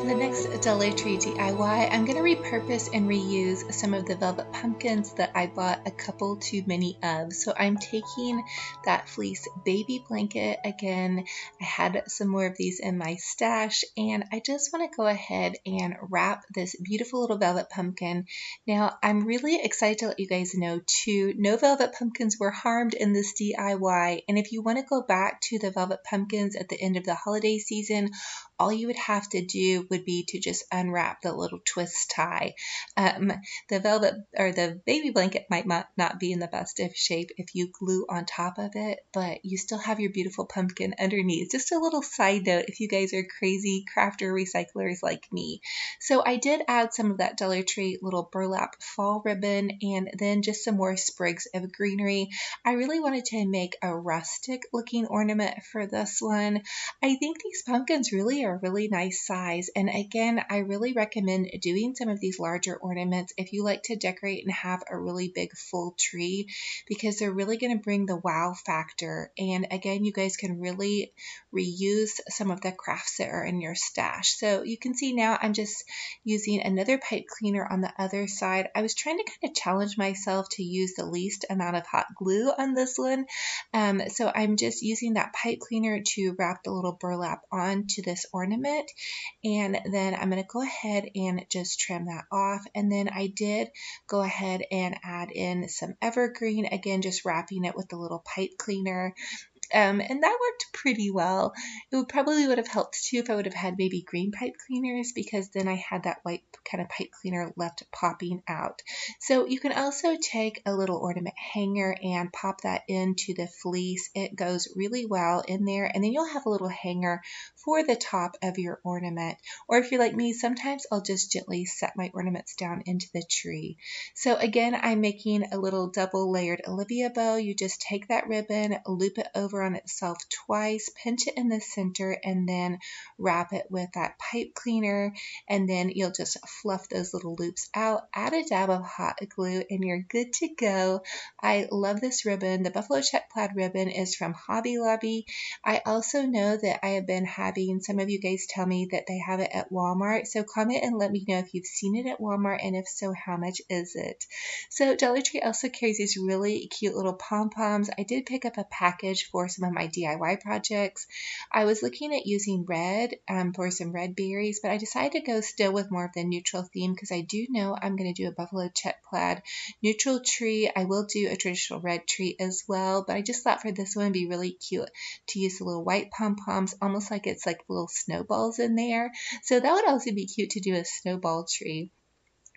The next Dollar Tree DIY, I'm going to repurpose and reuse some of the velvet pumpkins that I bought a couple too many of. So I'm taking that fleece baby blanket again. I had some more of these in my stash, and I just want to go ahead and wrap this beautiful little velvet pumpkin. Now, I'm really excited to let you guys know too, no velvet pumpkins were harmed in this DIY. And if you want to go back to the velvet pumpkins at the end of the holiday season, all you would have to do would be to just unwrap the little twist tie. The velvet or the baby blanket might not be in the best of shape if you glue on top of it, but you still have your beautiful pumpkin underneath. Just a little side note if you guys are crazy crafter recyclers like me. So I did add some of that Dollar Tree little burlap fall ribbon and then just some more sprigs of greenery. I really wanted to make a rustic looking ornament for this one. I think these pumpkins really are a really nice size, and again, I really recommend doing some of these larger ornaments if you like to decorate and have a really big full tree, because they're really going to bring the wow factor. And again, you guys can really reuse some of the crafts that are in your stash. So you can see now I'm just using another pipe cleaner on the other side. I was trying to kind of challenge myself to use the least amount of hot glue on this one. So I'm just using that pipe cleaner to wrap the little burlap onto this ornament, and then I'm going to go ahead and just trim that off. And then I did go ahead and add in some evergreen, again just wrapping it with the little pipe cleaner. And that worked pretty well. It probably would have helped too if I would have had maybe green pipe cleaners, because then I had that white kind of pipe cleaner left popping out. So you can also take a little ornament hanger and pop that into the fleece. It goes really well in there, and then you'll have a little hanger for the top of your ornament. Or if you're like me, sometimes I'll just gently set my ornaments down into the tree. So again, I'm making a little double layered Olivia bow. You just take that ribbon, loop it over around itself twice, pinch it in the center, and then wrap it with that pipe cleaner. And then you'll just fluff those little loops out, add a dab of hot glue, and you're good to go. I love this ribbon. The buffalo check plaid ribbon is from Hobby Lobby. I also know that I have been having some of you guys tell me that they have it at Walmart. So comment and let me know if you've seen it at Walmart, and if so, how much is it? So Dollar Tree also carries these really cute little pom-poms. I did pick up a package for some of my DIY projects. I was looking at using red for some red berries, but I decided to go still with more of the neutral theme because I do know I'm going to do a buffalo check plaid neutral tree. I will do a traditional red tree as well, but I just thought for this one it'd be really cute to use the little white pom-poms, almost like it's like little snowballs in there. So that would also be cute to do a snowball tree.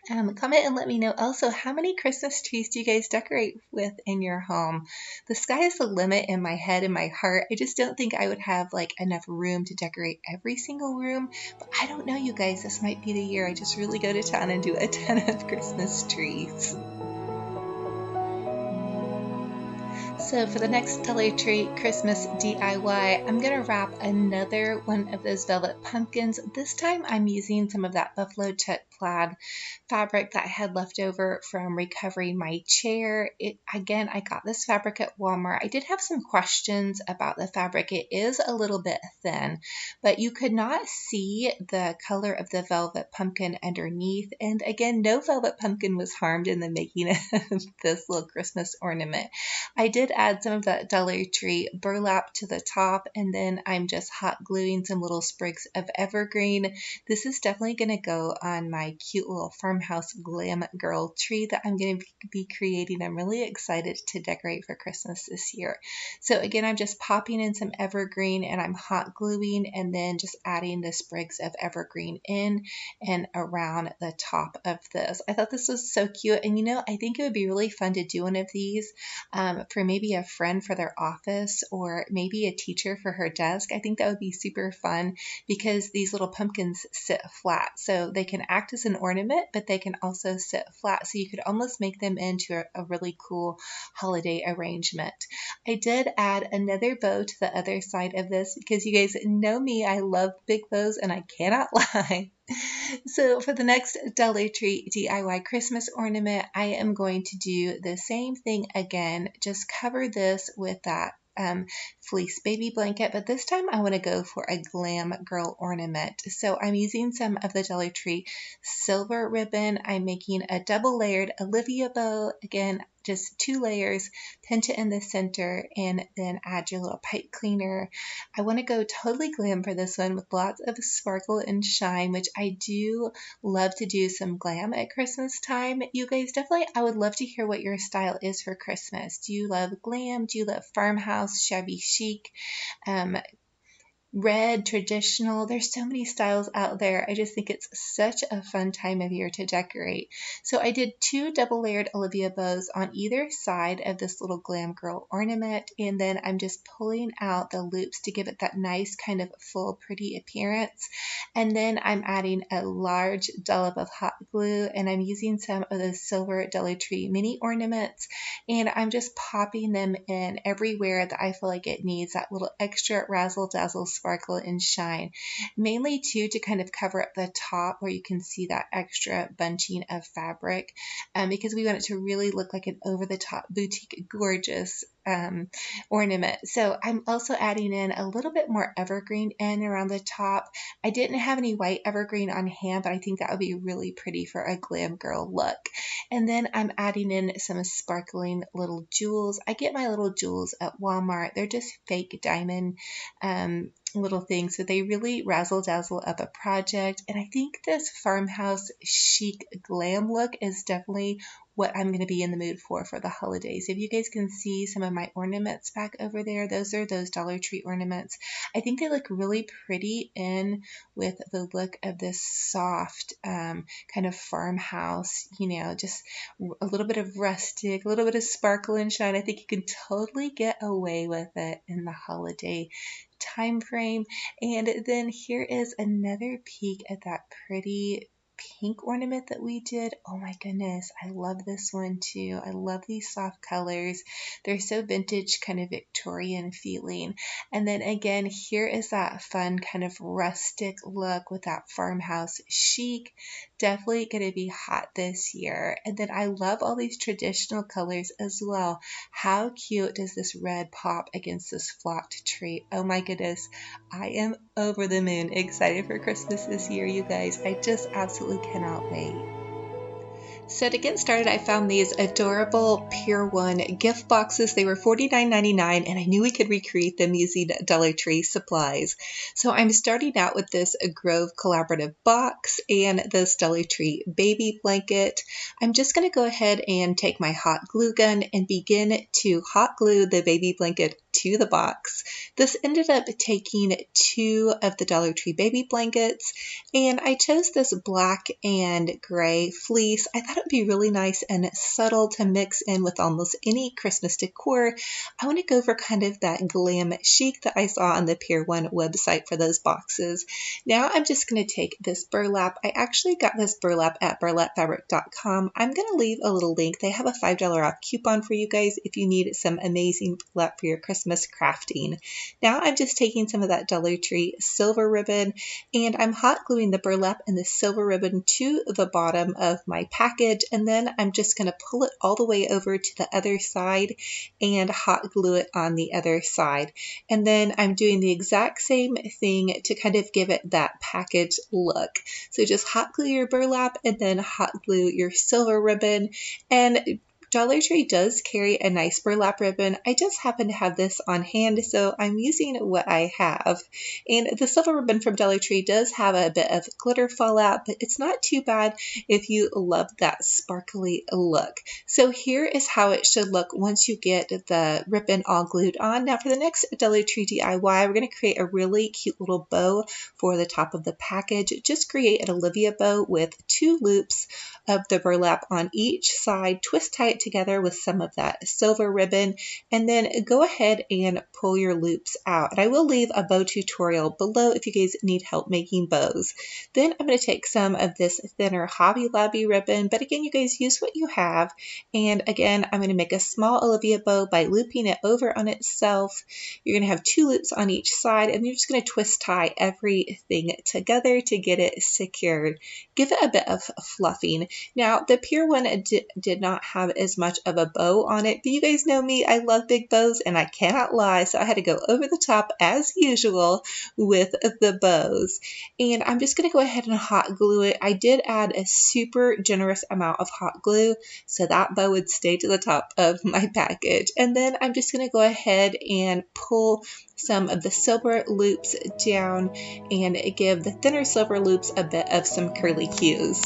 Comment and let me know also, how many Christmas trees do you guys decorate with in your home? The sky is the limit in my head and my heart. I just don't think I would have like enough room to decorate every single room, but I don't know, you guys, this might be the year I just really go to town and do a ton of Christmas trees. So for the next Dollar Tree Christmas DIY, I'm going to wrap another one of those velvet pumpkins. This time I'm using some of that buffalo check plaid fabric that I had left over from recovering my chair. Again, I got this fabric at Walmart. I did have some questions about the fabric. It is a little bit thin, but you could not see the color of the velvet pumpkin underneath. And again, no velvet pumpkin was harmed in the making of this little Christmas ornament. I did add some of that Dollar Tree burlap to the top, and then I'm just hot gluing some little sprigs of evergreen. This is definitely going to go on my cute little farmhouse glam girl tree that I'm going to be creating. I'm really excited to decorate for Christmas this year. So again, I'm just popping in some evergreen and I'm hot gluing, and then just adding the sprigs of evergreen in and around the top of this. I thought this was so cute, and I think it would be really fun to do one of these for maybe a friend for their office, or maybe a teacher for her desk. I think that would be super fun because these little pumpkins sit flat, so they can act as an ornament, but they can also sit flat, so you could almost make them into a really cool holiday arrangement. I did add another bow to the other side of this because you guys know me, I love big bows and I cannot lie. So for the next Dollar Tree DIY Christmas ornament, I am going to do the same thing again, just cover this with that fleece baby blanket, but this time I want to go for a glam girl ornament. So I'm using some of the Dollar Tree silver ribbon. I'm making a double layered Olivia bow. Again, just 2 layers, pinch it in the center, and then add your little pipe cleaner. I want to go totally glam for this one with lots of sparkle and shine, which I do love to do some glam at Christmas time. You guys, definitely, I would love to hear what your style is for Christmas. Do you love glam? Do you love farmhouse, shabby chic? Red, traditional. There's so many styles out there. I just think it's such a fun time of year to decorate. So I did 2 double layered Olivia bows on either side of this little glam girl ornament, and then I'm just pulling out the loops to give it that nice kind of full pretty appearance. And then I'm adding a large dollop of hot glue, and I'm using some of those silver Dollar Tree mini ornaments, and I'm just popping them in everywhere that I feel like it needs that little extra razzle dazzle sparkle and shine, mainly too to kind of cover up the top where you can see that extra bunching of fabric, because we want it to really look like an over-the-top boutique gorgeous ornament. So I'm also adding in a little bit more evergreen in around the top. I didn't have any white evergreen on hand, but I think that would be really pretty for a glam girl look. And then I'm adding in some sparkling little jewels. I get my little jewels at Walmart. They're just fake diamond little things, so they really razzle dazzle up a project. And I think this farmhouse chic glam look is definitely what I'm going to be in the mood for the holidays. If you guys can see some of my ornaments back over there, those are those Dollar Tree ornaments. I think they look really pretty in with the look of this soft kind of farmhouse, just a little bit of rustic, a little bit of sparkle and shine. I think you can totally get away with it in the holiday time frame. And then here is another peek at that pretty pink ornament that we did. Oh my goodness, I love this one too. I love these soft colors. They're so vintage, kind of Victorian feeling. And then again, here is that fun kind of rustic look with that farmhouse chic. Definitely going to be hot this year. And then I love all these traditional colors as well. How cute does this red pop against this flocked tree? Oh my goodness, I am over the moon excited for Christmas this year, you guys. I just absolutely cannot wait. So to get started, I found these adorable Pier 1 gift boxes. They were $49.99, and I knew we could recreate them using Dollar Tree supplies. So I'm starting out with this Grove Collaborative box and this Dollar Tree baby blanket. I'm just going to go ahead and take my hot glue gun and begin to hot glue the baby blanket to the box. This ended up taking 2 of the Dollar Tree baby blankets, and I chose this black and gray fleece. I thought it would be really nice and subtle to mix in with almost any Christmas decor. I want to go for kind of that glam chic that I saw on the Pier 1 website for those boxes. Now I'm just going to take this burlap. I actually got this burlap at burlapfabric.com. I'm going to leave a little link. They have a $5 off coupon for you guys if you need some amazing burlap for your Christmas crafting. Now I'm just taking some of that Dollar Tree silver ribbon, and I'm hot gluing the burlap and the silver ribbon to the bottom of my package, and then I'm just going to pull it all the way over to the other side and hot glue it on the other side. And then I'm doing the exact same thing to kind of give it that package look. So just hot glue your burlap and then hot glue your silver ribbon. And Dollar Tree does carry a nice burlap ribbon. I just happen to have this on hand, so I'm using what I have. And the silver ribbon from Dollar Tree does have a bit of glitter fallout, but it's not too bad if you love that sparkly look. So here is how it should look once you get the ribbon all glued on. Now for the next Dollar Tree DIY, we're going to create a really cute little bow for the top of the package. Just create an Olivia bow with 2 loops of the burlap on each side, twist tie it together with some of that silver ribbon, and then go ahead and pull your loops out. And I will leave a bow tutorial below if you guys need help making bows. Then I'm going to take some of this thinner Hobby Lobby ribbon, but again, you guys use what you have. And again, I'm going to make a small Olivia bow by looping it over on itself. You're going to have 2 loops on each side, and you're just going to twist tie everything together to get it secured. Give it a bit of fluffing. Now, the Pier 1 did not have as much of a bow on it, but you guys know me, I love big bows and I cannot lie, so I had to go over the top as usual with the bows. And I'm just going to go ahead and hot glue it. I did add a super generous amount of hot glue so that bow would stay to the top of my package. And then I'm just going to go ahead and pull some of the silver loops down and give the thinner silver loops a bit of some curly cues.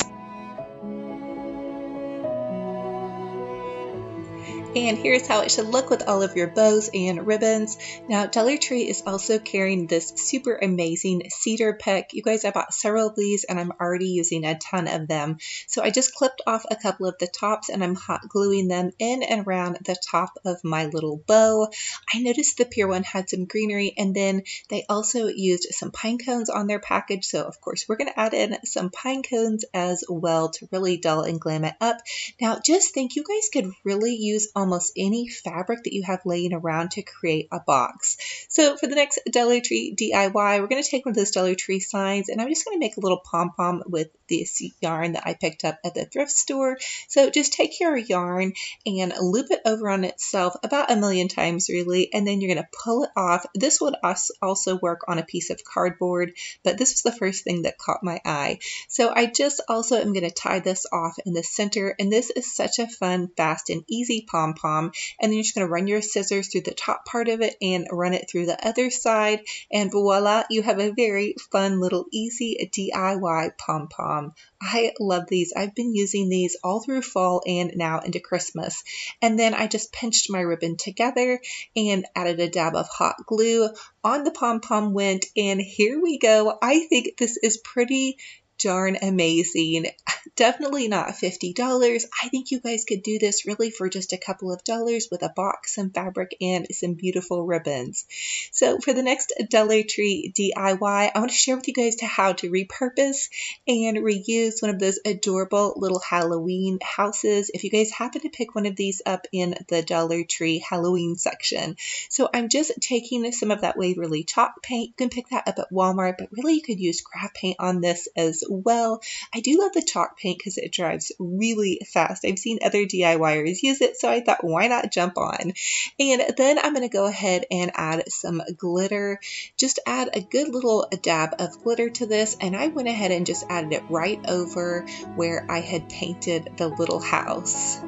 And here's how it should look with all of your bows and ribbons. Now, Dollar Tree is also carrying this super amazing cedar peck. You guys, I bought several of these and I'm already using a ton of them. So I just clipped off a couple of the tops and I'm hot gluing them in and around the top of my little bow. I noticed the Pier 1 had some greenery, and then they also used some pine cones on their package. So of course we're going to add in some pine cones as well to really dull and glam it up. Now just think, you guys could really use almost any fabric that you have laying around to create a box. So for the next Dollar Tree DIY, we're going to take one of those Dollar Tree signs, and I'm just going to make a little pom-pom with this yarn that I picked up at the thrift store. So just take your yarn and loop it over on itself about 1,000,000 times really, and then you're going to pull it off. This would also work on a piece of cardboard, but this was the first thing that caught my eye. So I just also am going to tie this off in the center, and this is such a fun, fast, and easy pom-pom. And then you're just going to run your scissors through the top part of it and run it through the other side, and voila, you have a very fun little easy DIY pom-pom. I love these. I've been using these all through fall and now into Christmas. And then I just pinched my ribbon together and added a dab of hot glue on the pom-pom went, and here we go. I think this is pretty darn amazing. Definitely not $50. I think you guys could do this really for just a couple of dollars with a box, some fabric, and some beautiful ribbons. So for the next Dollar Tree DIY, I want to share with you guys how to repurpose and reuse one of those adorable little Halloween houses if you guys happen to pick one of these up in the Dollar Tree Halloween section. So I'm just taking some of that Waverly chalk paint. You can pick that up at Walmart, but really you could use craft paint on this as well. I do love the chalk paint because it dries really fast. I've seen other DIYers use it, so I thought, why not jump on? And then I'm going to go ahead and add some glitter. Just add a good little dab of glitter to this, and I went ahead and just added it right over where I had painted the little house.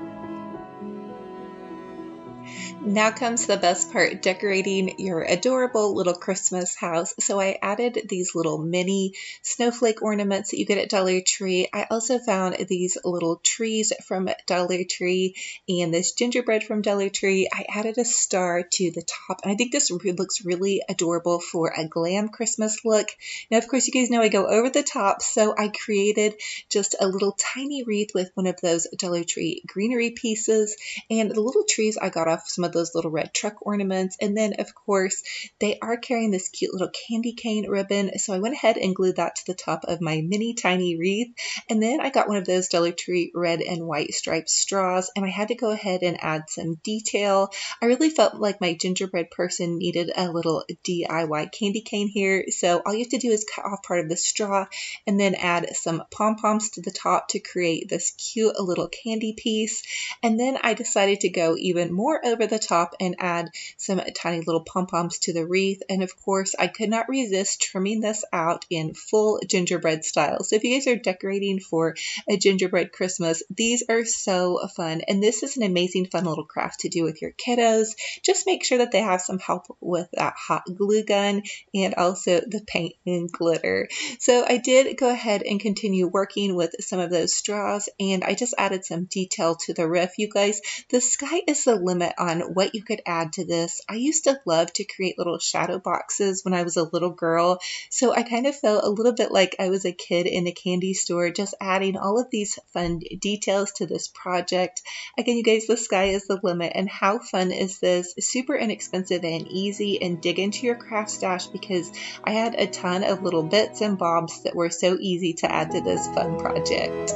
Now comes the best part, decorating your adorable little Christmas house. So I added these little mini snowflake ornaments that you get at Dollar Tree. I also found these little trees from Dollar Tree and this gingerbread from Dollar Tree. I added a star to the top, and I think this looks really adorable for a glam Christmas look. Now, of course, you guys know I go over the top, so I created just a little tiny wreath with one of those Dollar Tree greenery pieces, and the little trees I got off some of those little red truck ornaments. And then of course they are carrying this cute little candy cane ribbon, so I went ahead and glued that to the top of my mini tiny wreath. And then I got one of those Dollar Tree red and white striped straws, and I had to go ahead and add some detail. I really felt like my gingerbread person needed a little DIY candy cane here, so all you have to do is cut off part of the straw and then add some pom-poms to the top to create this cute little candy piece. And then I decided to go even more over the top and add some tiny little pom-poms to the wreath. And of course, I could not resist trimming this out in full gingerbread style. So if you guys are decorating for a gingerbread Christmas, these are so fun. And this is an amazing fun little craft to do with your kiddos. Just make sure that they have some help with that hot glue gun and also the paint and glitter. So I did go ahead and continue working with some of those straws, and I just added some detail to the roof. You guys, the sky is the limit on what you could add to this. I used to love to create little shadow boxes when I was a little girl, so I kind of felt a little bit like I was a kid in a candy store, just adding all of these fun details to this project. Again, you guys, the sky is the limit, and how fun is this? Super inexpensive and easy, and dig into your craft stash because I had a ton of little bits and bobs that were so easy to add to this fun project.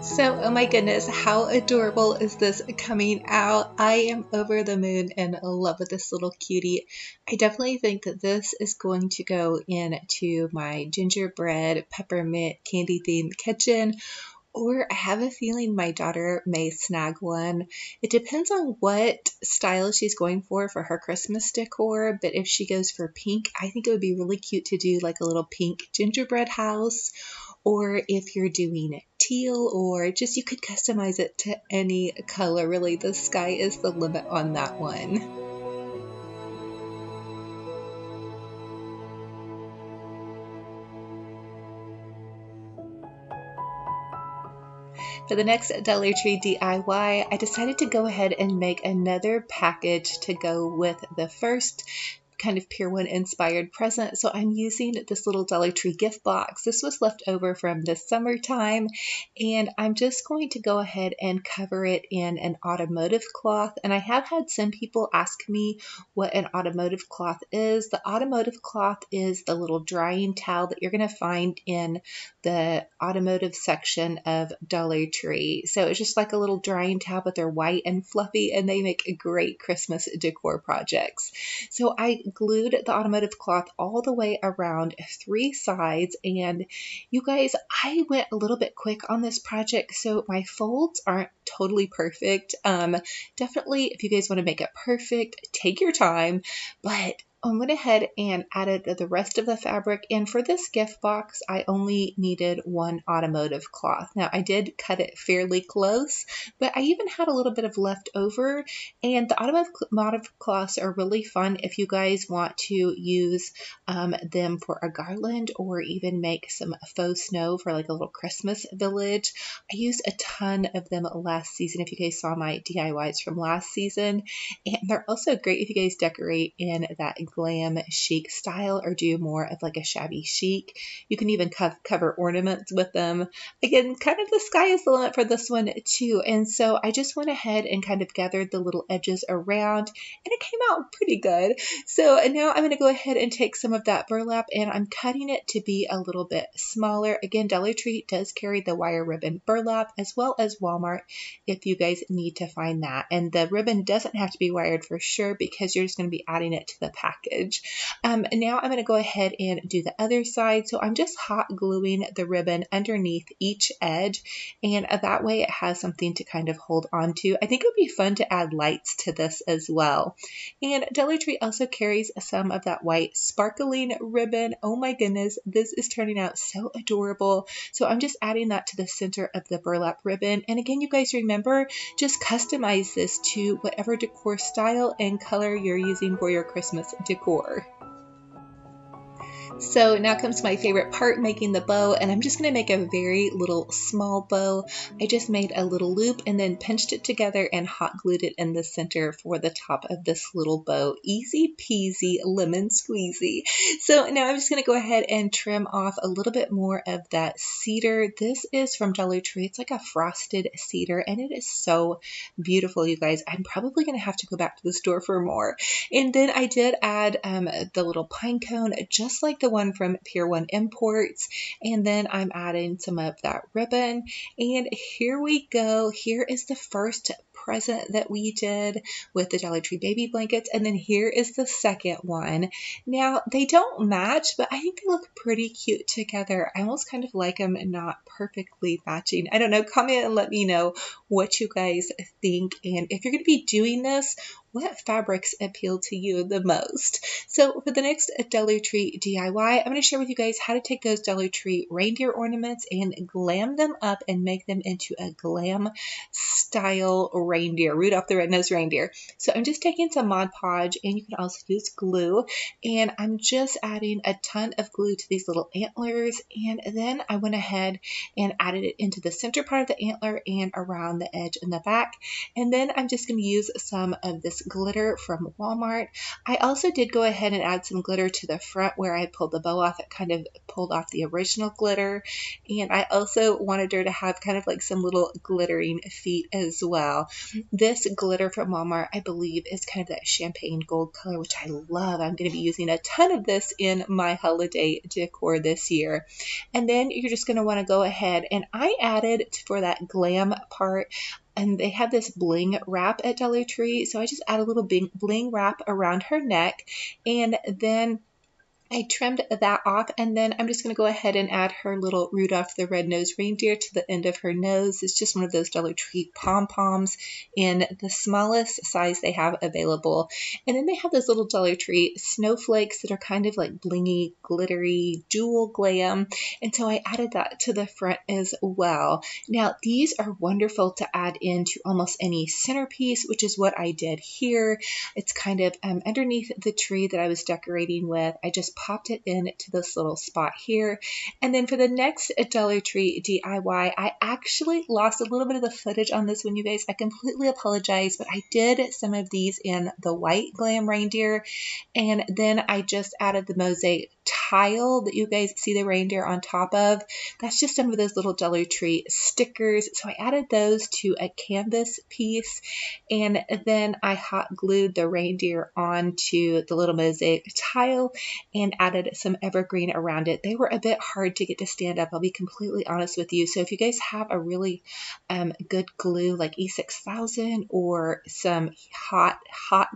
So, oh my goodness, how adorable is this coming out? I am over the moon and in love with this little cutie. I definitely think that this is going to go into my gingerbread peppermint candy themed kitchen, or I have a feeling my daughter may snag one. It depends on what style she's going for her Christmas decor, but if she goes for pink, I think it would be really cute to do like a little pink gingerbread house. Or if you're doing teal, or just you could customize it to any color. Really, the sky is the limit on that one. For the next Dollar Tree DIY, I decided to go ahead and make another package to go with the first kind of Pier 1 inspired present. So I'm using this little Dollar Tree gift box. This was left over from the summertime, and I'm just going to go ahead and cover it in an automotive cloth. And I have had some people ask me what an automotive cloth is. The automotive cloth is the little drying towel that you're going to find in the automotive section of Dollar Tree. So it's just like a little drying towel, but they're white and fluffy, and they make great Christmas decor projects. So I glued the automotive cloth all the way around 3 sides, and you guys, I went a little bit quick on this project, so my folds aren't totally perfect. Definitely, if you guys want to make it perfect, take your time, but I went ahead and added the rest of the fabric, and for this gift box I only needed one automotive cloth. Now I did cut it fairly close, but I even had a little bit of left over, and the automotive cloths are really fun if you guys want to use them for a garland or even make some faux snow for like a little Christmas village. I used a ton of them last season if you guys saw my DIYs from last season, and they're also great if you guys decorate in that glam chic style or do more of like a shabby chic. You can even cover ornaments with them. Again, kind of the sky is the limit for this one too. And so I just went ahead and kind of gathered the little edges around, and it came out pretty good. So now I'm going to go ahead and take some of that burlap, and I'm cutting it to be a little bit smaller. Again, Dollar Tree does carry the wire ribbon burlap as well as Walmart if you guys need to find that. And the ribbon doesn't have to be wired for sure because you're just going to be adding it to the package. Now I'm going to go ahead and do the other side. So I'm just hot gluing the ribbon underneath each edge, and that way it has something to kind of hold on to. I think it would be fun to add lights to this as well. And Dollar Tree also carries some of that white sparkling ribbon. Oh my goodness, this is turning out so adorable. So I'm just adding that to the center of the burlap ribbon. And again, you guys remember, just customize this to whatever decor style and color you're using for your Christmas decor. So now comes my favorite part, making the bow, and I'm just going to make a very little small bow. I just made a little loop and then pinched it together and hot glued it in the center for the top of this little bow. Easy peasy lemon squeezy. So now I'm just going to go ahead and trim off a little bit more of that cedar. This is from Dollar Tree. It's like a frosted cedar, and it is so beautiful, you guys. I'm probably going to have to go back to the store for more. And then I did add the little pine cone, just like the one from Pier 1 Imports, and then I'm adding some of that ribbon, and here we go. Here is the first present that we did with the Dollar Tree baby blankets, and then here is the second one. Now they don't match, but I think they look pretty cute together. I almost kind of like them not perfectly matching. I don't know, comment and let me know what you guys think, and if you're going to be doing this, what fabrics appeal to you the most. So for the next Dollar Tree DIY, I'm going to share with you guys how to take those Dollar Tree reindeer ornaments and glam them up and make them into a glam style reindeer, Rudolph the Red-Nosed Reindeer. So I'm just taking some Mod Podge, and you can also use glue, and I'm just adding a ton of glue to these little antlers, and then I went ahead and added it into the center part of the antler and around the edge in the back. And then I'm just going to use some of this glitter from Walmart. I also did go ahead and add some glitter to the front where I pulled the bow off. It kind of pulled off the original glitter, and I also wanted her to have kind of like some little glittering feet as well. This glitter from Walmart, I believe, is kind of that champagne gold color, which I love. I'm going to be using a ton of this in my holiday decor this year. And then you're just going to want to go ahead, and I added for that glam part, and they have this bling wrap at Dollar Tree, so I just add a little bling wrap around her neck, and then I trimmed that off, and then I'm just going to go ahead and add her little Rudolph the Red-Nosed Reindeer to the end of her nose. It's just one of those Dollar Tree pom-poms in the smallest size they have available. And then they have those little Dollar Tree snowflakes that are kind of like blingy, glittery, dual glam. And so I added that to the front as well. Now, these are wonderful to add into almost any centerpiece, which is what I did here. It's kind of underneath the tree that I was decorating with. I just popped it into this little spot here. And then for the next Dollar Tree DIY, I actually lost a little bit of the footage on this one, you guys. I completely apologize, but I did some of these in the white glam reindeer, and then I just added the mosaic tile that you guys see the reindeer on top of. That's just some of those little Dollar Tree stickers. So I added those to a canvas piece, and then I hot glued the reindeer onto the little mosaic tile, and and added some evergreen around it. They were a bit hard to get to stand up, I'll be completely honest with you. So if you guys have a really good glue like E6000 or some hot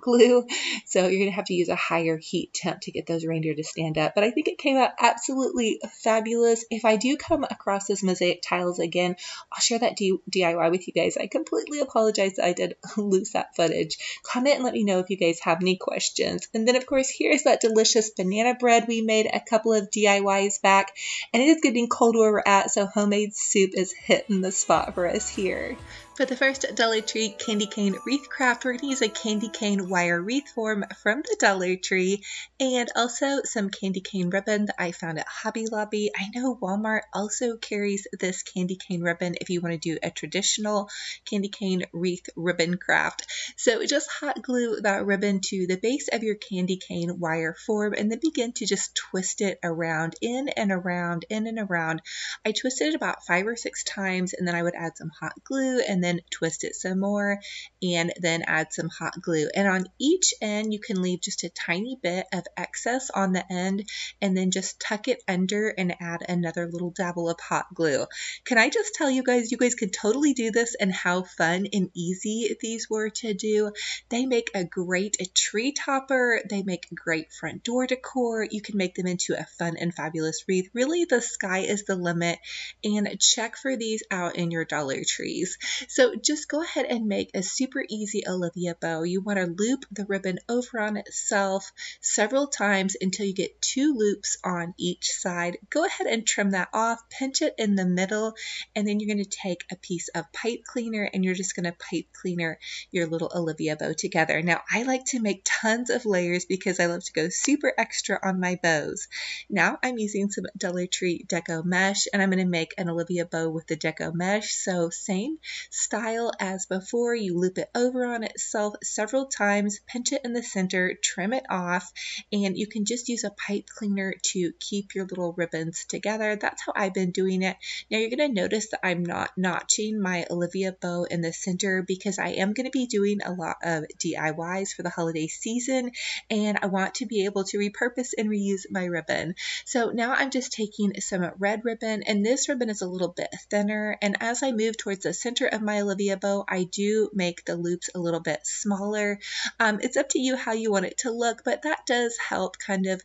glue, so you're gonna have to use a higher heat temp to get those reindeer to stand up. But I think it came out absolutely fabulous. If I do come across those mosaic tiles again, I'll share that DIY with you guys. I completely apologize that I did lose that footage. Comment and let me know if you guys have any questions. And then of course, here's that delicious banana bread we made a couple of DIYs back, and it is getting cold where we're at, so homemade soup is hitting the spot for us here. For the first Dollar Tree candy cane wreath craft, we're going to use a candy cane wire wreath form from the Dollar Tree and also some candy cane ribbon that I found at Hobby Lobby. I know Walmart also carries this candy cane ribbon if you want to do a traditional candy cane wreath ribbon craft. So just hot glue that ribbon to the base of your candy cane wire form and then begin to just twist it around, in and around, in and around. I twisted it about 5 or 6 times and then I would add some hot glue and then twist it some more and then add some hot glue. And on each end you can leave just a tiny bit of excess on the end and then just tuck it under and add another little dabble of hot glue. Can I just tell you guys could totally do this, and how fun and easy these were to do. They make a great tree topper, they make a great front door decor. You can make them into a fun and fabulous wreath. Really, the sky is the limit, and check for these out in your Dollar Trees. So just go ahead and make a super easy Olivia bow. You want to loop the ribbon over on itself several times until you get 2 loops on each side. Go ahead and trim that off, pinch it in the middle, and then you're going to take a piece of pipe cleaner and you're just going to pipe cleaner your little Olivia bow together. Now, I like to make tons of layers because I love to go super extra on my bows. Now I'm using some Dollar Tree deco mesh and I'm going to make an Olivia bow with the deco mesh. So same style as before, you loop it over on itself several times, pinch it in the center, trim it off, and you can just use a pipe cleaner to keep your little ribbons together. That's how I've been doing it. Now you're going to notice that I'm not notching my Olivia bow in the center because I am going to be doing a lot of DIYs for the holiday season and I want to be able to repurpose and reuse my ribbon. So now I'm just taking some red ribbon, and this ribbon is a little bit thinner, and as I move towards the center of my Olivia bow, I do make the loops a little bit smaller. It's up to you how you want it to look, but that does help kind of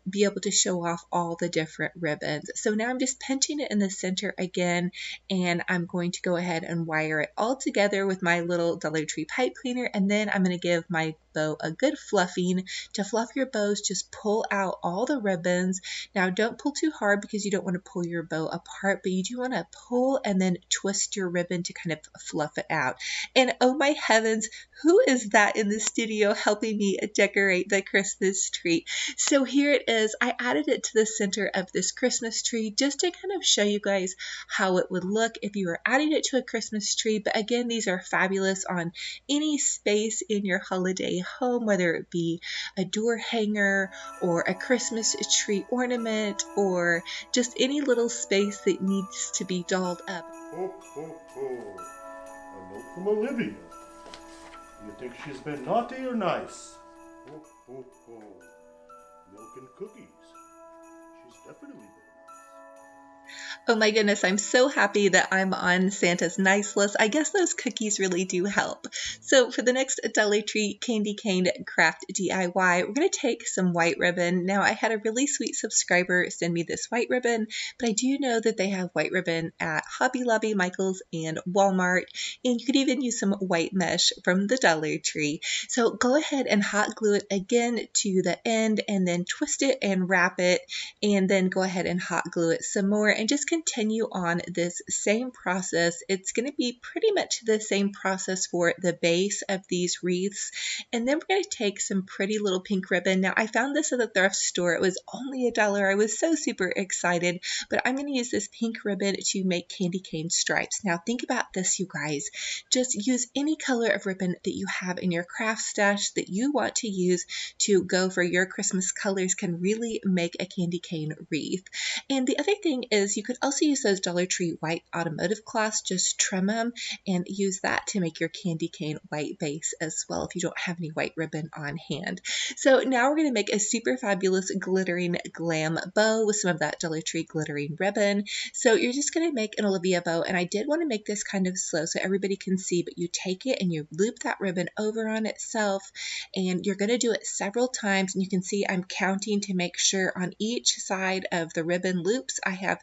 be able to show off all the different ribbons. So now I'm just pinching it in the center again, and I'm going to go ahead and wire it all together with my little Dollar Tree pipe cleaner, and then I'm going to give my bow a good fluffing. To fluff your bows, just pull out all the ribbons. Now don't pull too hard because you don't want to pull your bow apart, but you do want to pull and then twist your ribbon to kind of fluff it out. And oh my heavens, who is that in the studio helping me decorate the Christmas tree? So here it is. I added it to the center of this Christmas tree just to kind of show you guys how it would look if you were adding it to a Christmas tree. But again, these are fabulous on any space in your holiday home, whether it be a door hanger or a Christmas tree ornament or just any little space that needs to be dolled up. Ho, ho, ho. A note from Olivia. Do you think she's been naughty or nice? Ho, ho, ho. Milk and cookies. She's definitely been nice. Oh my goodness, I'm so happy that I'm on Santa's nice list. I guess those cookies really do help. So for the next Dollar Tree candy cane craft DIY, we're going to take some white ribbon. Now I had a really sweet subscriber send me this white ribbon, but I do know that they have white ribbon at Hobby Lobby, Michael's, and Walmart, and you could even use some white mesh from the Dollar Tree. So go ahead and hot glue it again to the end and then twist it and wrap it, and then go ahead and hot glue it some more and just continue on this same process. It's going to be pretty much the same process for the base of these wreaths. And then we're going to take some pretty little pink ribbon. Now I found this at the thrift store. It was only $1. I was so super excited, but I'm going to use this pink ribbon to make candy cane stripes. Now think about this, you guys. Just use any color of ribbon that you have in your craft stash that you want to use to go for your Christmas colors can really make a candy cane wreath. And the other thing is you could also use those Dollar Tree white automotive cloths, just trim them and use that to make your candy cane white base as well if you don't have any white ribbon on hand. So now we're going to make a super fabulous glittering glam bow with some of that Dollar Tree glittering ribbon. So you're just going to make an Olivia bow, and I did want to make this kind of slow so everybody can see, but you take it and you loop that ribbon over on itself, and you're going to do it several times, and you can see I'm counting to make sure on each side of the ribbon loops I have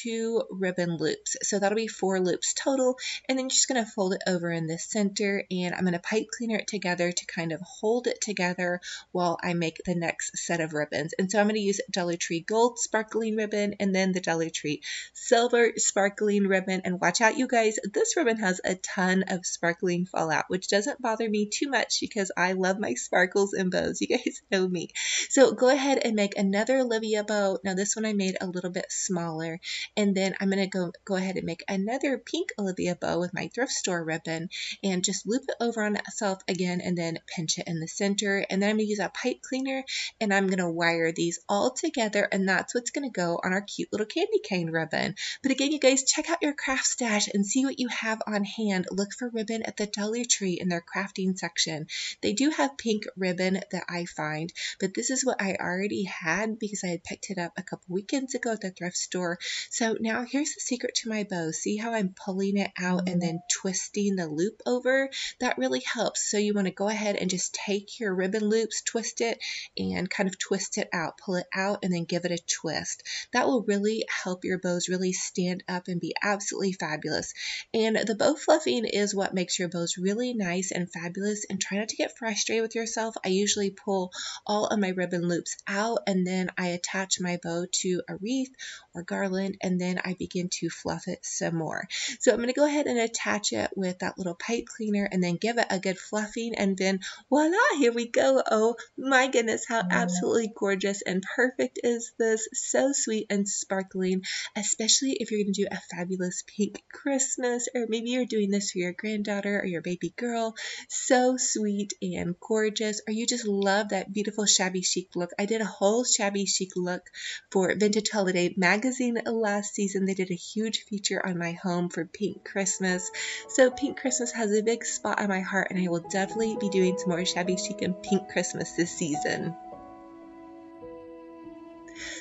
2 ribbon loops. So that'll be 4 loops total, and then you're just going to fold it over in the center, and I'm going to pipe cleaner it together to kind of hold it together while I make the next set of ribbons. And so I'm going to use Dollar Tree gold sparkling ribbon and then the Dollar Tree silver sparkling ribbon. And watch out, you guys, this ribbon has a ton of sparkling fallout, which doesn't bother me too much because I love my sparkles and bows. You guys know me. So go ahead and make another Olivia bow. Now this one I made a little bit smaller. And then I'm going to go ahead and make another pink Olivia bow with my thrift store ribbon and just loop it over on itself again and then pinch it in the center. And then I'm going to use a pipe cleaner and I'm going to wire these all together, and that's what's going to go on our cute little candy cane ribbon. But again, you guys, check out your craft stash and see what you have on hand. Look for ribbon at the Dollar Tree in their crafting section. They do have pink ribbon that I find, but this is what I already had because I had picked it up a couple weekends ago at the thrift store. So now here's the secret to my bow. See how I'm pulling it out and then twisting the loop over? That really helps. So you want to go ahead and just take your ribbon loops, twist it, and kind of twist it out. Pull it out and then give it a twist. That will really help your bows really stand up and be absolutely fabulous. And the bow fluffing is what makes your bows really nice and fabulous. And try not to get frustrated with yourself. I usually pull all of my ribbon loops out and then I attach my bow to a wreath or garland, and then I begin to fluff it some more. So I'm going to go ahead and attach it with that little pipe cleaner and then give it a good fluffing, and then voila, here we go. Oh my goodness, how absolutely gorgeous and perfect is this? So sweet and sparkling, especially if you're going to do a fabulous pink Christmas, or maybe you're doing this for your granddaughter or your baby girl. So sweet and gorgeous, or you just love that beautiful shabby chic look. I did a whole shabby chic look for Vintage Holiday magazine last season. They did a huge feature on my home for Pink Christmas. So Pink Christmas has a big spot on my heart, and I will definitely be doing some more shabby chic and pink Christmas this season.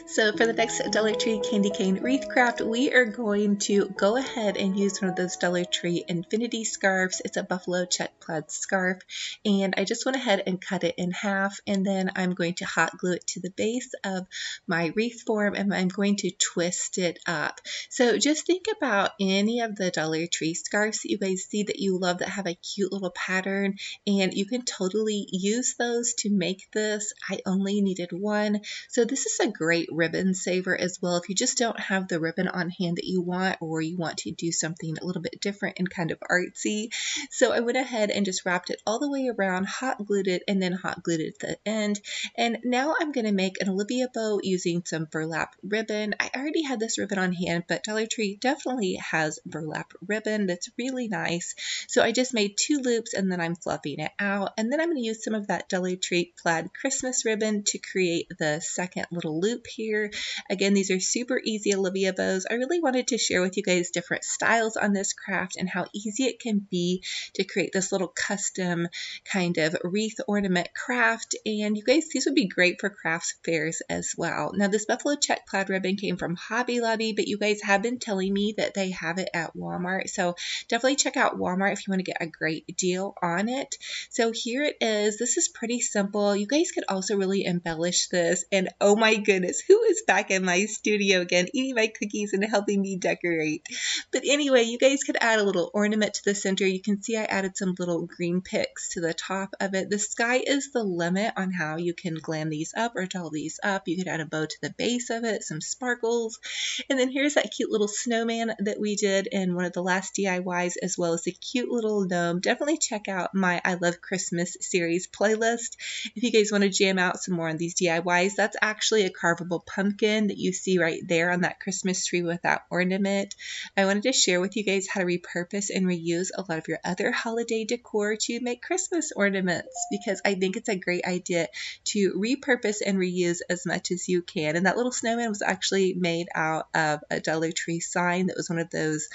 So for the next Dollar Tree candy cane wreath craft, we are going to go ahead and use one of those Dollar Tree infinity scarves. It's a buffalo check plaid scarf, and I just went ahead and cut it in half, and then I'm going to hot glue it to the base of my wreath form, and I'm going to twist it up. So just think about any of the Dollar Tree scarves that you guys see that you love that have a cute little pattern, and you can totally use those to make this. I only needed one, so this is a great ribbon saver as well if you just don't have the ribbon on hand that you want, or you want to do something a little bit different and kind of artsy. So I went ahead and just wrapped it all the way around, hot glued it, and then hot glued it at the end. And now I'm going to make an Olivia bow using some burlap ribbon. I already had this ribbon on hand, but Dollar Tree definitely has burlap ribbon that's really nice. So I just made 2 loops and then I'm fluffing it out, and then I'm going to use some of that Dollar Tree plaid Christmas ribbon to create the second little loop here. Again, these are super easy Olivia bows. I really wanted to share with you guys different styles on this craft and how easy it can be to create this little custom kind of wreath ornament craft. And you guys, these would be great for crafts fairs as well. Now, this buffalo check plaid ribbon came from Hobby Lobby, but you guys have been telling me that they have it at Walmart. So definitely check out Walmart if you want to get a great deal on it. So here it is. This is pretty simple. You guys could also really embellish this. And oh my goodness, who is back in my studio again eating my cookies and helping me decorate? But anyway, you guys could add a little ornament to the center. You can see I added some little green picks to the top of it. The sky is the limit on how you can glam these up or doll these up. You could add a bow to the base of it, some sparkles, and then here's that cute little snowman that we did in one of the last DIYs, as well as the cute little gnome. Definitely check out my I Love Christmas series playlist if you guys want to jam out some more on these DIYs. That's actually a carvable little pumpkin that you see right there on that Christmas tree with that ornament. I wanted to share with you guys how to repurpose and reuse a lot of your other holiday decor to make Christmas ornaments, because I think it's a great idea to repurpose and reuse as much as you can. And that little snowman was actually made out of a Dollar Tree sign that was one of those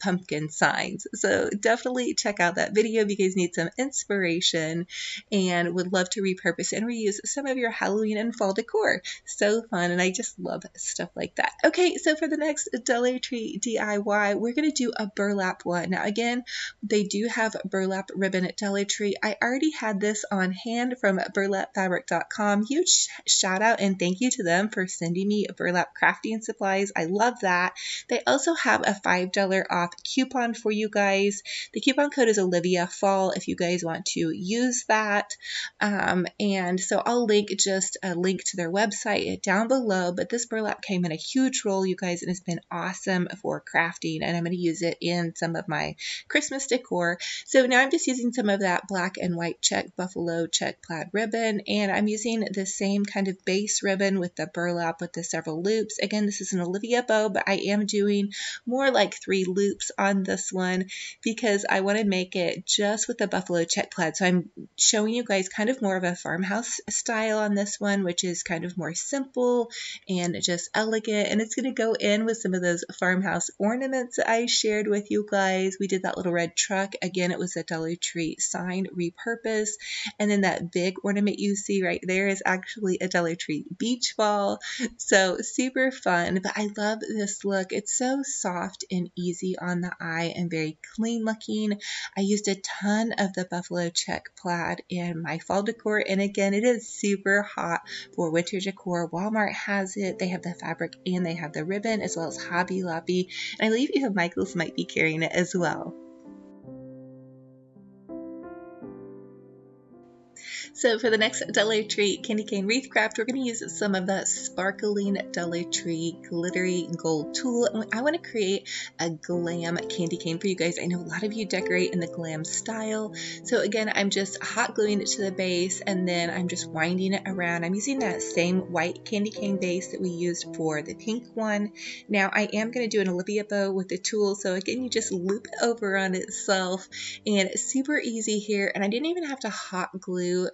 pumpkin signs. So definitely check out that video if you guys need some inspiration and would love to repurpose and reuse some of your Halloween and fall decor. So fun, and I just love stuff like that. Okay, so for the next Dollar Tree DIY, we're going to do a burlap one. Now again, they do have burlap ribbon at Dollar Tree. I already had this on hand from burlapfabric.com. Huge shout out and thank you to them for sending me burlap crafting supplies. I love that. They also have a $5 off coupon for you guys. The coupon code is Olivia Fall if you guys want to use that. And so I'll link just a link to their website down below. But this burlap came in a huge roll, you guys, and it's been awesome for crafting. And I'm going to use it in some of my Christmas decor. So now I'm just using some of that black and white check buffalo check plaid ribbon, and I'm using the same kind of base ribbon with the burlap with the several loops. Again, this is an Olivia bow, but I am doing more like 3 loops on this one because I want to make it just with the buffalo check plaid. So I'm showing you guys kind of more of a farmhouse style on this one, which is kind of more simple and just elegant, and it's going to go in with some of those farmhouse ornaments that I shared with you guys. We did that little red truck. Again, it was a Dollar Tree sign repurpose, and then that big ornament you see right there is actually a Dollar Tree beach ball. So super fun, but I love this look. It's so soft and easy on the eye and very clean looking. I used a ton of the buffalo check plaid in my fall decor, and again, it is super hot for winter decor. Walmart has it. They have the fabric and they have the ribbon, as well as Hobby Lobby, and I believe even Michael's might be carrying it as well. So for the next Dollar Tree candy cane wreath craft, we're going to use some of that sparkling Dollar Tree glittery gold tulle. And I want to create a glam candy cane for you guys. I know a lot of you decorate in the glam style. So again, I'm just hot gluing it to the base, and then I'm just winding it around. I'm using that same white candy cane base that we used for the pink one. Now I am going to do an Olivia bow with the tulle. So again, you just loop it over on itself, and it's super easy here. And I didn't even have to hot glue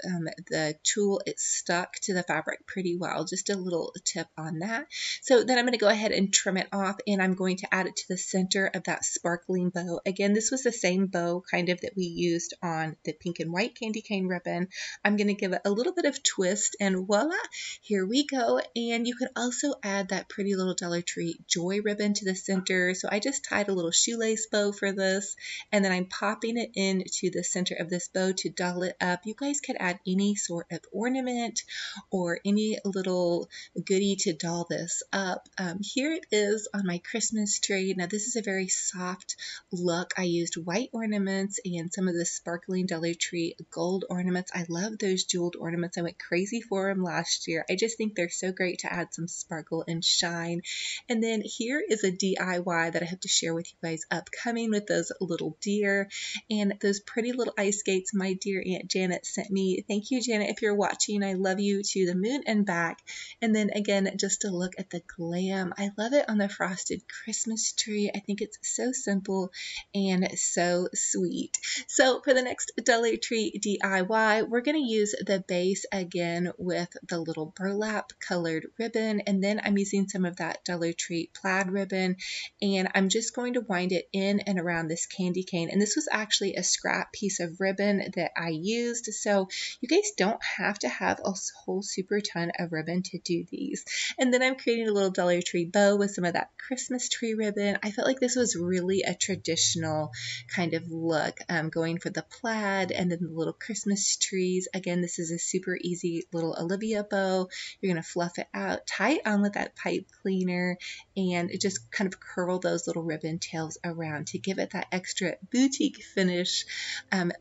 the tulle. It stuck to the fabric pretty well. Just a little tip on that. So then I'm going to go ahead and trim it off, and I'm going to add it to the center of that sparkling bow. Again, this was the same bow kind of that we used on the pink and white candy cane ribbon. I'm going to give it a little bit of twist, and voila, here we go. And you could also add that pretty little Dollar Tree joy ribbon to the center. So I just tied a little shoelace bow for this, and then I'm popping it into the center of this bow to doll it up. You guys could add any sort of ornament or any little goodie to doll this up. Here it is on my Christmas tree. Now this is a very soft look. I used white ornaments and some of the sparkling Dollar Tree gold ornaments. I love those jeweled ornaments. I went crazy for them last year. I just think they're so great to add some sparkle and shine. And then here is a DIY that I have to share with you guys upcoming with those little deer and those pretty little ice skates my dear Aunt Janet sent me. Thank you, Janet, if you're watching. I love you to the moon and back. And then again, just to look at the glam. I love it on the frosted Christmas tree. I think it's so simple and so sweet. So for the next Dollar Tree DIY, we're going to use the base again with the little burlap colored ribbon, and then I'm using some of that Dollar Tree plaid ribbon, and I'm just going to wind it in and around this candy cane. And this was actually a scrap piece of ribbon that I used, so you guys don't have to have a whole super ton of ribbon to do these. And then I'm creating a little Dollar Tree bow with some of that Christmas tree ribbon. I felt like this was really a traditional kind of look, going for the plaid and then the little Christmas trees. Again, this is a super easy little Olivia bow. You're going to fluff it out, tie it on with that pipe cleaner, and just kind of curl those little ribbon tails around to give it that extra boutique finish.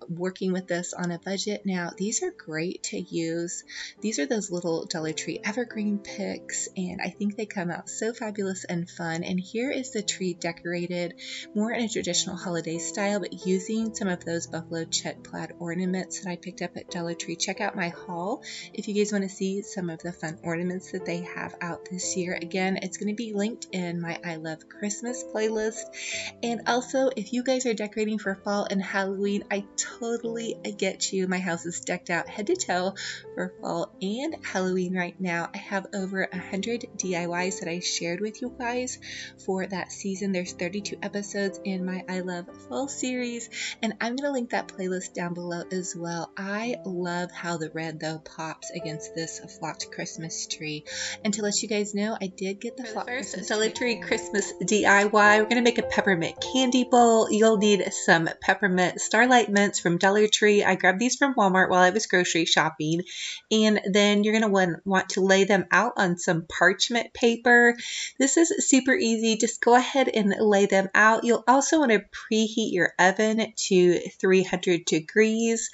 Working with this on a budget. Now, these these are great to use. These are those little Dollar Tree evergreen picks, and I think they come out so fabulous and fun. And here is the tree decorated more in a traditional holiday style, but using some of those buffalo check plaid ornaments that I picked up at Dollar Tree. Check out my haul if you guys want to see some of the fun ornaments that they have out this year. Again, it's going to be linked in my I Love Christmas playlist. And also, if you guys are decorating for fall and Halloween, I totally get you. My house is decked out head to toe for fall and Halloween right now. I have over 100 DIYs that I shared with you guys for that season. There's 32 episodes in my I Love Fall series, and I'm going to link that playlist down below as well. I love how the red though pops against this flocked Christmas tree. And to let you guys know, I did get the flocked Dollar Tree Christmas DIY. We're going to make a peppermint candy bowl. You'll need some peppermint Starlight mints from Dollar Tree. I grabbed these from Walmart while I was grocery shopping. And then you're going to want to lay them out on some parchment paper. This is super easy. Just go ahead and lay them out. You'll also want to preheat your oven to 300 degrees.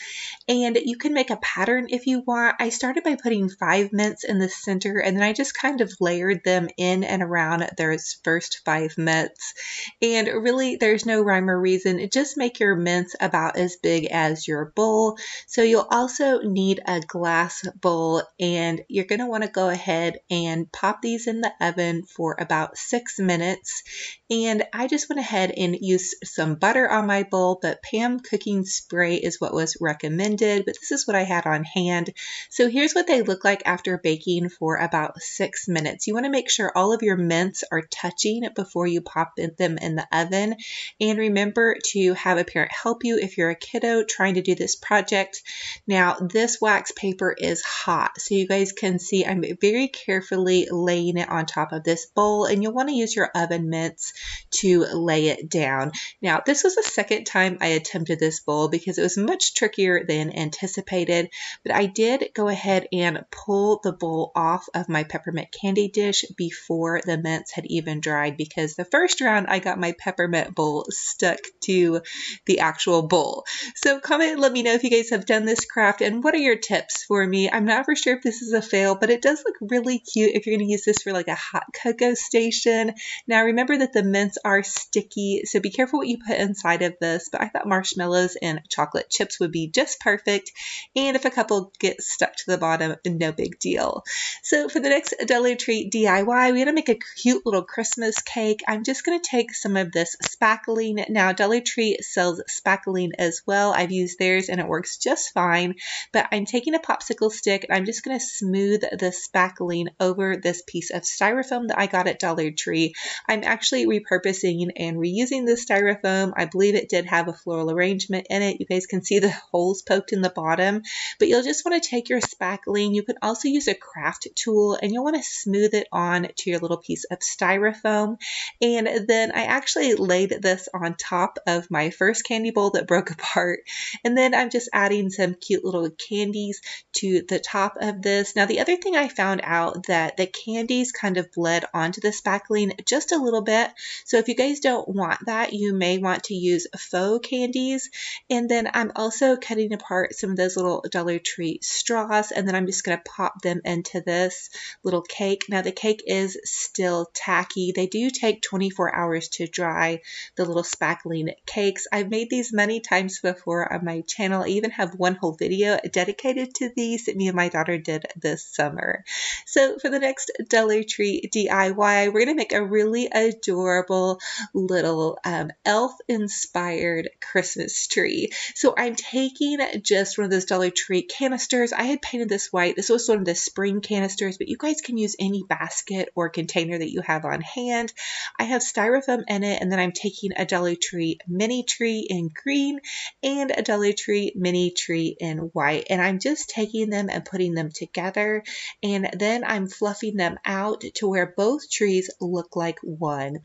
And you can make a pattern if you want. I started by putting 5 mints in the center, and then I just kind of layered them in and around those first 5 mints. And really, there's no rhyme or reason. Just make your mints about as big as your bowl. So you'll also need a glass bowl, and you're going to want to go ahead and pop these in the oven for about 6 minutes. And I just went ahead and used some butter on my bowl, but Pam cooking spray is what was recommended, but this is what I had on hand. So here's what they look like after baking for about 6 minutes. You want to make sure all of your mints are touching before you pop them in the oven. And remember to have a parent help you if you're a kiddo trying to do this project. Now, this wax paper is hot, so you guys can see I'm very carefully laying it on top of this bowl, and you'll want to use your oven mitts to lay it down. Now, this was the second time I attempted this bowl because it was much trickier than anticipated, but I did go ahead and pull the bowl off of my peppermint candy dish before the mints had even dried, because the first round I got my peppermint bowl stuck to the actual bowl. So comment and let me know if you guys have done this craft and what are your tips for me. I'm not for sure if this is a fail, but it does look really cute if you're going to use this for like a hot cocoa station. Now remember that the mints are sticky, so be careful what you put inside of this, but I thought marshmallows and chocolate chips would be just perfect, and if a couple get stuck to the bottom, no big deal. So for the next Dollar Tree DIY, we're going to make a cute little Christmas cake. I'm just going to take some of this spackling. Now Dollar Tree sells spackling as well. I've used theirs and it works just fine, but I'm taking a popsicle stick and I'm just going to smooth the spackling over this piece of styrofoam that I got at Dollar Tree. I'm actually repurposing and reusing this styrofoam. I believe it did have a floral arrangement in it. You guys can see the holes poked in the bottom, but you'll just want to take your spackling. You can also use a craft tool and you'll want to smooth it on to your little piece of styrofoam. And then I actually laid this on top of my first candy bowl that broke apart. And then I'm just adding some cute little candies to the top of this. Now the other thing I found out that the candies kind of bled onto the spackling just a little bit. So if you guys don't want that, you may want to use faux candies. And then I'm also cutting apart some of those little Dollar Tree straws, and then I'm just going to pop them into this little cake. Now the cake is still tacky. They do take 24 hours to dry, the little spackling cakes. I've made these many times before on my channel. I even have one whole video dedicated to these that me and my daughter did this summer. So for the next Dollar Tree DIY, we're going to make a really adorable little elf-inspired Christmas tree. So I'm taking just one of those Dollar Tree canisters. I had painted this white. This was one of the spring canisters, but you guys can use any basket or container that you have on hand. I have styrofoam in it, and then I'm taking a Dollar Tree mini tree in green and a Dollar Tree mini tree in white, and I'm just taking them and putting them together, and then I'm fluffing them out to where both trees look like one.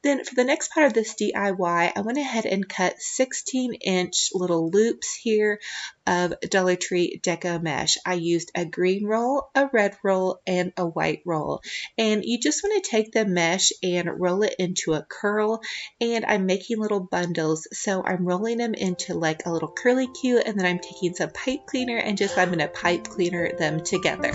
Then for the next part of this DIY, I went ahead and cut 16-inch little loops here of Dollar Tree Deco mesh. I used a green roll, a red roll, and a white roll. And you just want to take the mesh and roll it into a curl, and I'm making little bundles. So I'm rolling them into like a little curly Q, and then I'm taking some pipe cleaner, and just I'm going to pipe cleaner them together.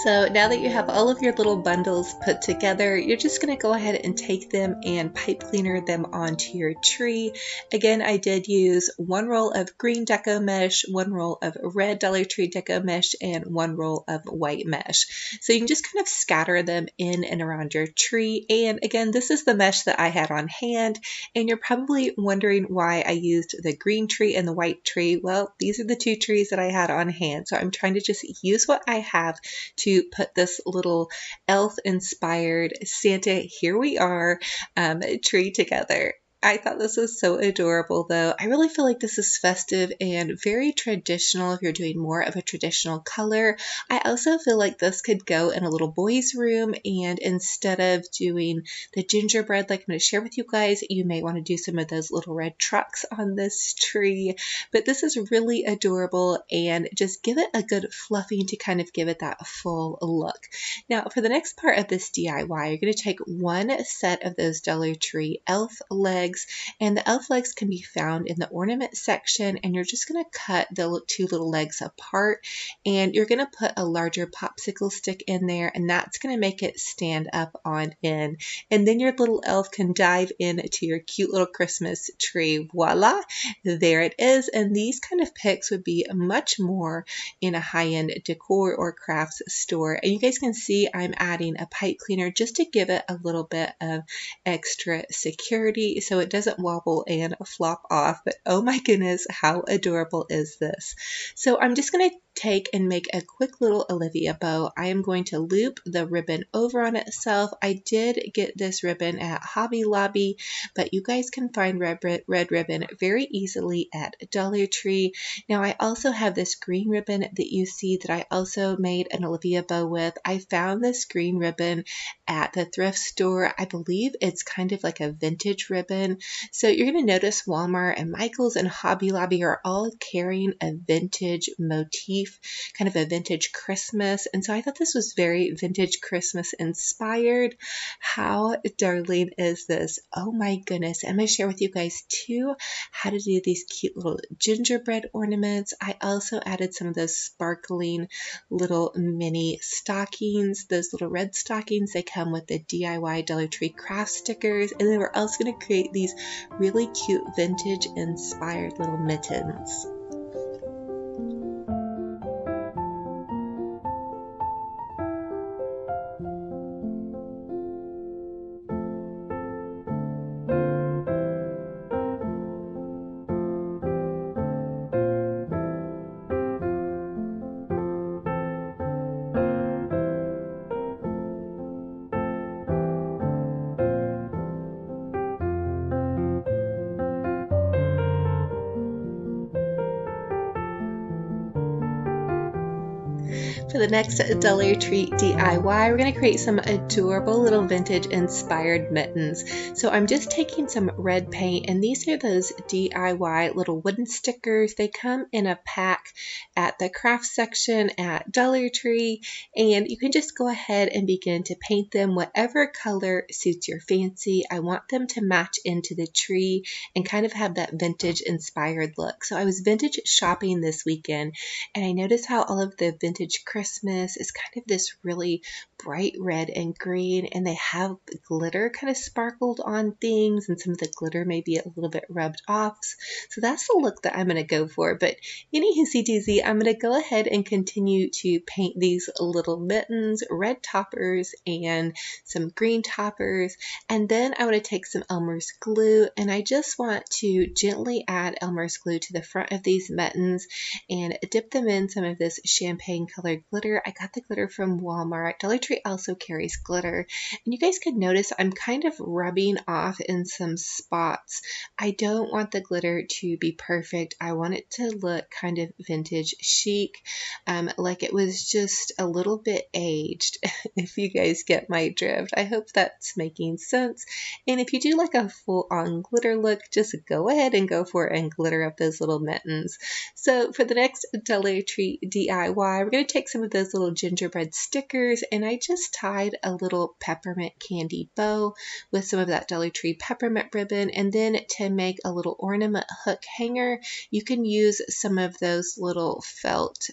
So now that you have all of your little bundles put together, you're just going to go ahead and take them and pipe cleaner them onto your tree. Again, I did use 1 roll of green deco mesh, 1 roll of red Dollar Tree deco mesh, and 1 roll of white mesh. So you can just kind of scatter them in and around your tree. And again, this is the mesh that I had on hand. And you're probably wondering why I used the green tree and the white tree. Well, these are the 2 trees that I had on hand. So I'm trying to just use what I have to put this little elf-inspired Santa, here we are, tree together. I thought this was so adorable though. I really feel like this is festive and very traditional if you're doing more of a traditional color. I also feel like this could go in a little boy's room, and instead of doing the gingerbread like I'm going to share with you guys, you may want to do some of those little red trucks on this tree. But this is really adorable, and just give it a good fluffing to kind of give it that full look. Now for the next part of this DIY, you're going to take 1 set of those Dollar Tree elf legs, and the elf legs can be found in the ornament section, and you're just going to cut the 2 little legs apart, and you're going to put a larger popsicle stick in there, and that's going to make it stand up on end, and then your little elf can dive into your cute little Christmas tree. Voila, there it is. And these kind of picks would be much more in a high-end decor or crafts store. And you guys can see I'm adding a pipe cleaner just to give it a little bit of extra security so it doesn't wobble and flop off. But oh my goodness, how adorable is this? So I'm just going to take and make a quick little Olivia bow. I am going to loop the ribbon over on itself. I did get this ribbon at Hobby Lobby, but you guys can find red ribbon very easily at Dollar Tree. Now I also have this green ribbon that you see that I also made an Olivia bow with. I found this green ribbon at the thrift store. I believe it's kind of like a vintage ribbon. So you're going to notice Walmart and Michael's and Hobby Lobby are all carrying a vintage motif, kind of a vintage Christmas. And so I thought this was very vintage Christmas inspired. How darling is this? Oh my goodness. I'm going to share with you guys too how to do these cute little gingerbread ornaments. I also added some of those sparkling little mini stockings, those little red stockings. They come with the DIY Dollar Tree craft stickers. And then we're also going to create these really cute vintage inspired little mittens. For the next Dollar Tree DIY, we're going to create some adorable little vintage inspired mittens. So I'm just taking some red paint, and these are those DIY little wooden stickers. They come in a pack at the craft section at Dollar Tree, and you can just go ahead and begin to paint them whatever color suits your fancy. I want them to match into the tree and kind of have that vintage inspired look. So I was vintage shopping this weekend, and I noticed how all of the vintage Christmas is kind of this really bright red and green, and they have glitter kind of sparkled on things, and some of the glitter may be a little bit rubbed off. So that's the look that I'm going to go for. But anywho, CTZ, I'm going to go ahead and continue to paint these little mittens, red toppers and some green toppers, and then I want to take some Elmer's glue, and I just want to gently add Elmer's glue to the front of these mittens and dip them in some of this champagne colored glitter. I got the glitter from Walmart. Dollar Tree also carries glitter, and you guys could notice I'm kind of rubbing off in some spots. I don't want the glitter to be perfect. I want it to look kind of vintage chic, like it was just a little bit aged, if you guys get my drift. I hope that's making sense. And if you do like a full-on glitter look, just go ahead and go for it and glitter up those little mittens. So for the next Dollar Tree DIY, we're going going to take some of those little gingerbread stickers, and I just tied a little peppermint candy bow with some of that Dollar Tree peppermint ribbon. And then to make a little ornament hook hanger, you can use some of those little felt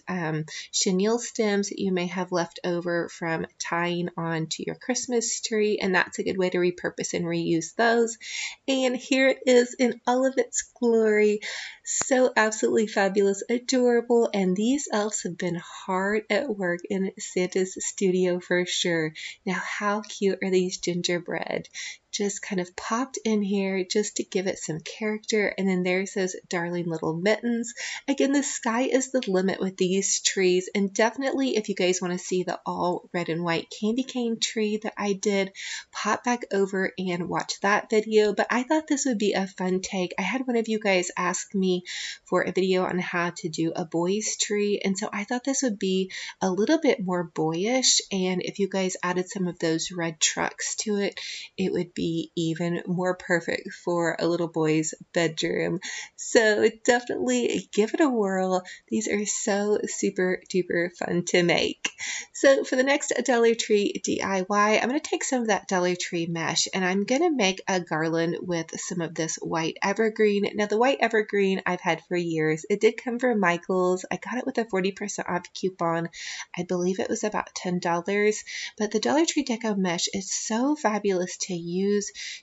chenille stems that you may have left over from tying on to your Christmas tree, and that's a good way to repurpose and reuse those. And here it is in all of its glory. So absolutely fabulous, adorable, and these elves have been hard at work in Santa's studio for sure. Now, how cute are these gingerbread? Just kind of popped in here just to give it some character. And then there's those darling little mittens. Again, the sky is the limit with these trees. And definitely, if you guys want to see the all red and white candy cane tree that I did, pop back over and watch that video. But I thought this would be a fun take. I had one of you guys ask me for a video on how to do a boy's tree. And so I thought this would be a little bit more boyish. And if you guys added some of those red trucks to it, it would be even more perfect for a little boy's bedroom. So definitely give it a whirl. These are so super duper fun to make. So for the next Dollar Tree DIY, I'm going to take some of that Dollar Tree mesh and I'm going to make a garland with some of this white evergreen. Now the white evergreen I've had for years. It did come from Michael's. I got it with a 40% off coupon. I believe it was about $10, but the Dollar Tree Deco mesh is so fabulous to use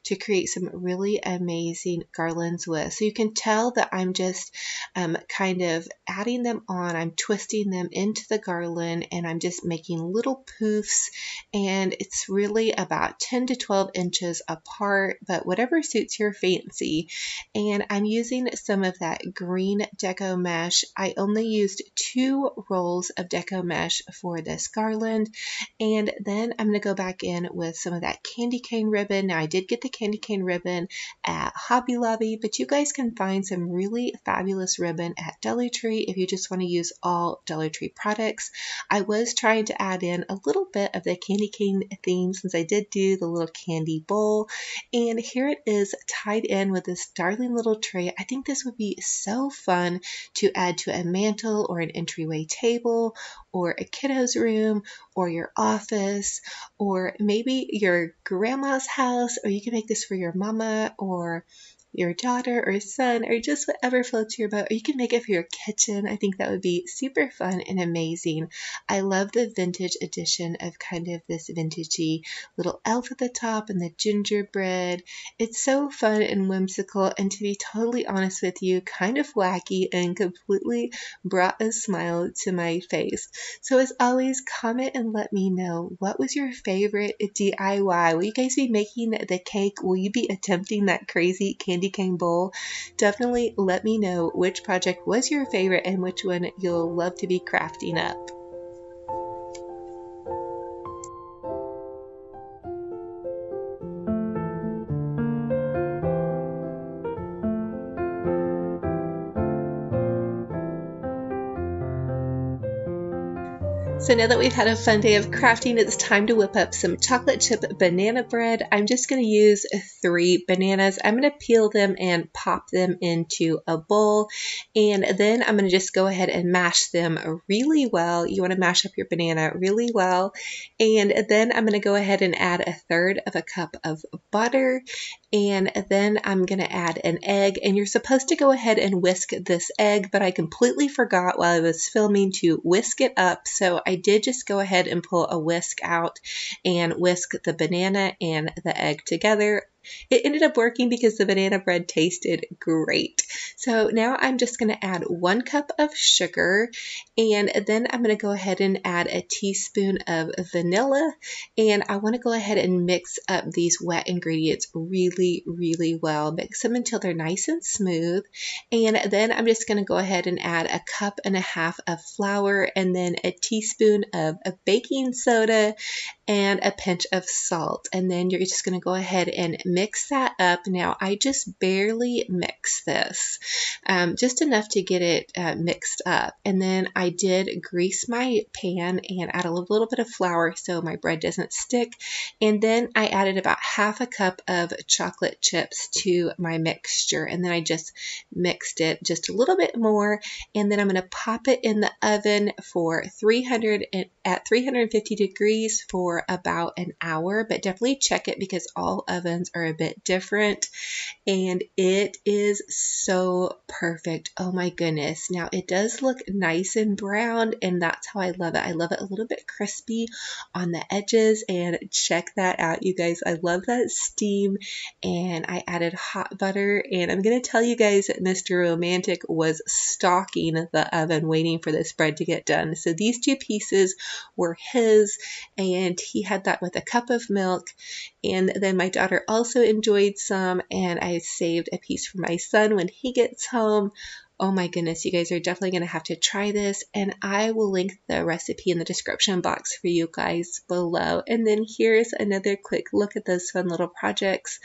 to create some really amazing garlands with. So you can tell that I'm just kind of adding them on. I'm twisting them into the garland and I'm just making little poofs, and it's really about 10 to 12 inches apart, but whatever suits your fancy. And I'm using some of that green deco mesh. I only used 2 rolls of deco mesh for this garland, and then I'm going to go back in with some of that candy cane ribbon. Now I did get the candy cane ribbon at Hobby Lobby, but you guys can find some really fabulous ribbon at Dollar Tree if you just want to use all Dollar Tree products. I was trying to add in a little bit of the candy cane theme since I did do the little candy bowl, and here it is tied in with this darling little tray. I think this would be so fun to add to a mantle or an entryway table or a kiddo's room or your office or maybe your grandma's house, or you can make this for your mama or your daughter or son or just whatever floats your boat, or you can make it for your kitchen. I think that would be super fun and amazing. I love the vintage edition of kind of this vintagey little elf at the top and the gingerbread. It's so fun and whimsical, and to be totally honest with you, kind of wacky and completely brought a smile to my face. So as always, comment and let me know, what was your favorite DIY? Will you guys be making the cake? Will you be attempting that crazy candy cane bowl? Definitely let me know which project was your favorite and which one you'll love to be crafting up. So now that we've had a fun day of crafting, it's time to whip up some chocolate chip banana bread. I'm just going to use 3 bananas. I'm going to peel them and pop them into a bowl, and then I'm going to just go ahead and mash them really well. You want to mash up your banana really well, and then I'm going to go ahead and add 1/3 cup of butter, and then I'm going to add an egg, and you're supposed to go ahead and whisk this egg, but I completely forgot while I was filming to whisk it up, so I did just go ahead and pull a whisk out and whisk the banana and the egg together. It ended up working because the banana bread tasted great. So now I'm just going to add 1 cup of sugar, and then I'm going to go ahead and add a teaspoon of vanilla, and I want to go ahead and mix up these wet ingredients really, really well. Mix them until they're nice and smooth, and then I'm just going to go ahead and add 1.5 cups of flour, and then a teaspoon of baking soda, and a pinch of salt, and then you're just going to go ahead and mix that up. Now I just barely mix this, just enough to get it mixed up. And then I did grease my pan and add a little bit of flour so my bread doesn't stick. And then I added about half a cup of chocolate chips to my mixture. And then I just mixed it just a little bit more. And then I'm going to pop it in the oven for 350 degrees for about an hour, but definitely check it because all ovens are a bit different. And it is so perfect. Oh my goodness. Now it does look nice and brown, and that's how I love it. I love it a little bit crispy on the edges, and check that out, you guys. I love that steam, and I added hot butter, and I'm going to tell you guys that Mr. Romantic was stalking the oven waiting for this bread to get done. So these two pieces were his, and he had that with a cup of milk. And then my daughter also enjoyed some, and I saved a piece for my son when he gets home. Oh my goodness, you guys are definitely going to have to try this, and I will link the recipe in the description box for you guys below. And then here's another quick look at those fun little projects.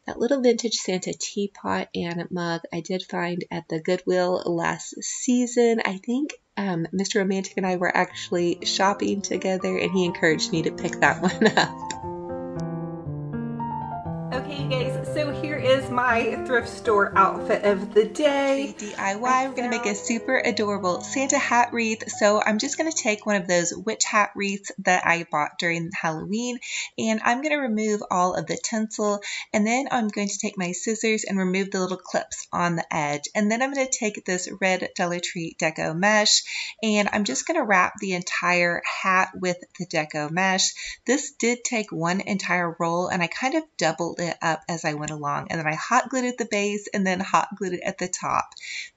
That little vintage Santa teapot and mug I did find at the Goodwill last season. I think Mr. Romantic and I were actually shopping together, and he encouraged me to pick that one up. Okay, you guys, so here is my thrift store outfit of the day. DIY, we're going to make a super adorable Santa hat wreath. So I'm just going to take one of those witch hat wreaths that I bought during Halloween, and I'm going to remove all of the tinsel, and then I'm going to take my scissors and remove the little clips on the edge. And then I'm going to take this red Dollar Tree deco mesh, and I'm just going to wrap the entire hat with the deco mesh. This did take one entire roll, and I kind of doubled it up as I went along, and then I hot glued at the base and then hot glued it at the top.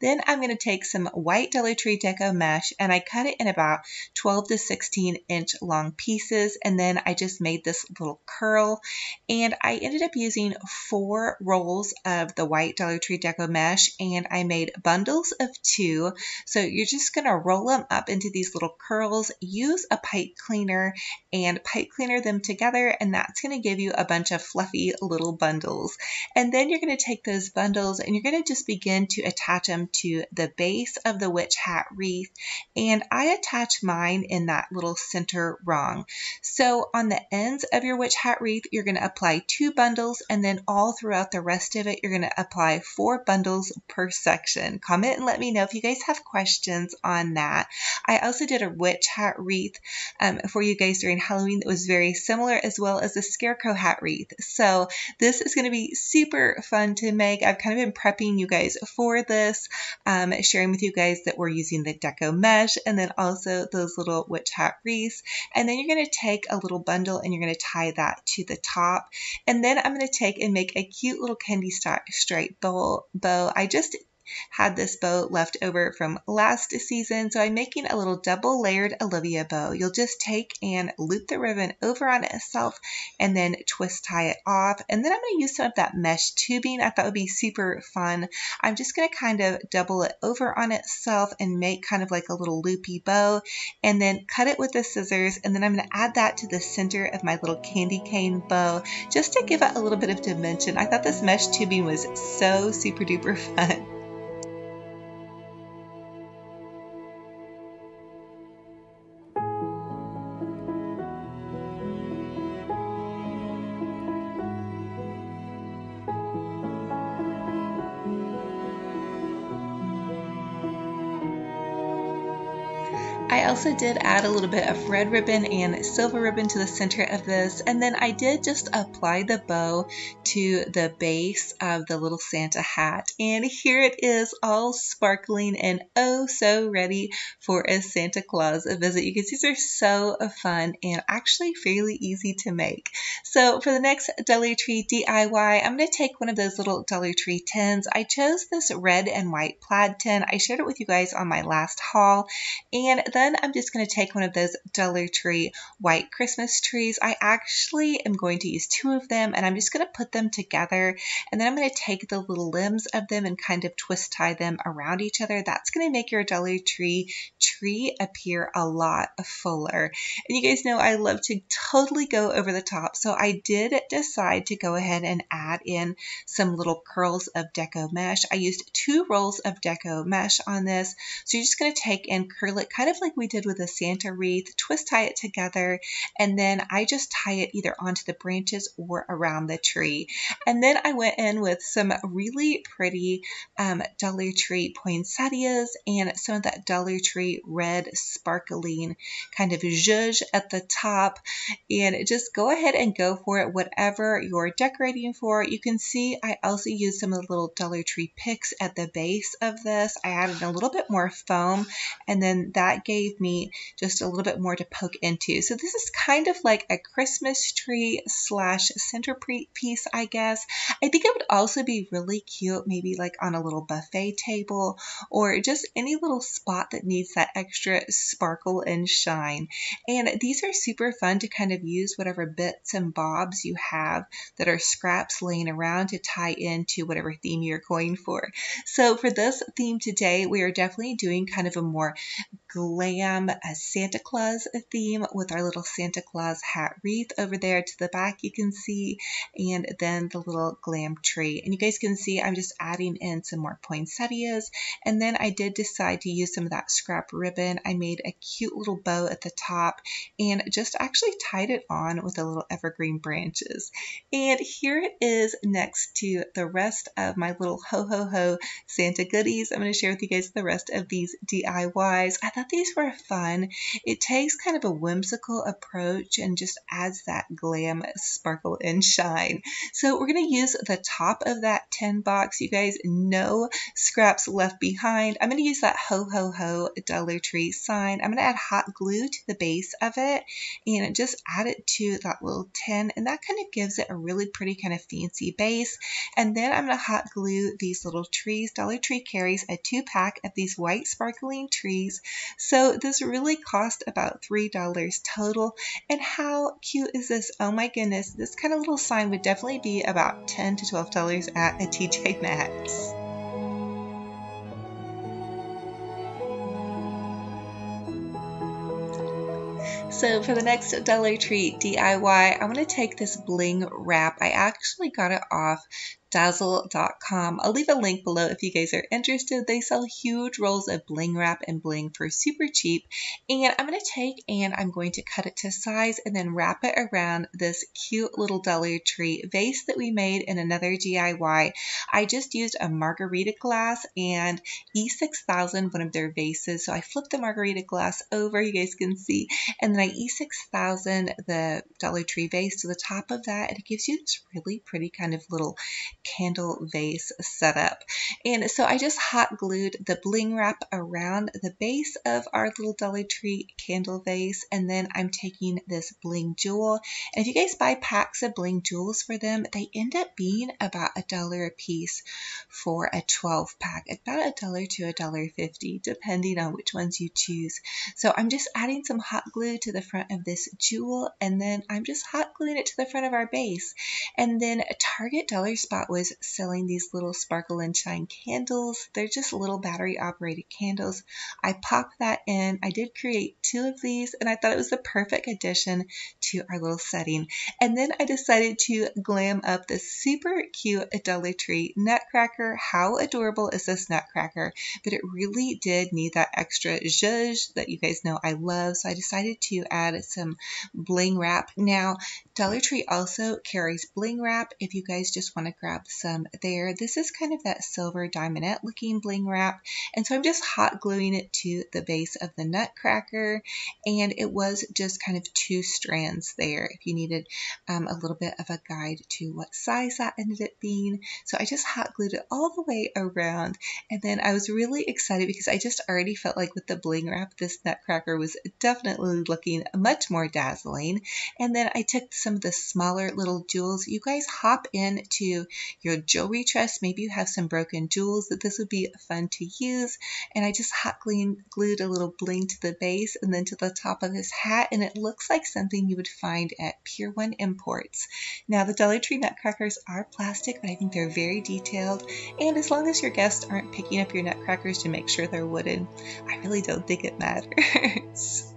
Then I'm going to take some white Dollar Tree deco mesh, and I cut it in about 12 to 16 inch long pieces, and then I just made this little curl, and I ended up using 4 rolls of the white Dollar Tree deco mesh, and I made bundles of 2. So you're just going to roll them up into these little curls, use a pipe cleaner and pipe cleaner them together, and that's going to give you a bunch of fluffy little bundles. And then you're going to take those bundles and you're going to just begin to attach them to the base of the witch hat wreath, and I attach mine in that little center rung. So on the ends of your witch hat wreath, you're going to apply 2 bundles, and then all throughout the rest of it, you're going to apply 4 bundles per section. Comment and let me know if you guys have questions on that. I also did a witch hat wreath for you guys during Halloween that was very similar, as well as a scarecrow hat wreath. So this is going to be super fun to make. I've kind of been prepping you guys for this, sharing with you guys that we're using the deco mesh and then also those little witch hat wreaths. And then you're going to take a little bundle and you're going to tie that to the top. And then I'm going to take and make a cute little candy stripe bow. I just had this bow left over from last season, so I'm making a little double layered Olivia bow. You'll just take and loop the ribbon over on itself and then twist tie it off. And then I'm going to use some of that mesh tubing. I thought would be super fun. I'm just going to kind of double it over on itself and make kind of like a little loopy bow, and then cut it with the scissors. And then I'm going to add that to the center of my little candy cane bow just to give it a little bit of dimension. I thought this mesh tubing was so super duper fun. I also did add a little bit of red ribbon and silver ribbon to the center of this, and then I did just apply the bow to the base of the little Santa hat, and here it is all sparkling and oh so ready for a Santa Claus visit. You can see these are so fun and actually fairly easy to make. So for the next Dollar Tree DIY, I'm going to take one of those little Dollar Tree tins. I chose this red and white plaid tin. I shared it with you guys on my last haul, and then I'm just going to take one of those Dollar Tree white Christmas trees. I actually am going to use 2 of them, and I'm just going to put them together, and then I'm going to take the little limbs of them and kind of twist tie them around each other. That's going to make your Dollar Tree tree appear a lot fuller. And you guys know I love to totally go over the top, so I did decide to go ahead and add in some little curls of deco mesh. I used 2 rolls of deco mesh on this, so you're just going to take and curl it kind of like we did with a Santa wreath, twist tie it together, and then I just tie it either onto the branches or around the tree. And then I went in with some really pretty Dollar Tree poinsettias and some of that Dollar Tree red sparkling kind of zhuzh at the top, and just go ahead and go for it, whatever you're decorating for. You can see I also used some of the little Dollar Tree picks at the base of this. I added a little bit more foam, and then that gave me just a little bit more to poke into. So this is kind of like a Christmas tree slash centerpiece, I guess. I think it would also be really cute maybe like on a little buffet table, or just any little spot that needs that extra sparkle and shine. And these are super fun to kind of use whatever bits and bobs you have that are scraps laying around to tie into whatever theme you're going for. So for this theme today, we are definitely doing kind of a more glam Santa Claus theme with our little Santa Claus hat wreath over there to the back, you can see, and then the little glam tree. And you guys can see I'm just adding in some more poinsettias, and then I did decide to use some of that scrap ribbon. I made a cute little bow at the top and just actually tied it on with the little evergreen branches. And here it is next to the rest of my little ho ho ho Santa goodies. I'm going to share with you guys the rest of these DIYs. I thought these were fun. It takes kind of a whimsical approach and just adds that glam, sparkle, and shine. So we're going to use the top of that tin box. You guys, no scraps left behind. I'm going to use that ho ho ho Dollar Tree sign. I'm going to add hot glue to the base of it and just add it to that little tin, and that kind of gives it a really pretty kind of fancy base. And then I'm going to hot glue these little trees. Dollar Tree carries a 2-pack of these white sparkling trees, so this really cost about $3 total. And how cute is this? Oh my goodness, this kind of little sign would definitely be about $10 to $12 at a TJ Maxx. So for the next Dollar Tree DIY, I want to take this bling wrap. I actually got it off dazzle.com. I'll leave a link below if you guys are interested. They sell huge rolls of bling wrap and bling for super cheap. And I'm going to take and I'm going to cut it to size and then wrap it around this cute little Dollar Tree vase that we made in another DIY. I just used a margarita glass and E6000, one of their vases. So I flipped the margarita glass over, you guys can see, and then I E6000 the Dollar Tree vase to the top of that, and it gives you this really pretty kind of little candle vase setup. And so I just hot glued the bling wrap around the base of our little Dollar Tree candle vase, and then I'm taking this bling jewel, and if you guys buy packs of bling jewels for them, they end up being about $1 a piece for a 12-pack, about $1 to $1.50 depending on which ones you choose. So I'm just adding some hot glue to the front of this jewel, and then I'm just hot gluing it to the front of our base. And then Target Dollar Spot was selling these little sparkle and shine candles. They're just little battery operated candles. I popped that in. I did create 2 of these, and I thought it was the perfect addition to our little setting. And then I decided to glam up this super cute Dollar Tree nutcracker. How adorable is this nutcracker? But it really did need that extra zhuzh that you guys know I love, so I decided to add some bling wrap. Now, Dollar Tree also carries bling wrap if you guys just want to grab some there. This is kind of that silver diamondette looking bling wrap, and so I'm just hot gluing it to the base of the nutcracker, and it was just kind of 2 strands there if you needed a little bit of a guide to what size that ended up being. So I just hot glued it all the way around, and then I was really excited because I just already felt like with the bling wrap this nutcracker was definitely looking much more dazzling. And then I took some of the smaller little jewels. You guys hop into your jewelry chest. Maybe you have some broken jewels that this would be fun to use. And I just hot glued a little bling to the base and then to the top of his hat, and it looks like something you would find at Pier 1 Imports. Now, the Dollar Tree nutcrackers are plastic, but I think they're very detailed, and as long as your guests aren't picking up your nutcrackers to make sure they're wooden, I really don't think it matters.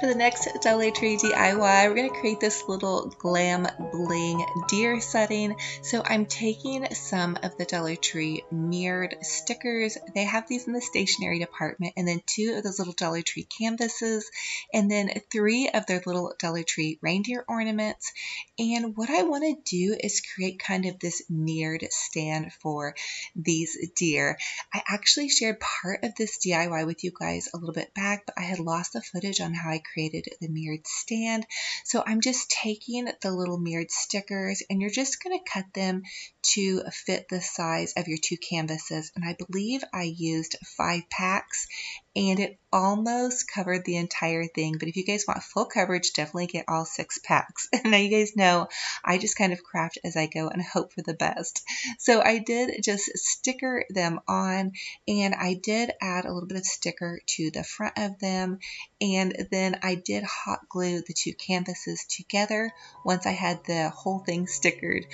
For the next Dollar Tree DIY, we're going to create this little glam bling deer setting. So I'm taking some of the Dollar Tree mirrored stickers. They have these in the stationery department, and then 2 of those little Dollar Tree canvases, and then 3 of their little Dollar Tree reindeer ornaments. And what I want to do is create kind of this mirrored stand for these deer. I actually shared part of this DIY with you guys a little bit back, but I had lost the footage on how I created the mirrored stand. So I'm just taking the little mirrored stickers, and you're just going to cut them to fit the size of your 2 canvases. And I believe I used 5 packs, and it almost covered the entire thing. But if you guys want full coverage, definitely get all 6 packs. And now you guys know I just kind of craft as I go and hope for the best. So I did just sticker them on, and I did add a little bit of sticker to the front of them, and then I did hot glue the 2 canvases together once I had the whole thing stickered.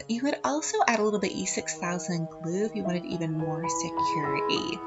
You would also add a little bit E6000 glue if you wanted even more security.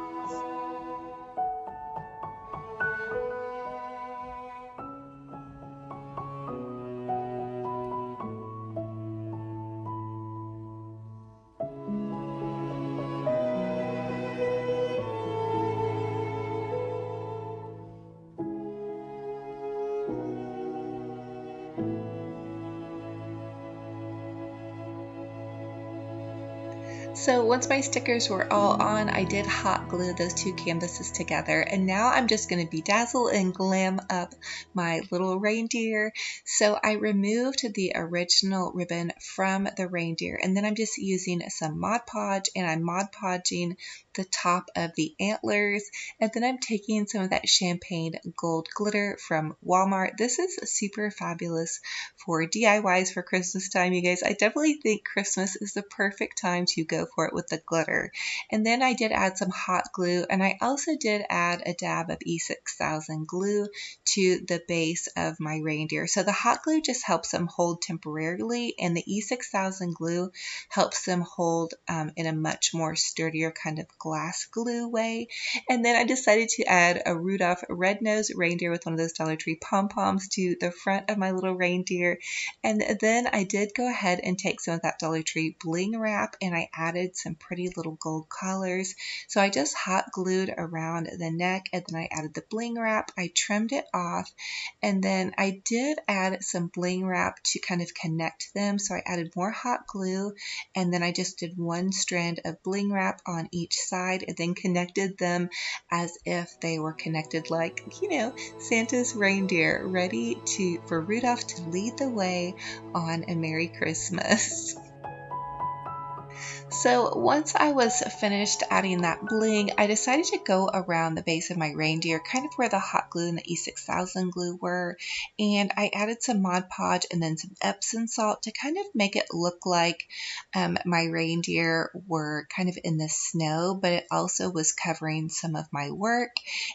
So once my stickers were all on, I did hot glue those 2 canvases together, and now I'm just going to bedazzle and glam up my little reindeer. So I removed the original ribbon from the reindeer, and then I'm just using some Mod Podge, and I'm Mod Podging the top of the antlers, and then I'm taking some of that champagne gold glitter from Walmart. This is super fabulous for DIYs for Christmas time, you guys. I definitely think Christmas is the perfect time to go for it with the glitter. And then I did add some hot glue, and I also did add a dab of E6000 glue to the base of my reindeer. So the hot glue just helps them hold temporarily, and the E6000 glue helps them hold in a much more sturdier kind of glass glue way. And then I decided to add a Rudolph red-nosed reindeer with one of those Dollar Tree pom-poms to the front of my little reindeer. And then I did go ahead and take some of that Dollar Tree bling wrap, and I added some pretty little gold collars. So I just hot glued around the neck, and then I added the bling wrap. I trimmed it off, and then I did add some bling wrap to kind of connect them. So I added more hot glue, and then I just did 1 strand of bling wrap on each side, and then connected them as if they were connected, like, you know, Santa's reindeer, ready for Rudolph to lead the way on a Merry Christmas. So once I was finished adding that bling, I decided to go around the base of my reindeer, kind of where the hot glue and the E6000 glue were, and I added some Mod Podge and then some Epsom salt to kind of make it look like my reindeer were kind of in the snow, but it also was covering some of my work.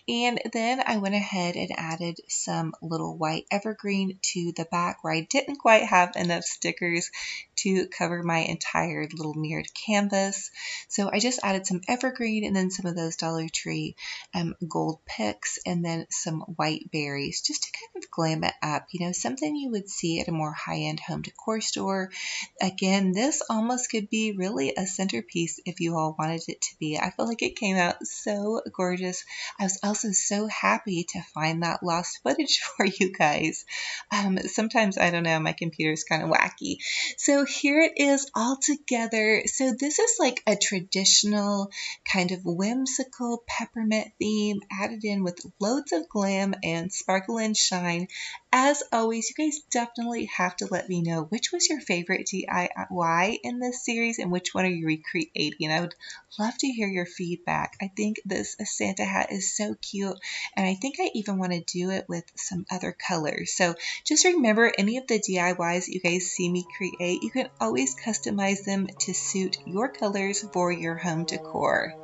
And then I went ahead and added some little white evergreen to the back where I didn't quite have enough stickers to cover my entire little mirrored canvas. So I just added some evergreen and then some of those Dollar Tree gold picks and then some white berries just to kind of glam it up, you know, something you would see at a more high-end home decor store. Again, this almost could be really a centerpiece if you all wanted it to be. I feel like it came out so gorgeous. I was also so happy to find that lost footage for you guys. Sometimes, I don't know, my computer's kind of wacky. So here it is all together. So this is like a traditional kind of whimsical peppermint theme added in with loads of glam and sparkle and shine. As always, you guys definitely have to let me know which was your favorite DIY in this series and which one are you recreating. I would love to hear your feedback. I think this Santa hat is so cute, and I think I even want to do it with some other colors. So just remember, any of the DIYs that you guys see me create, you can always customize them to suit your colors for your home decor.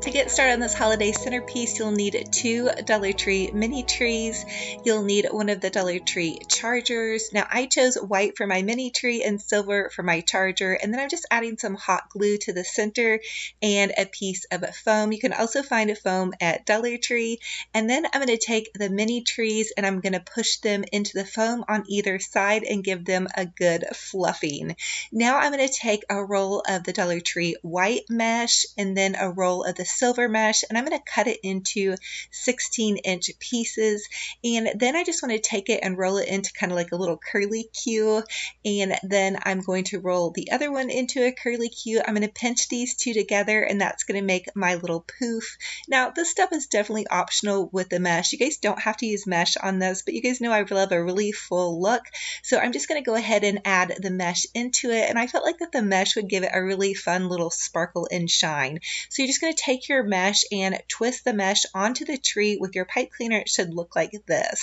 To get started on this holiday centerpiece, you'll need 2 Dollar Tree mini trees. You'll need one of the Dollar Tree chargers. Now I chose white for my mini tree and silver for my charger, and then I'm just adding some hot glue to the center and a piece of foam. You can also find foam at Dollar Tree. And then I'm going to take the mini trees and I'm going to push them into the foam on either side and give them a good fluffing. Now I'm going to take a roll of the Dollar Tree white mesh and then a roll of the silver mesh, and I'm going to cut it into 16-inch pieces. And then I just want to take it and roll it into kind of like a little curly Q, and then I'm going to roll the other one into a curly Q. I'm going to pinch these two together, and that's going to make my little poof. Now this stuff is definitely optional with the mesh. You guys don't have to use mesh on this, but you guys know I love a really full look, so I'm just going to go ahead and add the mesh into it, and I felt like that the mesh would give it a really fun little sparkle and shine. So you're just going to take your mesh and twist the mesh onto the tree with your pipe cleaner. It should look like this.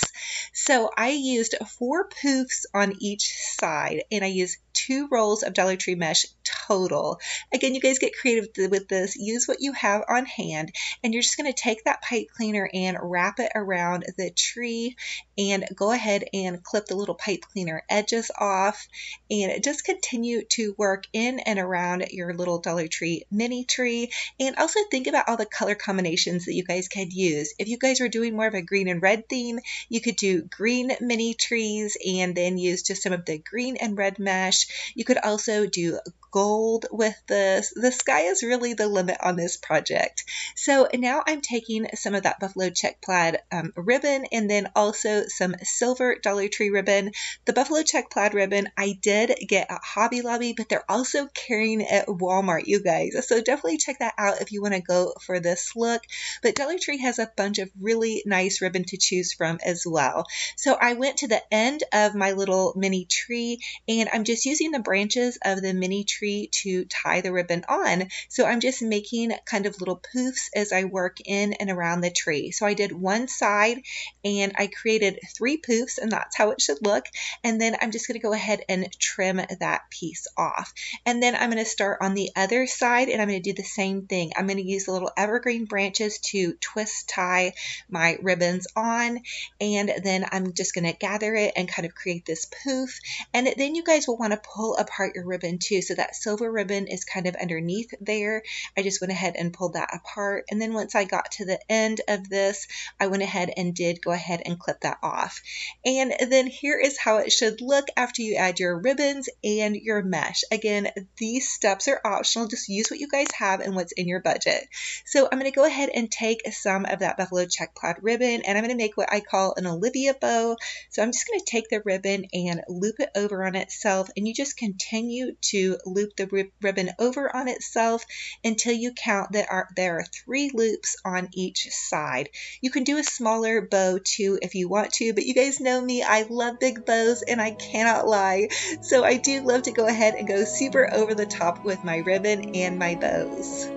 So I used 4 poofs on each side, and I used 2 rolls of Dollar Tree mesh total. Again, you guys get creative with this. Use what you have on hand, and you're just going to take that pipe cleaner and wrap it around the tree and go ahead and clip the little pipe cleaner edges off, and just continue to work in and around your little Dollar Tree mini tree. And also think about all the color combinations that you guys could use. If you guys are doing more of a green and red theme, you could do green mini trees and then use just some of the green and red mesh. You could also do gold with this. The sky is really the limit on this project. So now I'm taking some of that buffalo check plaid ribbon, and then also some silver Dollar Tree ribbon. The buffalo check plaid ribbon I did get at Hobby Lobby, but they're also carrying it at Walmart, you guys. So definitely check that out if you want to go for this look. But Dollar Tree has a bunch of really nice ribbon to choose from as well. So I went to the end of my little mini tree, and I'm just using the branches of the mini tree to tie the ribbon on. So I'm just making kind of little poofs as I work in and around the tree. So I did one side and I created 3 poofs, and that's how it should look. And then I'm just going to go ahead and trim that piece off. And then I'm going to start on the other side, and I'm going to do the same thing. I'm going to use the little evergreen branches to twist tie my ribbons on, and then I'm just going to gather it and kind of create this poof. And then you guys will want to pull apart your ribbon too. So that silver ribbon is kind of underneath there. I just went ahead and pulled that apart. And then once I got to the end of this, I went ahead and did go ahead and clip that off. And then here is how it should look after you add your ribbons and your mesh. Again, these steps are optional. Just use what you guys have and what's in your budget. So I'm going to go ahead and take some of that buffalo check plaid ribbon, and I'm going to make what I call an Olivia bow. So I'm just going to take the ribbon and loop it over on itself, and you just continue to loop the ribbon over on itself until you count that there are 3 loops on each side. You can do a smaller bow too if you want to, but you guys know me, I love big bows and I cannot lie. So I do love to go ahead and go super over the top with my ribbon and my bows.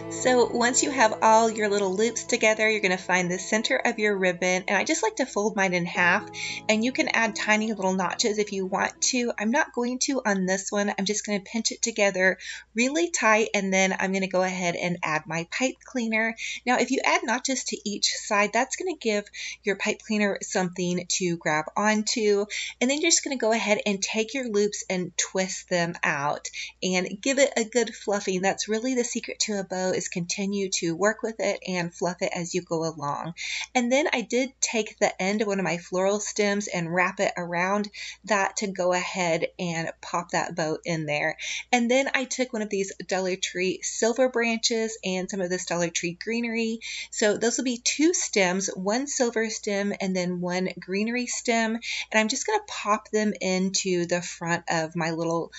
So once you have all your little loops together, you're going to find the center of your ribbon, and I just like to fold mine in half, and you can add tiny little notches if you want to. I'm not going to on this one. I'm just going to pinch it together really tight, and then I'm going to go ahead and add my pipe cleaner. Now if you add notches to each side, that's going to give your pipe cleaner something to grab onto, and then you're just going to go ahead and take your loops and twist them out and give it a good fluffing. That's really the secret to a bow, is continue to work with it and fluff it as you go along. And then I did take the end of one of my floral stems and wrap it around that to go ahead and pop that bow in there. And then I took one of these Dollar Tree silver branches and some of this Dollar Tree greenery. So those will be 2 stems, one silver stem and then one greenery stem. And I'm just going to pop them into the front of my little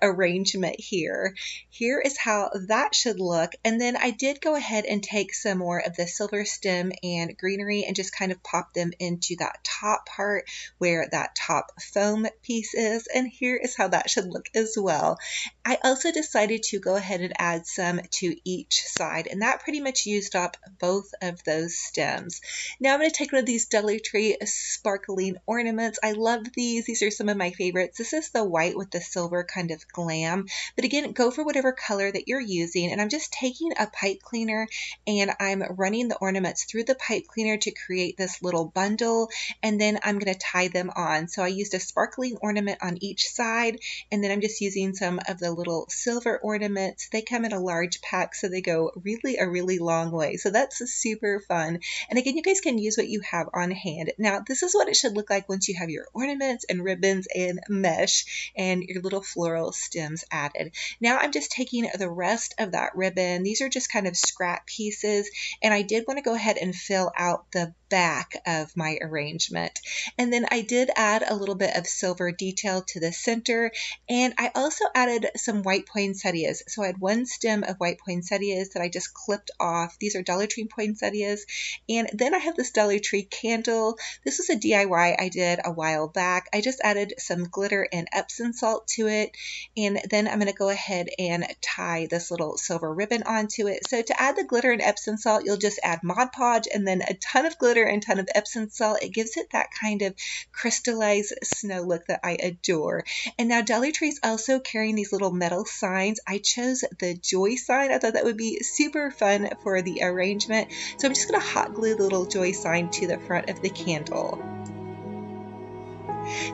arrangement here. Here is how that should look. And then I did go ahead and take some more of the silver stem and greenery and just kind of pop them into that top part where that top foam piece is. And here is how that should look as well. I also decided to go ahead and add some to each side, and that pretty much used up both of those stems. Now I'm going to take one of these Dollar Tree sparkling ornaments. I love these. These are some of my favorites. This is the white with the silver kind of glam, but again, go for whatever color that you're using. And I'm just taking a pipe cleaner and I'm running the ornaments through the pipe cleaner to create this little bundle, and then I'm going to tie them on. So I used a sparkling ornament on each side, and then I'm just using some of the little silver ornaments. They come in a large pack, so they go a really long way. So that's super fun. And again, you guys can use what you have on hand. Now, this is what it should look like once you have your ornaments and ribbons and mesh and your little floral stems added. Now I'm just taking the rest of that ribbon. These are just kind of scrap pieces, and I did want to go ahead and fill out the back of my arrangement. And then I did add a little bit of silver detail to the center, and I also added some white poinsettias. So I had one stem of white poinsettias that I just clipped off. These are Dollar Tree poinsettias. And then I have this Dollar Tree candle. This was a DIY I did a while back. I just added some glitter and Epsom salt to it, and then I'm going to go ahead and tie this little silver ribbon onto it. So to add the glitter and Epsom salt, you'll just add Mod Podge and then a ton of glitter and a ton of Epsom salt. It gives it that kind of crystallized snow look that I adore. And now Dollar Tree's also carrying these little metal signs. I chose the joy sign. I thought that would be super fun for the arrangement. So I'm just going to hot glue the little joy sign to the front of the candle.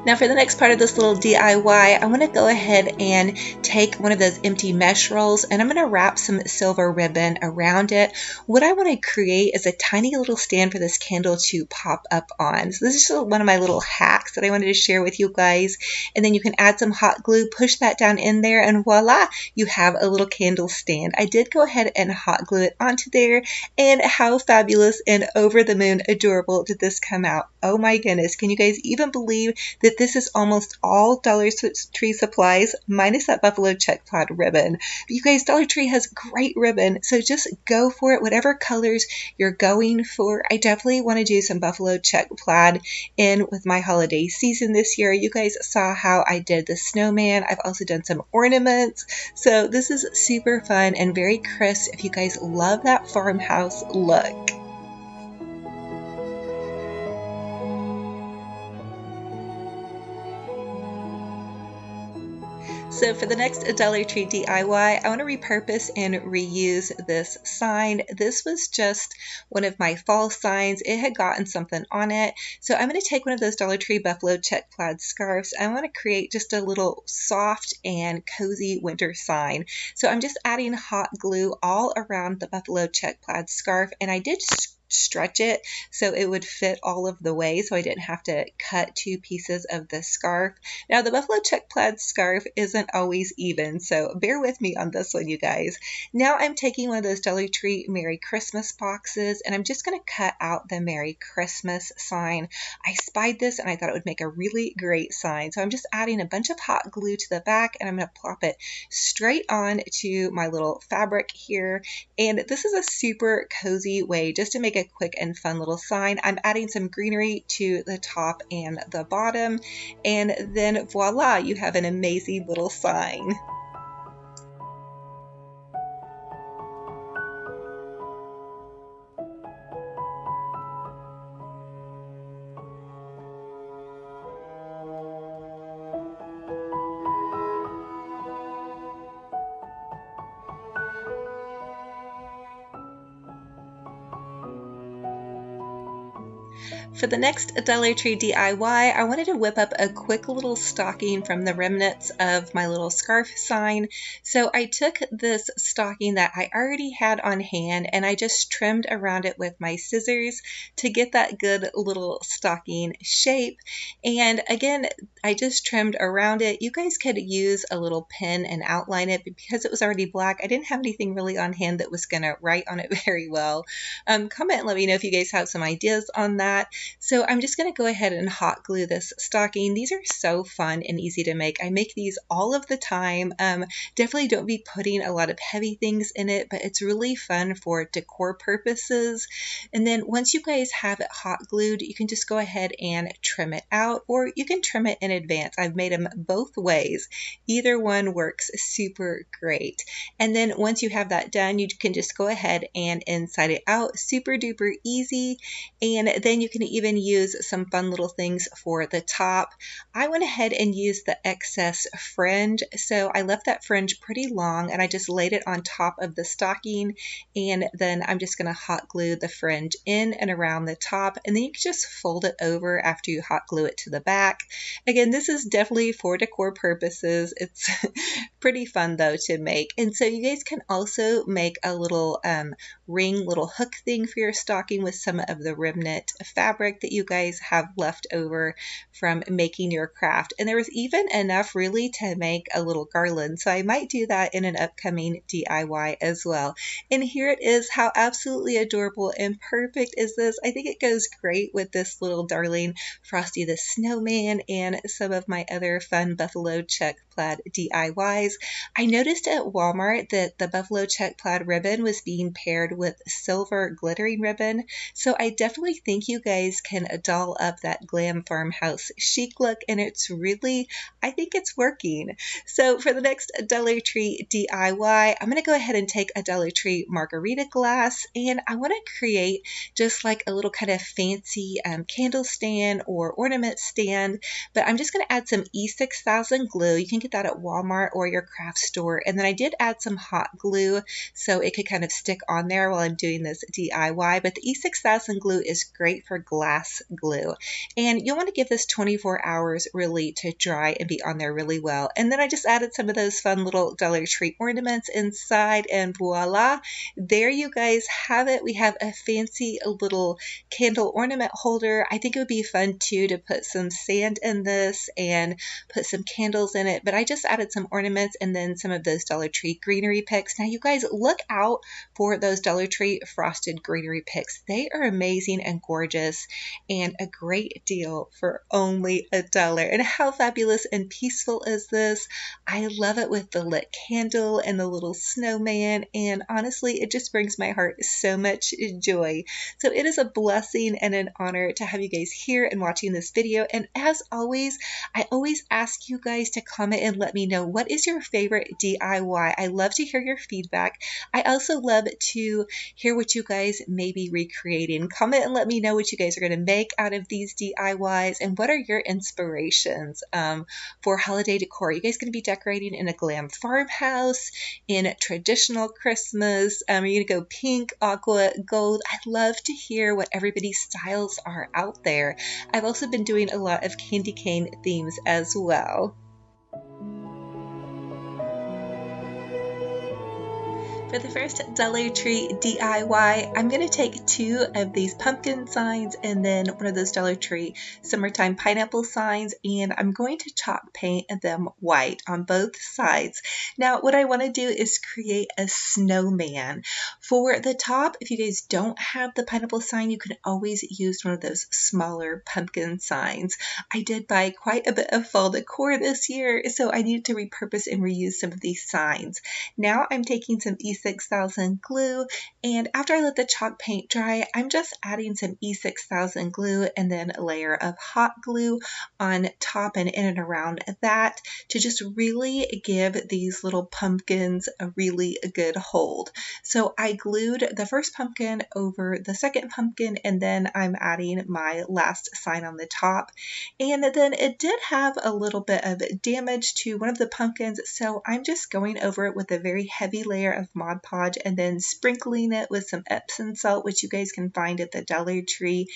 Now for the next part of this little DIY, I want to go ahead and take one of those empty mesh rolls, and I'm going to wrap some silver ribbon around it. What I want to create is a tiny little stand for this candle to pop up on. So this is just one of my little hacks that I wanted to share with you guys. And then you can add some hot glue, push that down in there, and voila, you have a little candle stand. I did go ahead and hot glue it onto there, and how fabulous and over the moon adorable did this come out. Oh my goodness, can you guys even believe that this is almost all Dollar Tree supplies minus that buffalo check plaid ribbon? But you guys, Dollar Tree has great ribbon, so just go for it, whatever colors you're going for. I definitely want to do some buffalo check plaid in with my holiday season this year. You guys saw how I did the snowman. I've also done some ornaments, so this is super fun and very crisp if you guys love that farmhouse look. So for the next Dollar Tree DIY, I want to repurpose and reuse this sign. This was just one of my fall signs. It had gotten something on it. So I'm going to take one of those Dollar Tree buffalo check plaid scarves. I want to create just a little soft and cozy winter sign. So I'm just adding hot glue all around the buffalo check plaid scarf, and I did stretch it so it would fit all of the way, so I didn't have to cut 2 pieces of the scarf. Now the buffalo check plaid scarf isn't always even, so bear with me on this one, you guys. Now I'm taking one of those Dollar Tree Merry Christmas boxes, and I'm just going to cut out the Merry Christmas sign. I spied this and I thought it would make a really great sign, so I'm just adding a bunch of hot glue to the back, and I'm going to plop it straight on to my little fabric here. And this is a super cozy way just to make a quick and fun little sign. I'm adding some greenery to the top and the bottom, and then voila, you have an amazing little sign. For the next Dollar Tree DIY, I wanted to whip up a quick little stocking from the remnants of my little scarf sign. So I took this stocking that I already had on hand and I just trimmed around it with my scissors to get that good little stocking shape. And again, I just trimmed around it. You guys could use a little pen and outline it, but because it was already black, I didn't have anything really on hand that was going to write on it very well. Comment and let me know if you guys have some ideas on that. So I'm just going to go ahead and hot glue this stocking. These are so fun and easy to make. I make these all of the time. Definitely don't be putting a lot of heavy things in it, but it's really fun for decor purposes. And then once you guys have it hot glued, you can just go ahead and trim it out, or you can trim it in advance. I've made them both ways. Either one works super great. And then once you have that done, you can just go ahead and inside it out. Super duper easy. And then you can even use some fun little things for the top. I went ahead and used the excess fringe. So I left that fringe pretty long and I just laid it on top of the stocking, and then I'm just going to hot glue the fringe in and around the top, and then you can just fold it over after you hot glue it to the back. Again, this is definitely for decor purposes. It's pretty fun though to make. And so you guys can also make a little ring little hook thing for your stocking with some of the remnant fabric that you guys have left over from making your craft. And there was even enough really to make a little garland, so I might do that in an upcoming DIY as well. And here it is. How absolutely adorable and perfect is this? I think it goes great with this little darling Frosty the Snowman and some of my other fun buffalo check plaid DIYs. I noticed at Walmart that the buffalo check plaid ribbon was being paired with silver glittering ribbon, so I definitely think you guys can doll up that glam farmhouse chic look, and it's really, I think it's working. So for the next Dollar Tree DIY, I'm going to go ahead and take a Dollar Tree margarita glass, and I want to create just like a little kind of fancy candle stand or ornament stand, but I'm just going to add some E6000 glue. You can get that at Walmart or your craft store. And then I did add some hot glue so it could kind of stick on there while I'm doing this DIY, but the E6000 glue is great for glass glue. And you'll want to give this 24 hours really to dry and be on there really well. And then I just added some of those fun little Dollar Tree ornaments inside, and voila, there you guys have it. We have a fancy little candle ornament holder. I think it would be fun too to put some sand in this and put some candles in it, but I just added some ornaments and then some of those Dollar Tree greenery picks. Now you guys look out for those Dollar Tree frosted greenery picks. They are amazing and gorgeous and a great deal for only $1. And how fabulous and peaceful is this? I love it with the lit candle and the little snowman, and honestly it just brings my heart so much joy. So it is a blessing and an honor to have you guys here and watching this video. And as always, I always ask you guys to comment and let me know, what is your favorite DIY? I love to hear your feedback. I also love to hear what you guys may be recreating. Comment and let me know what you guys are going to make out of these DIYs, and what are your inspirations for holiday decor. Are you guys going to be decorating in a glam farmhouse, in traditional Christmas? Are you going to go pink, aqua, gold? I'd love to hear what everybody's styles are out there. I've also been doing a lot of candy cane themes as well. For the first Dollar Tree DIY, I'm going to take 2 of these pumpkin signs and then one of those Dollar Tree summertime pineapple signs, and I'm going to chalk paint them white on both sides. Now what I want to do is create a snowman. For the top, if you guys don't have the pineapple sign, you can always use one of those smaller pumpkin signs. I did buy quite a bit of fall decor this year, so I needed to repurpose and reuse some of these signs. Now I'm taking some E6000 glue, and after I let the chalk paint dry, I'm just adding some E6000 glue and then a layer of hot glue on top and in and around that to just really give these little pumpkins a really good hold. So I glued the first pumpkin over the second pumpkin, and then I'm adding my last sign on the top. And then it did have a little bit of damage to one of the pumpkins, so I'm just going over it with a very heavy layer of Mod Mod Podge and then sprinkling it with some Epsom salt, which you guys can find at the Dollar Tree.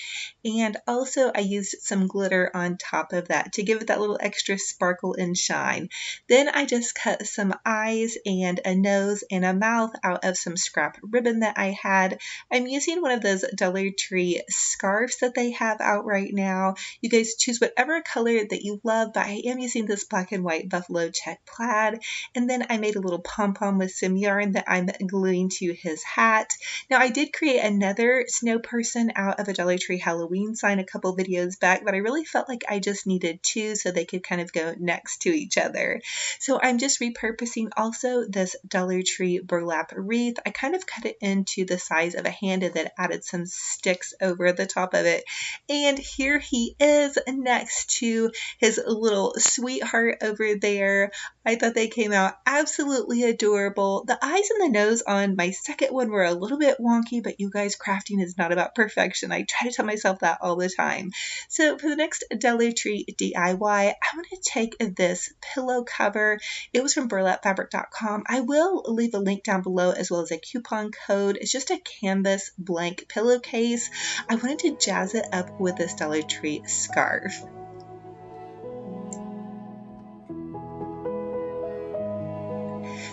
And also I used some glitter on top of that to give it that little extra sparkle and shine. Then I just cut some eyes and a nose and a mouth out of some scrap ribbon that I had. I'm using one of those Dollar Tree scarves that they have out right now. You guys choose whatever color that you love, but I am using this black and white buffalo check plaid. And then I made a little pom-pom with some yarn that I'm gluing to his hat. Now I did create another snow person out of a Dollar Tree Halloween sign a couple videos back, but I really felt like I just needed two so they could kind of go next to each other. So I'm just repurposing also this Dollar Tree burlap wreath. I kind of cut it into the size of a hand and then added some sticks over the top of it. And here he is next to his little sweetheart over there. I thought they came out absolutely adorable. The eyes and the nose on my second one were a little bit wonky, but you guys, crafting is not about perfection. I try to tell myself that all the time. So for the next Dollar Tree DIY, I want to take this pillow cover. It was from burlapfabric.com. I will leave a link down below as well as a coupon code. It's just a canvas blank pillowcase. I wanted to jazz it up with this Dollar Tree scarf.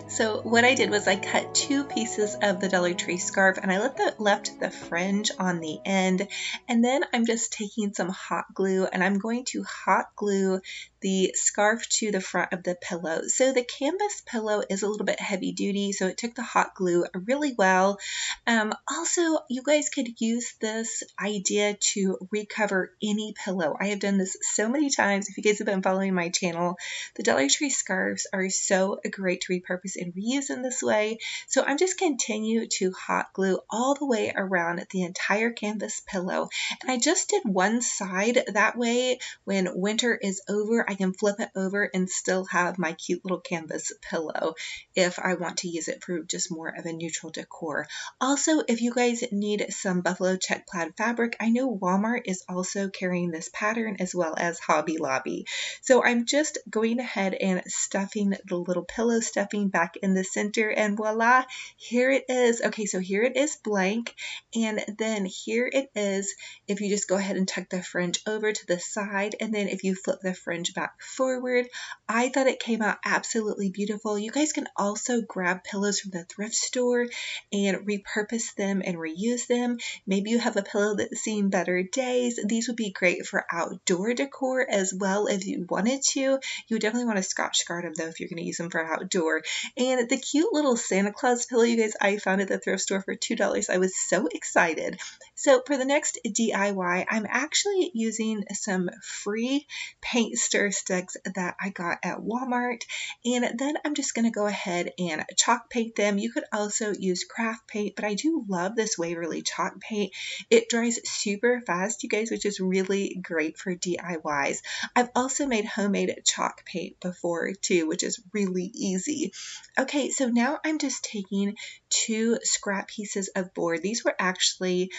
So what I did was I cut two pieces of the Dollar Tree scarf and I left the fringe on the end, and then I'm just taking some hot glue and I'm going to hot glue the scarf to the front of the pillow. So the canvas pillow is a little bit heavy duty, so it took the hot glue really well. Also, you guys could use this idea to recover any pillow. I have done this so many times. If you guys have been following my channel, the Dollar Tree scarves are so great to repurpose and reuse in this way. So I'm just continue to hot glue all the way around the entire canvas pillow. And I just did one side. That way, when winter is over, I can flip it over and still have my cute little canvas pillow if I want to use it for just more of a neutral decor. Also, if you guys need some buffalo check plaid fabric, I know Walmart is also carrying this pattern as well as Hobby Lobby. So I'm just going ahead and stuffing the little pillow stuffing back in the center, and voila, here it is. Okay, so here it is blank, and then here it is if you just go ahead and tuck the fringe over to the side, and then if you flip the fringe back forward. I thought it came out absolutely beautiful. You guys can also grab pillows from the thrift store and repurpose them and reuse them. Maybe you have a pillow that's seen better days. These would be great for outdoor decor as well if you wanted to. You would definitely want to Scotch guard them though if you're going to use them for outdoor. And the cute little Santa Claus pillow, you guys, I found at the thrift store for $2. I was so excited. So for the next DIY, I'm actually using some free paint stir sticks that I got at Walmart, and then I'm just going to go ahead and chalk paint them. You could also use craft paint, but I do love this Waverly chalk paint. It dries super fast, you guys, which is really great for DIYs. I've also made homemade chalk paint before too, which is really easy. Okay, so now I'm just taking two scrap pieces of board. These were actually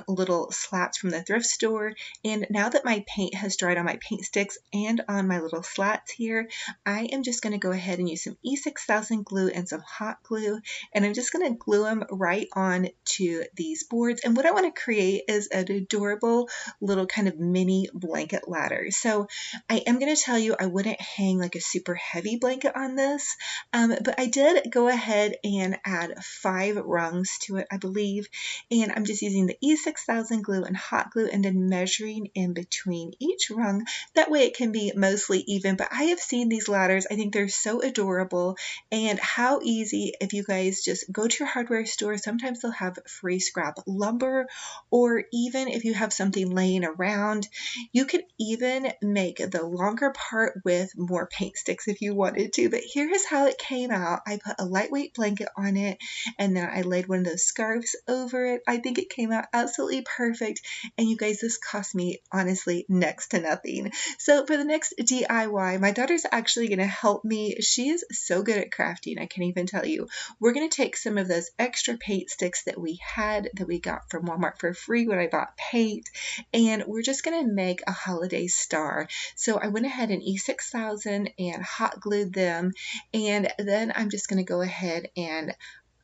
little slats from the thrift store, and now that my paint has dried on my paint sticks and on my little slats here, I am just going to go ahead and use some E6000 glue and some hot glue, and I'm just going to glue them right on to these boards. And what I want to create is an adorable little kind of mini blanket ladder. So I am going to tell you I wouldn't hang like a super heavy blanket on this, but I did go ahead and add 5 rungs to it, I believe, and I'm just using the E6000 glue and hot glue and then measuring in between each rung. That way it can be mostly even, but I have seen these ladders. I think they're so adorable, and how easy if you guys just go to your hardware store. Sometimes they'll have free scrap lumber, or even if you have something laying around, you could even make the longer part with more paint sticks if you wanted to. But here is how it came out. I put a lightweight blanket on it, and then I laid one of those scarves over it. I think it came out absolutely perfect, and you guys, this cost me honestly next to nothing. So for the next DIY, my daughter's actually going to help me. She is so good at crafting, I can't even tell you. We're going to take some of those extra paint sticks that we got from Walmart for free when I bought paint, and we're just going to make a holiday star. So I went ahead and E6000 and hot glued them, and then I'm just going to go ahead and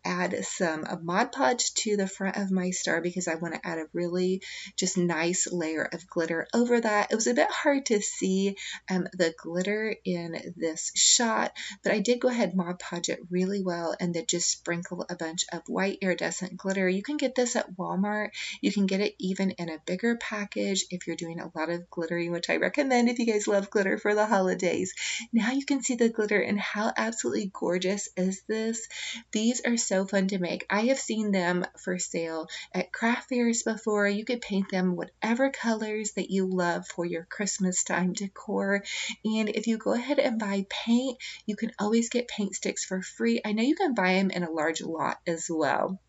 add some Mod Podge to the front of my star because I want to add a really just nice layer of glitter over that. It was a bit hard to see the glitter in this shot, but I did go ahead and Mod Podge it really well and then just sprinkle a bunch of white iridescent glitter. You can get this at Walmart. You can get it even in a bigger package if you're doing a lot of glittering, which I recommend if you guys love glitter for the holidays. Now you can see the glitter and how absolutely gorgeous is this. These are so fun to make. I have seen them for sale at craft fairs before. You could paint them whatever colors that you love for your Christmas time decor. And if you go ahead and buy paint, you can always get paint sticks for free. I know you can buy them in a large lot as well.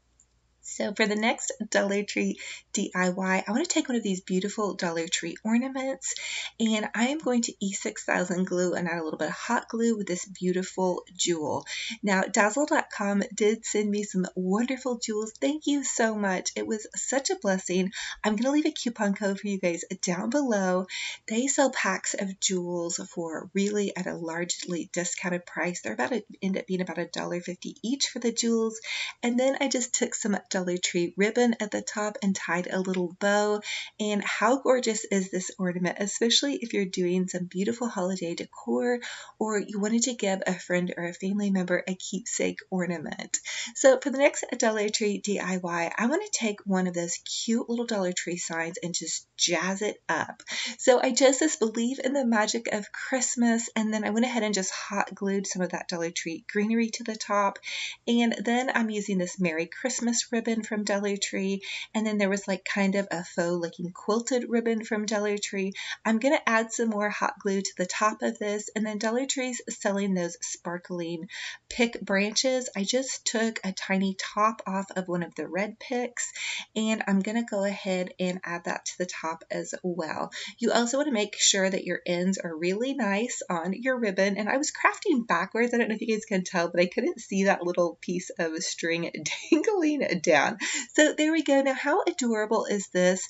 So for the next Dollar Tree DIY, I want to take one of these beautiful Dollar Tree ornaments, and I am going to E6000 glue and add a little bit of hot glue with this beautiful jewel. Now, Dazzle.com did send me some wonderful jewels. Thank you so much. It was such a blessing. I'm going to leave a coupon code for you guys down below. They sell packs of jewels for really at a largely discounted price. They're end up being about $1.50 each for the jewels. And then I just took some Dollar Tree ribbon at the top and tied a little bow. And how gorgeous is this ornament, especially if you're doing some beautiful holiday decor or you wanted to give a friend or a family member a keepsake ornament. So for the next Dollar Tree DIY, I want to take one of those cute little Dollar Tree signs and just jazz it up. So I just believe in the magic of Christmas, and then I went ahead and just hot glued some of that Dollar Tree greenery to the top. And then I'm using this Merry Christmas ribbon from Dollar Tree, and then there was like kind of a faux looking quilted ribbon from Dollar Tree. I'm going to add some more hot glue to the top of this, and then Dollar Tree's selling those sparkling pick branches. I just took a tiny top off of one of the red picks, and I'm going to go ahead and add that to the top as well. You also want to make sure that your ends are really nice on your ribbon, and I was crafting backwards. I don't know if you guys can tell, but I couldn't see that little piece of string dangling down. So there we go. Now how adorable is this?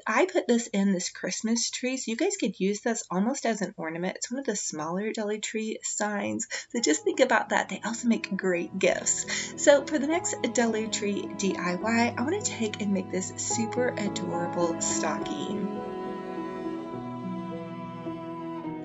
I put this in this Christmas tree, so you guys could use this almost as an ornament. It's one of the smaller Dollar Tree signs, so just think about that. They also make great gifts. So for the next Dollar Tree DIY, I want to take and make this super adorable stocking.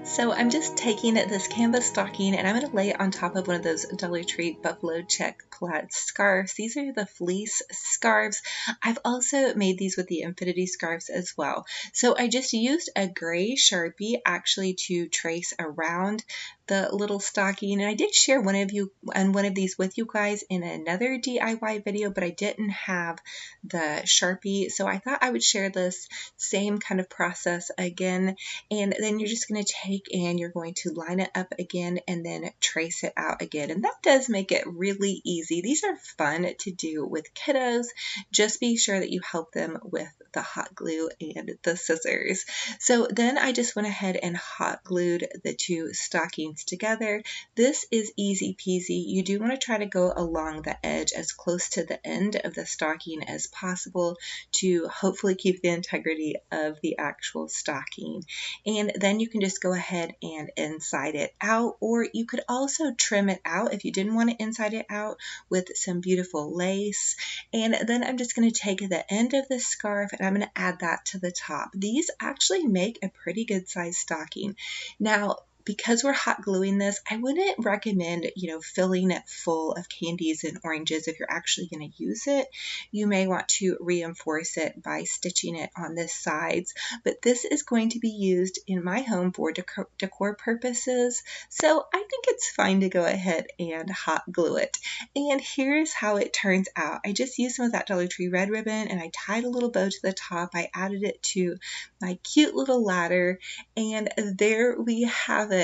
So I'm just taking this canvas stocking and I'm going to lay it on top of one of those Dollar Tree buffalo check plaid scarves. These are the fleece scarves. I've also made these with the infinity scarves as well. So I just used a gray Sharpie actually to trace around the little stocking, and I did share one of these with you guys in another DIY video, but I didn't have the Sharpie, so I thought I would share this same kind of process again. And then you're just going to take and you're going to line it up again and then trace it out again, and that does make it really easy. These are fun to do with kiddos. Just be sure that you help them with the hot glue and the scissors. So then I just went ahead and hot glued the two stockings together. This is easy peasy. You do want to try to go along the edge as close to the end of the stocking as possible to hopefully keep the integrity of the actual stocking. And then you can just go ahead and inside it out, or you could also trim it out if you didn't want to inside it out with some beautiful lace. And then I'm just going to take the end of the scarf and I'm going to add that to the top. These actually make a pretty good size stocking. Now, because we're hot gluing this, I wouldn't recommend, filling it full of candies and oranges if you're actually going to use it. You may want to reinforce it by stitching it on the sides, but this is going to be used in my home for decor purposes, so I think it's fine to go ahead and hot glue it. And here's how it turns out. I just used some of that Dollar Tree red ribbon and I tied a little bow to the top. I added it to my cute little ladder, and there we have it.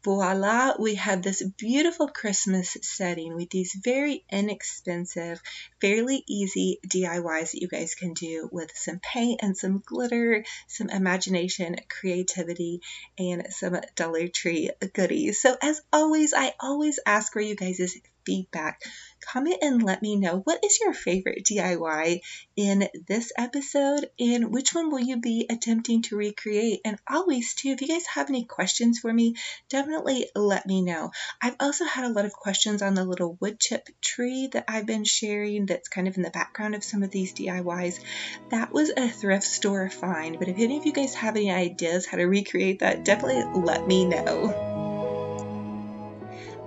Voila, we have this beautiful Christmas setting with these very inexpensive, fairly easy DIYs that you guys can do with some paint and some glitter, some imagination, creativity, and some Dollar Tree goodies. So as always, I always ask for you guys' feedback. Comment and let me know, what is your favorite DIY in this episode, and which one will you be attempting to recreate? And always too, if you guys have any questions for me, definitely let me know. I've also had a lot of questions on the little wood chip tree that I've been sharing that's kind of in the background of some of these DIYs. That was a thrift store find, but if any of you guys have any ideas how to recreate that, definitely let me know.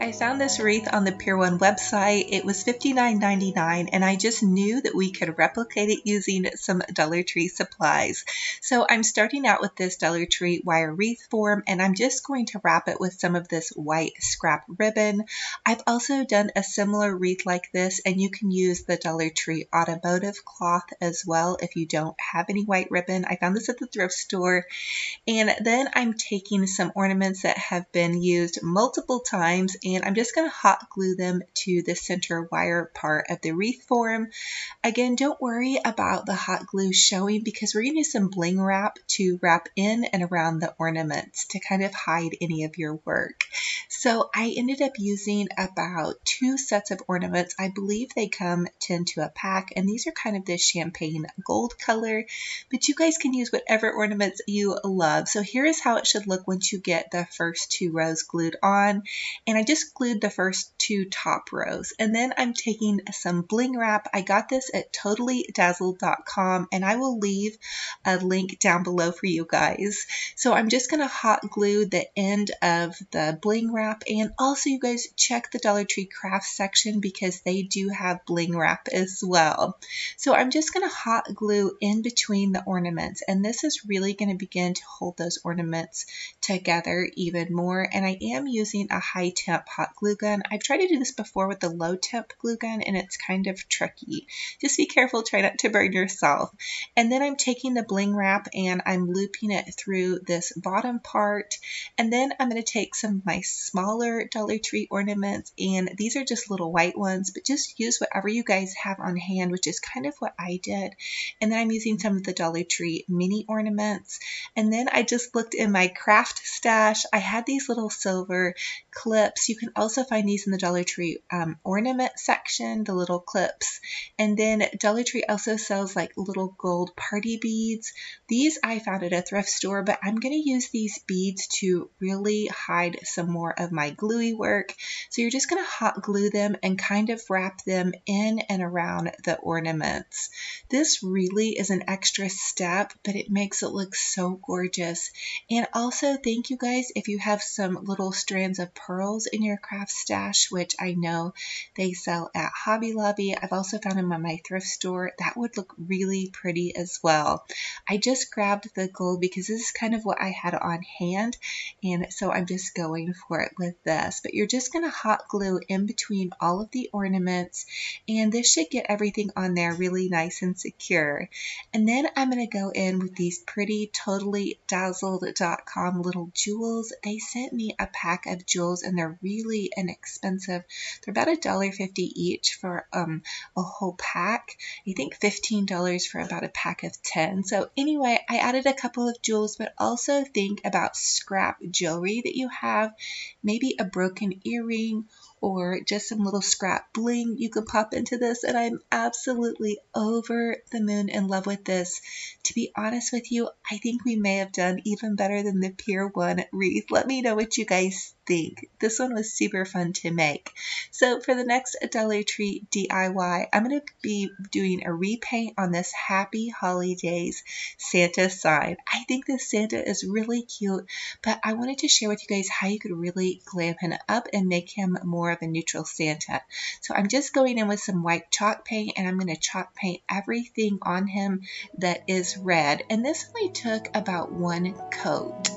I found this wreath on the Pier 1 website. It was $59.99, and I just knew that we could replicate it using some Dollar Tree supplies. So I'm starting out with this Dollar Tree wire wreath form, and I'm just going to wrap it with some of this white scrap ribbon. I've also done a similar wreath like this, and you can use the Dollar Tree automotive cloth as well if you don't have any white ribbon. I found this at the thrift store. And then I'm taking some ornaments that have been used multiple times, and I'm just going to hot glue them to the center wire part of the wreath form. Again, don't worry about the hot glue showing, because we're going to use some bling wrap to wrap in and around the ornaments to kind of hide any of your work. So I ended up using about 2 sets of ornaments. I believe they come 10 to a pack, and these are kind of this champagne gold color, but you guys can use whatever ornaments you love. So here is how it should look once you get the first 2 rows glued on. And I just glued the first 2 top rows. And then I'm taking some bling wrap. I got this at totallydazzled.com, and I will leave a link down below for you guys. So I'm just going to hot glue the end of the bling wrap, and also you guys check the Dollar Tree crafts section because they do have bling wrap as well. So I'm just going to hot glue in between the ornaments, and this is really going to begin to hold those ornaments together even more. And I am using a high temp hot glue gun. I've tried to do this before with the low temp glue gun, and it's kind of tricky. Just be careful, try not to burn yourself. And then I'm taking the bling wrap and I'm looping it through this bottom part, and then I'm going to take some of my smaller Dollar Tree ornaments, and these are just little white ones, but just use whatever you guys have on hand, which is kind of what I did. And then I'm using some of the Dollar Tree mini ornaments. And then I just looked in my craft stash. I had these little silver clips. You can also find these in the Dollar Tree ornament section, the little clips. And then Dollar Tree also sells like little gold party beads. These I found at a thrift store, but I'm going to use these beads to really hide some more of my gluey work. So you're just going to hot glue them and kind of wrap them in and around the ornaments. This really is an extra step, but it makes it look so gorgeous. And also thank you guys if you have some little strands of pearls in your craft stash, which I know they sell at Hobby Lobby. I've also found them at my thrift store. That would look really pretty as well. I just grabbed the gold because this is kind of what I had on hand, and so I'm just going for it with this. But you're just going to hot glue in between all of the ornaments, and this should get everything on there really nice and secure. And then I'm going to go in with these pretty totallydazzled.com little jewels. They sent me a pack of jewels, and they're really inexpensive. They're about $1.50 each for a whole pack. I think $15 for about a pack of 10. So anyway, I added a couple of jewels, but also think about scrap jewelry that you have, maybe a broken earring or just some little scrap bling you can pop into this, and I'm absolutely over the moon in love with this. To be honest with you, I think we may have done even better than the Pier 1 wreath. Let me know what you guys think. This one was super fun to make. So for the next Dollar Tree DIY, I'm going to be doing a repaint on this Happy Holidays Santa sign. I think this Santa is really cute, but I wanted to share with you guys how you could really glam him up and make him more of a neutral Santa. So I'm just going in with some white chalk paint, and I'm going to chalk paint everything on him that is red. And this only took about 1 coat.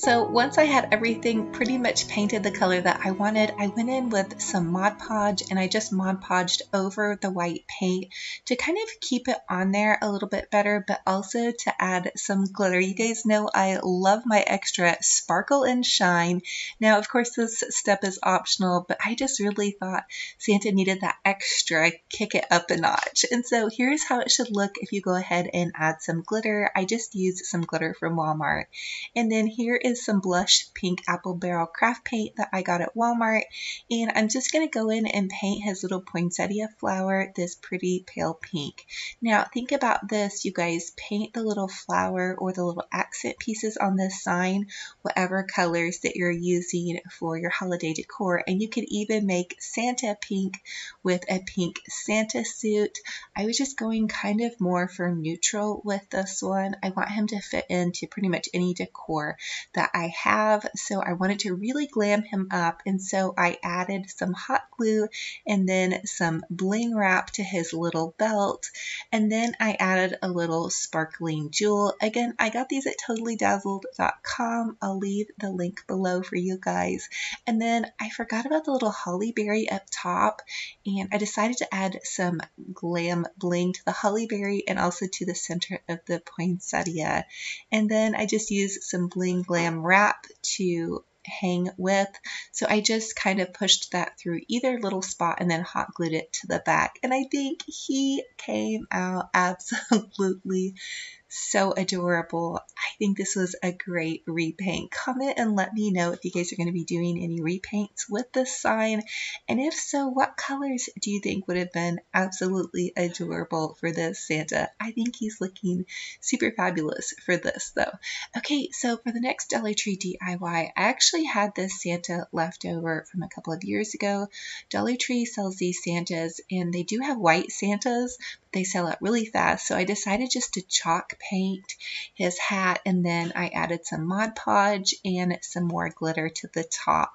So once I had everything pretty much painted the color that I wanted, I went in with some Mod Podge and I just Mod Podged over the white paint to kind of keep it on there a little bit better, but also to add some glitter. You guys know I love my extra sparkle and shine. Now, of course, this step is optional, but I just really thought Santa needed that extra kick it up a notch. And so here's how it should look if you go ahead and add some glitter. I just used some glitter from Walmart. And then here is some blush pink apple barrel craft paint that I got at Walmart. And I'm just going to go in and paint his little poinsettia flower this pretty pale pink. Now think about this, you guys. Paint the little flower or the little accent pieces on this sign, whatever colors that you're using for your holiday decor. And you could even make Santa pink with a pink Santa suit. I was just going kind of more for neutral with this one. I want him to fit into pretty much any decor that I have, so I wanted to really glam him up, and so I added some hot glue and then some bling wrap to his little belt, and then I added a little sparkling jewel. Again, I got these at totallydazzled.com. I'll leave the link below for you guys. And then I forgot about the little holly berry up top, and I decided to add some glam bling to the holly berry and also to the center of the poinsettia. And then I just used some bling glam wrap to hang with. So I just kind of pushed that through either little spot and then hot glued it to the back. And I think he came out absolutely so adorable. I think this was a great repaint. Comment and let me know if you guys are going to be doing any repaints with this sign, and if so, what colors do you think would have been absolutely adorable for this Santa? I think he's looking super fabulous for this though. Okay, so for the next Dollar Tree DIY, I actually had this Santa left over from a couple of years ago. Dollar Tree sells these Santas, and they do have white Santas, but they sell out really fast, so I decided just to chalk paint his hat, and then I added some Mod Podge and some more glitter to the top.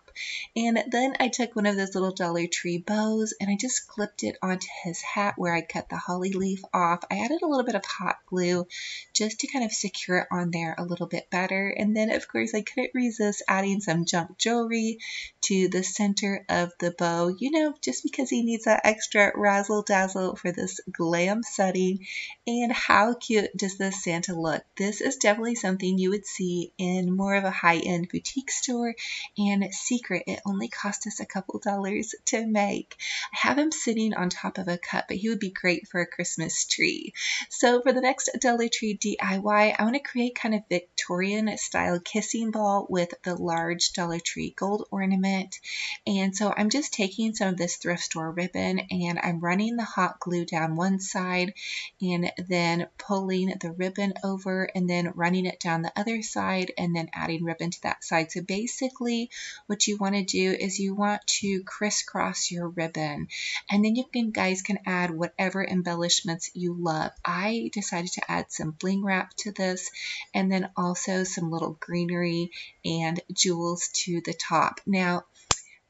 And then I took one of those little Dollar Tree bows and I just clipped it onto his hat where I cut the holly leaf off. I added a little bit of hot glue just to kind of secure it on there a little bit better. And then of course I couldn't resist adding some junk jewelry to the center of the bow, you know, just because he needs that extra razzle dazzle for this glam setting. And how cute does this Santa look? This is definitely something you would see in more of a high-end boutique store, and secret, it only cost us a couple dollars to make. I have him sitting on top of a cup, but he would be great for a Christmas tree. So for the next Dollar Tree DIY, I want to create kind of Victorian style kissing ball with the large Dollar Tree gold ornament. And so I'm just taking some of this thrift store ribbon and I'm running the hot glue down one side and then pulling the ribbon over and then running it down the other side and then adding ribbon to that side. So basically what you want to do is you want to crisscross your ribbon, and then you guys can add whatever embellishments you love. I decided to add some bling wrap to this and then also some little greenery and jewels to the top. Now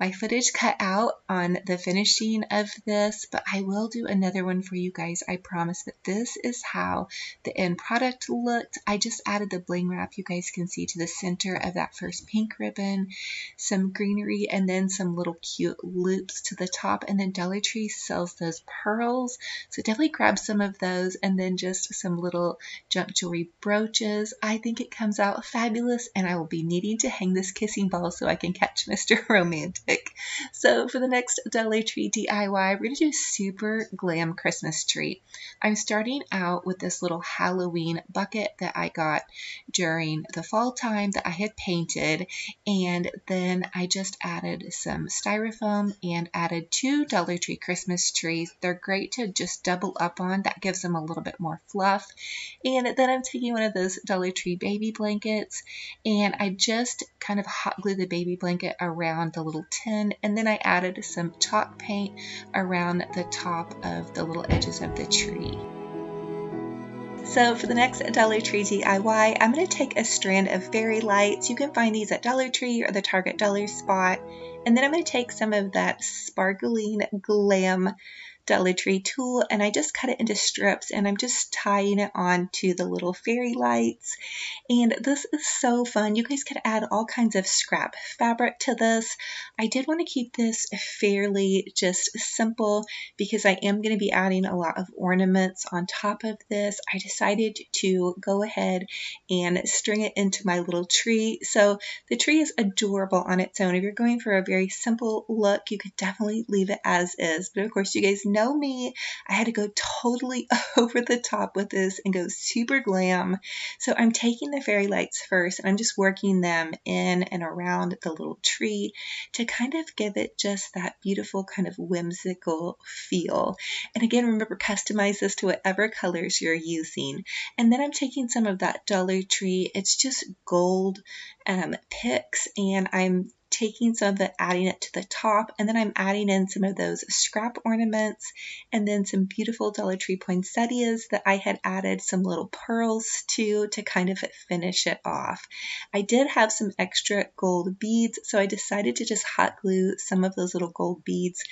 my footage cut out on the finishing of this, but I will do another one for you guys, I promise. But this is how the end product looked. I just added the bling wrap, you guys can see, to the center of that first pink ribbon, some greenery, and then some little cute loops to the top. And then Dollar Tree sells those pearls, so definitely grab some of those, and then just some little junk jewelry brooches. I think it comes out fabulous, and I will be needing to hang this kissing ball so I can catch Mr. Romantic. So for the next Dollar Tree DIY, we're going to do super glam Christmas tree. I'm starting out with this little Halloween bucket that I got during the fall time that I had painted, and then I just added some styrofoam and added 2 Dollar Tree Christmas trees. They're great to just double up on. That gives them a little bit more fluff. And then I'm taking one of those Dollar Tree baby blankets and I just kind of hot glue the baby blanket around the little tin, and then I added some chalk paint around the top of the little edges of the tree. So for the next Dollar Tree DIY, I'm going to take a strand of fairy lights. You can find these at Dollar Tree or the Target Dollar Spot. And then I'm going to take some of that sparkling glam Dollar Tree tool, and I just cut it into strips, and I'm just tying it on to the little fairy lights. And this is so fun. You guys could add all kinds of scrap fabric to this. I did want to keep this fairly just simple because I am going to be adding a lot of ornaments on top of this. I decided to go ahead and string it into my little tree. So the tree is adorable on its own. If you're going for a very simple look, you could definitely leave it as is. But of course, you guys know me. I had to go totally over the top with this and go super glam. So I'm taking the fairy lights first, and I'm just working them in and around the little tree to kind of give it just that beautiful kind of whimsical feel. And again, remember, customize this to whatever colors you're using. And then I'm taking some of that Dollar Tree, it's just gold picks, and I'm taking some of it, adding it to the top, and then I'm adding in some of those scrap ornaments, and then some beautiful Dollar Tree poinsettias that I had added some little pearls to kind of finish it off. I did have some extra gold beads, so I decided to just hot glue some of those little gold beads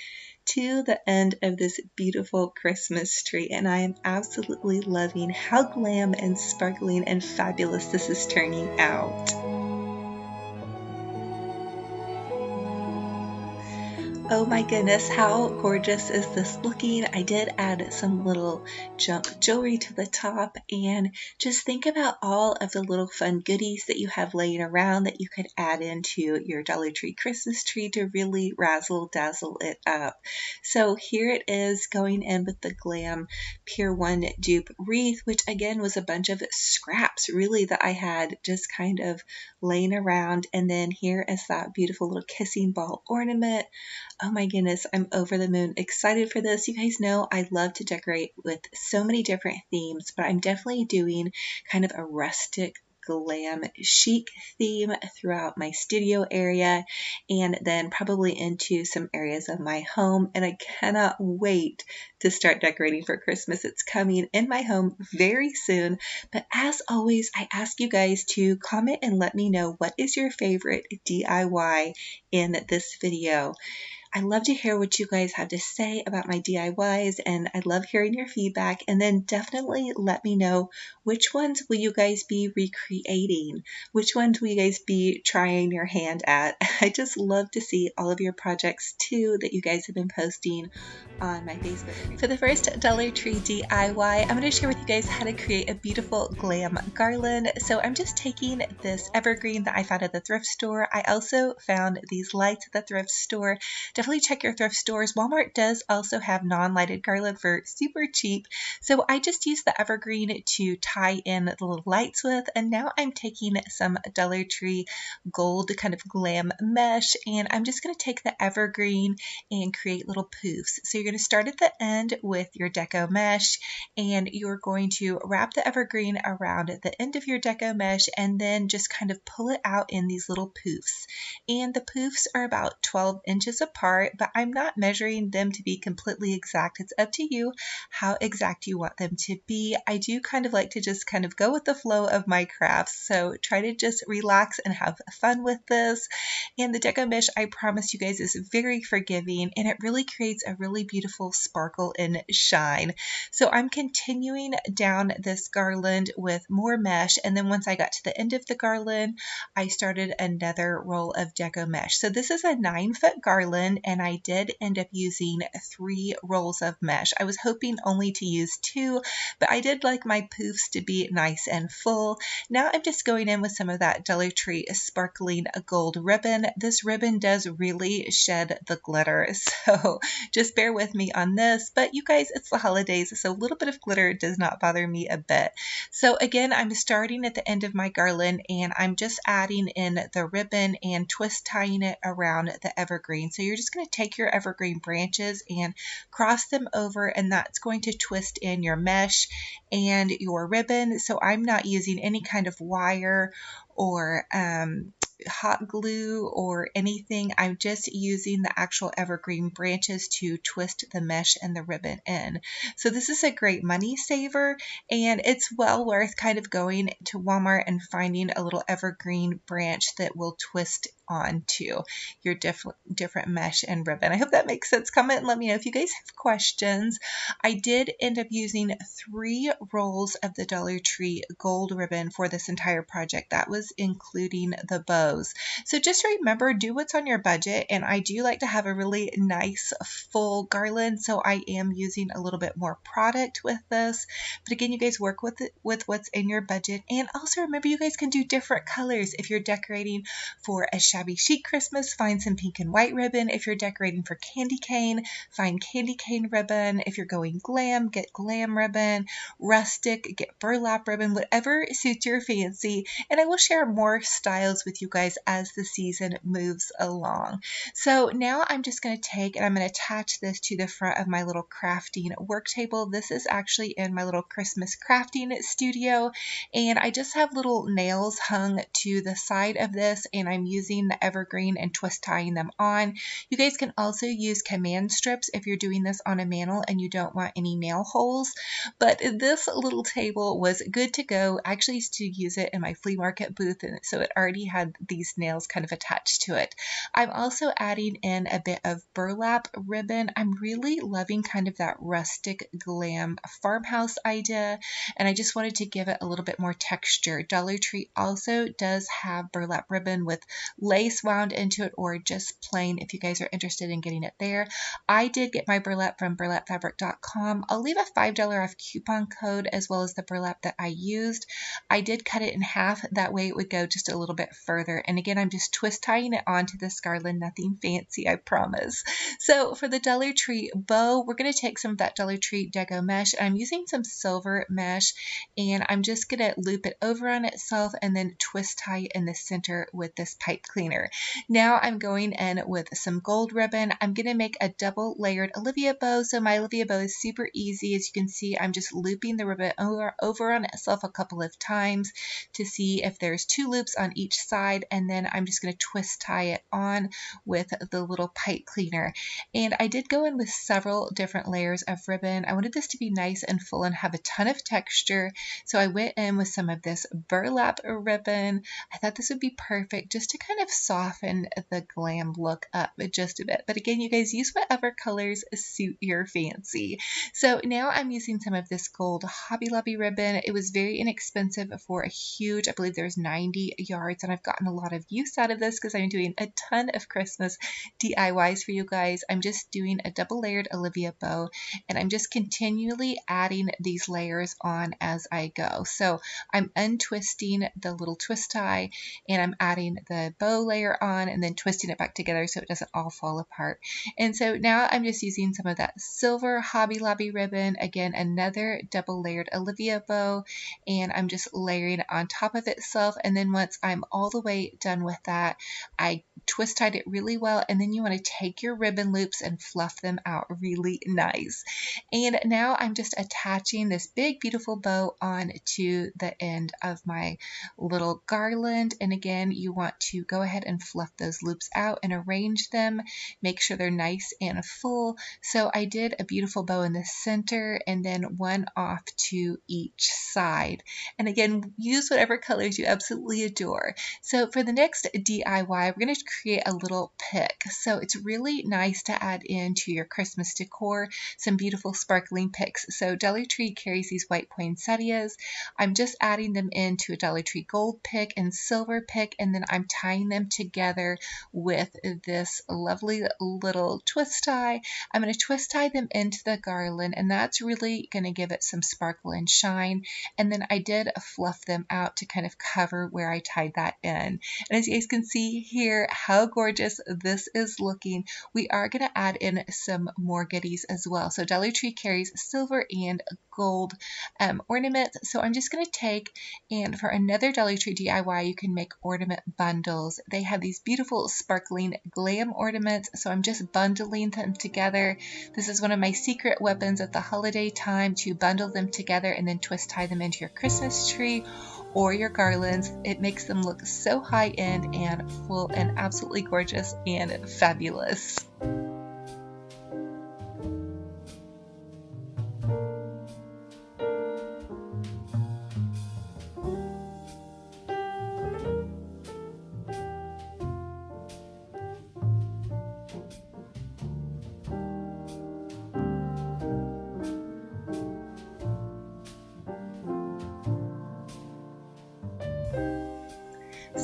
to the end of this beautiful Christmas tree, and I am absolutely loving how glam and sparkling and fabulous this is turning out. Oh my goodness, how gorgeous is this looking? I did add some little junk jewelry to the top, and just think about all of the little fun goodies that you have laying around that you could add into your Dollar Tree Christmas tree to really razzle dazzle it up. So here it is, going in with the Glam Pier 1 dupe wreath, which again was a bunch of scraps really that I had just kind of laying around. And then here is that beautiful little kissing ball ornament. Oh my goodness, I'm over the moon excited for this. You guys know I love to decorate with so many different themes, but I'm definitely doing kind of a rustic glam chic theme throughout my studio area, and then probably into some areas of my home. And I cannot wait to start decorating for Christmas. It's coming in my home very soon. But as always, I ask you guys to comment and let me know what is your favorite DIY in this video. I love to hear what you guys have to say about my DIYs, and I love hearing your feedback. And then definitely let me know, which ones will you guys be recreating? Which ones will you guys be trying your hand at? I just love to see all of your projects too that you guys have been posting on my Facebook. For the first Dollar Tree DIY, I'm going to share with you guys how to create a beautiful glam garland. So I'm just taking this evergreen that I found at the thrift store. I also found these lights at the thrift store. Definitely check your thrift stores. Walmart does also have non-lighted garland for super cheap. So I just used the evergreen to tie in the little lights with, and now I'm taking some Dollar Tree gold kind of glam mesh, and I'm just going to take the evergreen and create little poofs. So you're going to start at the end with your deco mesh, and you're going to wrap the evergreen around the end of your deco mesh, and then just kind of pull it out in these little poofs. And the poofs are about 12 inches apart, but I'm not measuring them to be completely exact. It's up to you how exact you want them to be. I do kind of like to just kind of go with the flow of my crafts, so try to just relax and have fun with this. And the deco mesh, I promise you guys, is very forgiving, and it really creates a really beautiful sparkle and shine. So I'm continuing down this garland with more mesh, and then once I got to the end of the garland, I started another roll of deco mesh. So this is a 9-foot garland, and I did end up using 3 rolls of mesh. I was hoping only to use 2, but I did like my poofs to be nice and full. Now I'm just going in with some of that Dollar Tree sparkling gold ribbon. This ribbon does really shed the glitter, so just bear with me on this. But you guys, it's the holidays, so a little bit of glitter does not bother me a bit. So again, I'm starting at the end of my garland, and I'm just adding in the ribbon and twist tying it around the evergreen. So you're just going to take your evergreen branches and cross them over, and that's going to twist in your mesh and your ribbon. So I'm not using any kind of wire or hot glue or anything. I'm just using the actual evergreen branches to twist the mesh and the ribbon in. So this is a great money saver, and it's well worth kind of going to Walmart and finding a little evergreen branch that will twist onto your different mesh and ribbon. I hope that makes sense. Comment and let me know if you guys have questions. I did end up using 3 rolls of the Dollar Tree gold ribbon for this entire project. That was including the bows. So just remember, do what's on your budget, and I do like to have a really nice full garland, so I am using a little bit more product with this. But again, you guys work with what's in your budget, and also remember, you guys can do different colors. If you're decorating for a shabby chic Christmas, find some pink and white ribbon. If you're decorating for candy cane, find candy cane ribbon. If you're going glam, get glam ribbon. Rustic, get burlap ribbon. Whatever suits your fancy, and I will share more styles with you guys as the season moves along. So now I'm just going to take and I'm going to attach this to the front of my little crafting work table. This is actually in my little Christmas crafting studio, and I just have little nails hung to the side of this, and I'm using the evergreen and twist tying them on. You guys can also use command strips if you're doing this on a mantle and you don't want any nail holes, but this little table was good to go. I actually used to use it in my flea market booth, and so it already had these nails kind of attached to it. I'm also adding in a bit of burlap ribbon. I'm really loving kind of that rustic glam farmhouse idea, and I just wanted to give it a little bit more texture. Dollar Tree also does have burlap ribbon with lace wound into it, or just plain if you guys are interested in getting it there. I did get my burlap from burlapfabric.com. I'll leave a $5 off coupon code as well as the burlap that I used. I did cut it in half, that way it would go just a little bit further. And again, I'm just twist tying it onto this garland, nothing fancy, I promise. So for the Dollar Tree bow, we're going to take some of that Dollar Tree Deco mesh. I'm using some silver mesh, and I'm just going to loop it over on itself and then twist tie in the center with this pipe cleaner. Now I'm going in with some gold ribbon. I'm going to make a double layered Olivia bow. So my Olivia bow is super easy. As you can see, I'm just looping the ribbon over on itself a couple of times to see if there's 2 loops on each side, and then I'm just going to twist tie it on with the little pipe cleaner. And I did go in with several different layers of ribbon. I wanted this to be nice and full and have a ton of texture, so I went in with some of this burlap ribbon. I thought this would be perfect just to kind of soften the glam look up just a bit. But again, you guys use whatever colors suit your fancy. So now I'm using some of this gold Hobby Lobby ribbon. It was very inexpensive for a huge, I believe there's 90 yards, and I've gotten a lot of use out of this because I'm doing a ton of Christmas DIYs for you guys. I'm just doing a double layered Olivia bow, and I'm just continually adding these layers on as I go. So I'm untwisting the little twist tie, and I'm adding the bow layer on and then twisting it back together so it doesn't all fall apart. And so now I'm just using some of that silver Hobby Lobby ribbon, again another double layered Olivia bow, and I'm just layering it on top of itself. And then once I'm all the way done with that, I twist tied it really well, and then you want to take your ribbon loops and fluff them out really nice. And now I'm just attaching this big beautiful bow on to the end of my little garland. And again, you want to go ahead and fluff those loops out and arrange them, make sure they're nice and full. So I did a beautiful bow in the center and then one off to each side. And again, use whatever colors you absolutely adore. So for the next DIY, we're going to create a little pick. So it's really nice to add into your Christmas decor some beautiful sparkling picks. So Dollar Tree carries these white poinsettias. I'm just adding them into a Dollar Tree gold pick and silver pick, and then I'm tying them together with this lovely little twist tie. I'm going to twist tie them into the garland, and that's really going to give it some sparkle and shine. And then I did fluff them out to kind of cover where I tied that in. And as you guys can see here, how gorgeous this is looking. We are going to add in some more goodies as well. So Dollar Tree carries silver and gold ornaments. So I'm just going to take, and for another Dollar Tree DIY, you can make ornament bundles. They have these beautiful sparkling glam ornaments, so I'm just bundling them together. This is one of my secret weapons at the holiday time, to bundle them together and then twist tie them into your Christmas tree or your garlands. It makes them look so high-end and full and absolutely gorgeous and fabulous.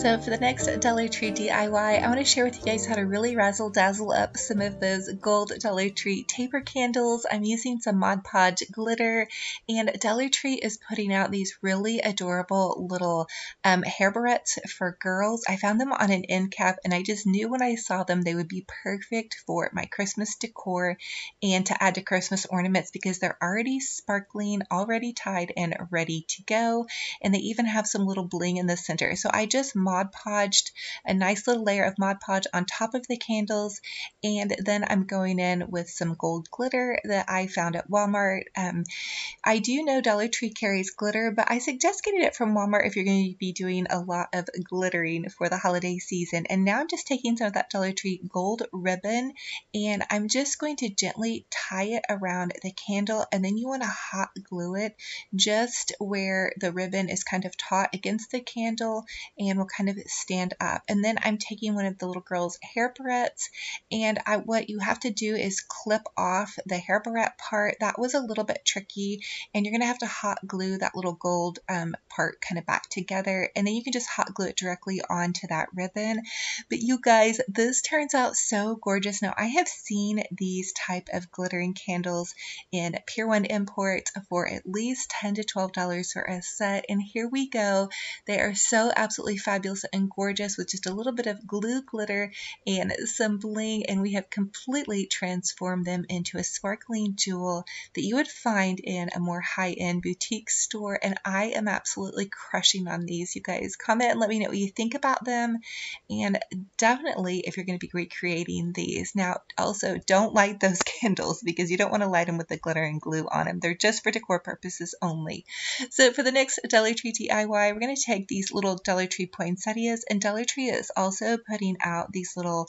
So for the next Dollar Tree DIY, I want to share with you guys how to really razzle dazzle up some of those gold Dollar Tree taper candles. I'm using some Mod Podge glitter, and Dollar Tree is putting out these really adorable little hair barrettes for girls. I found them on an end cap, and I just knew when I saw them they would be perfect for my Christmas decor and to add to Christmas ornaments because they're already sparkling, already tied and ready to go, and they even have some little bling in the center. So I just Mod Podged a nice little layer of Mod Podge on top of the candles, and then I'm going in with some gold glitter that I found at Walmart. I do know Dollar Tree carries glitter, but I suggest getting it from Walmart if you're going to be doing a lot of glittering for the holiday season. And now I'm just taking some of that Dollar Tree gold ribbon, and I'm just going to gently tie it around the candle, and then you want to hot glue it just where the ribbon is kind of taut against the candle and will kind of stand up. And then I'm taking one of the little girl's hair barrettes, and what you have to do is clip off the hair barrette part. That was a little bit tricky, and you're going to have to hot glue that little gold part kind of back together, and then you can just hot glue it directly onto that ribbon. But you guys, this turns out so gorgeous. Now, I have seen these type of glittering candles in Pier 1 imports for at least $10 to $12 for a set, and here we go. They are so absolutely fabulous and gorgeous with just a little bit of glue glitter and some bling, and we have completely transformed them into a sparkling jewel that you would find in a more high-end boutique store, and I am absolutely crushing on these. You guys, comment and let me know what you think about them, and definitely if you're going to be recreating these. Now, also don't light those candles because you don't want to light them with the glitter and glue on them. They're just for decor purposes only. So for the next Dollar Tree DIY, we're going to take these little Dollar Tree poinsettias, and Dollar Tree is also putting out these little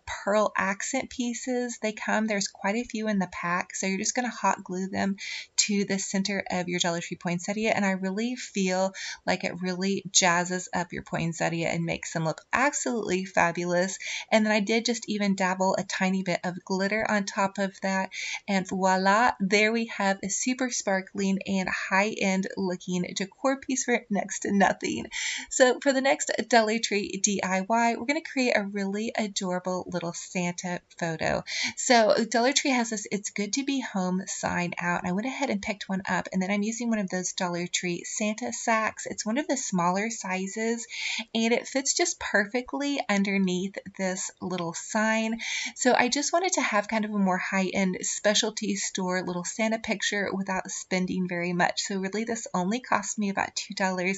pearl accent pieces. There's quite a few in the pack, so you're just going to hot glue them to the center of your Dollar Tree poinsettia, and I really feel like it really jazzes up your poinsettia and makes them look absolutely fabulous. And then I did just even dabble a tiny bit of glitter on top of that, and voila, there we have a super sparkling and high-end looking decor piece for next to nothing. So for the next Dollar Tree DIY, we're going to create a really adorable little Santa photo. So Dollar Tree has this "It's Good to Be Home" sign out, and I went ahead and picked one up, and then I'm using one of those Dollar Tree Santa sacks. It's one of the smaller sizes, and it fits just perfectly underneath this little sign. So I just wanted to have kind of a more high-end specialty store little Santa picture without spending very much. So really this only cost me about $2.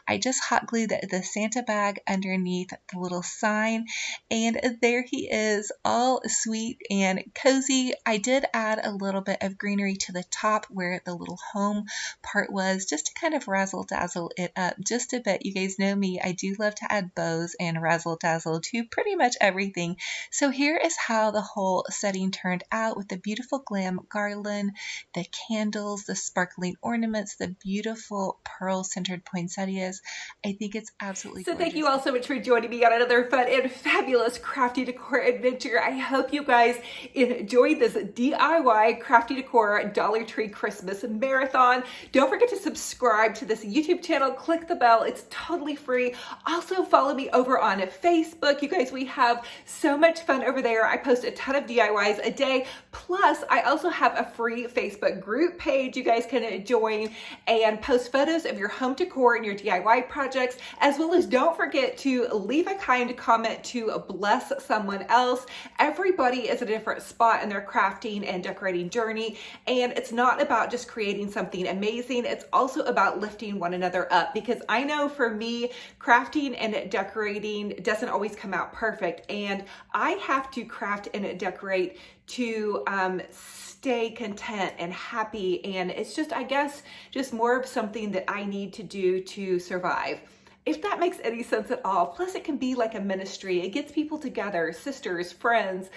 I just hot glued the Santa bag underneath the little sign, and there he is, all sweet and cozy. I did add a little bit of greenery to the top where the little home part was, just to kind of razzle dazzle it up just a bit. You guys know me, I do love to add bows and razzle dazzle to pretty much everything. So here is how the whole setting turned out with the beautiful glam garland, the candles, the sparkling ornaments, the beautiful pearl centered poinsettias. I think it's absolutely gorgeous. Thank you all so much for joining me on another fun and fabulous crafty decor adventure. I hope you guys enjoyed this DIY crafty decor Dollar Tree Christmas marathon. Don't forget to subscribe to this YouTube channel. Click the bell. It's totally free. Also follow me over on Facebook. You guys, we have so much fun over there. I post a ton of DIYs a day. Plus, I also have a free Facebook group page you guys can join and post photos of your home decor and your DIY projects, as well as don't forget to leave a kind comment to bless someone else. Everybody is at a different spot in their crafting and decorating journey, and it's not about just creating something amazing. It's also about lifting one another up, because I know for me, crafting and decorating doesn't always come out perfect, and I have to craft and decorate to stay content and happy, and it's just, I guess, just more of something that I need to do to survive. if that makes any sense at all. Plus it can be like a ministry. It gets people together, sisters, friends,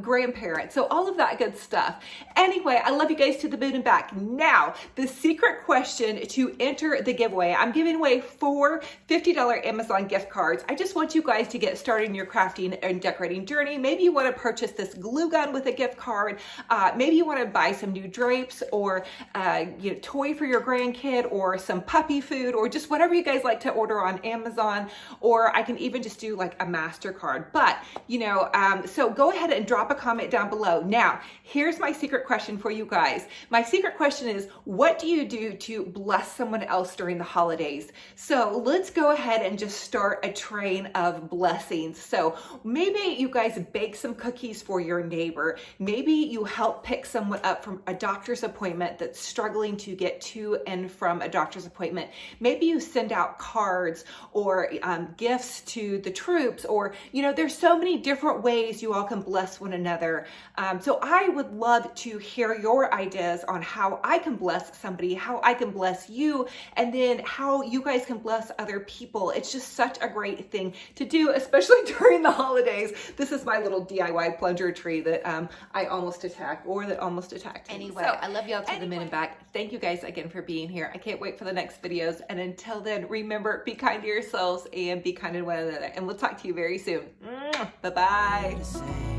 grandparents, so all of that good stuff. Anyway, I love you guys to the moon and back. Now, the secret question to enter the giveaway. I'm giving away 4 $50 Amazon gift cards. I just want you guys to get started in your crafting and decorating journey. Maybe you want to purchase this glue gun with a gift card. Maybe you want to buy some new drapes or toy for your grandkid or some puppy food or just whatever you guys like to order on Amazon, or I can even just do like a MasterCard. But, you know, so go ahead and drop a comment down below. Now, here's my secret question for you guys. My secret question is, what do you do to bless someone else during the holidays? So let's go ahead and just start a train of blessings. So maybe you guys bake some cookies for your neighbor. Maybe you help pick someone up from a doctor's appointment that's struggling to get to and from a doctor's appointment. Maybe you send out cards or gifts to the troops, or, you know, there's so many different ways you all can bless one another. So I would love to hear your ideas on how I can bless somebody, how I can bless you, and then how you guys can bless other people. It's just such a great thing to do, especially during the holidays. This is my little DIY plunger tree that I almost attacked, or that almost attacked me. Anyway, So, I love y'all to the moon and back. thank you guys again for being here. I can't wait for the next videos. And until then, remember, be kind to yourselves and be kind to one another. And we'll talk to you very soon. Bye-bye.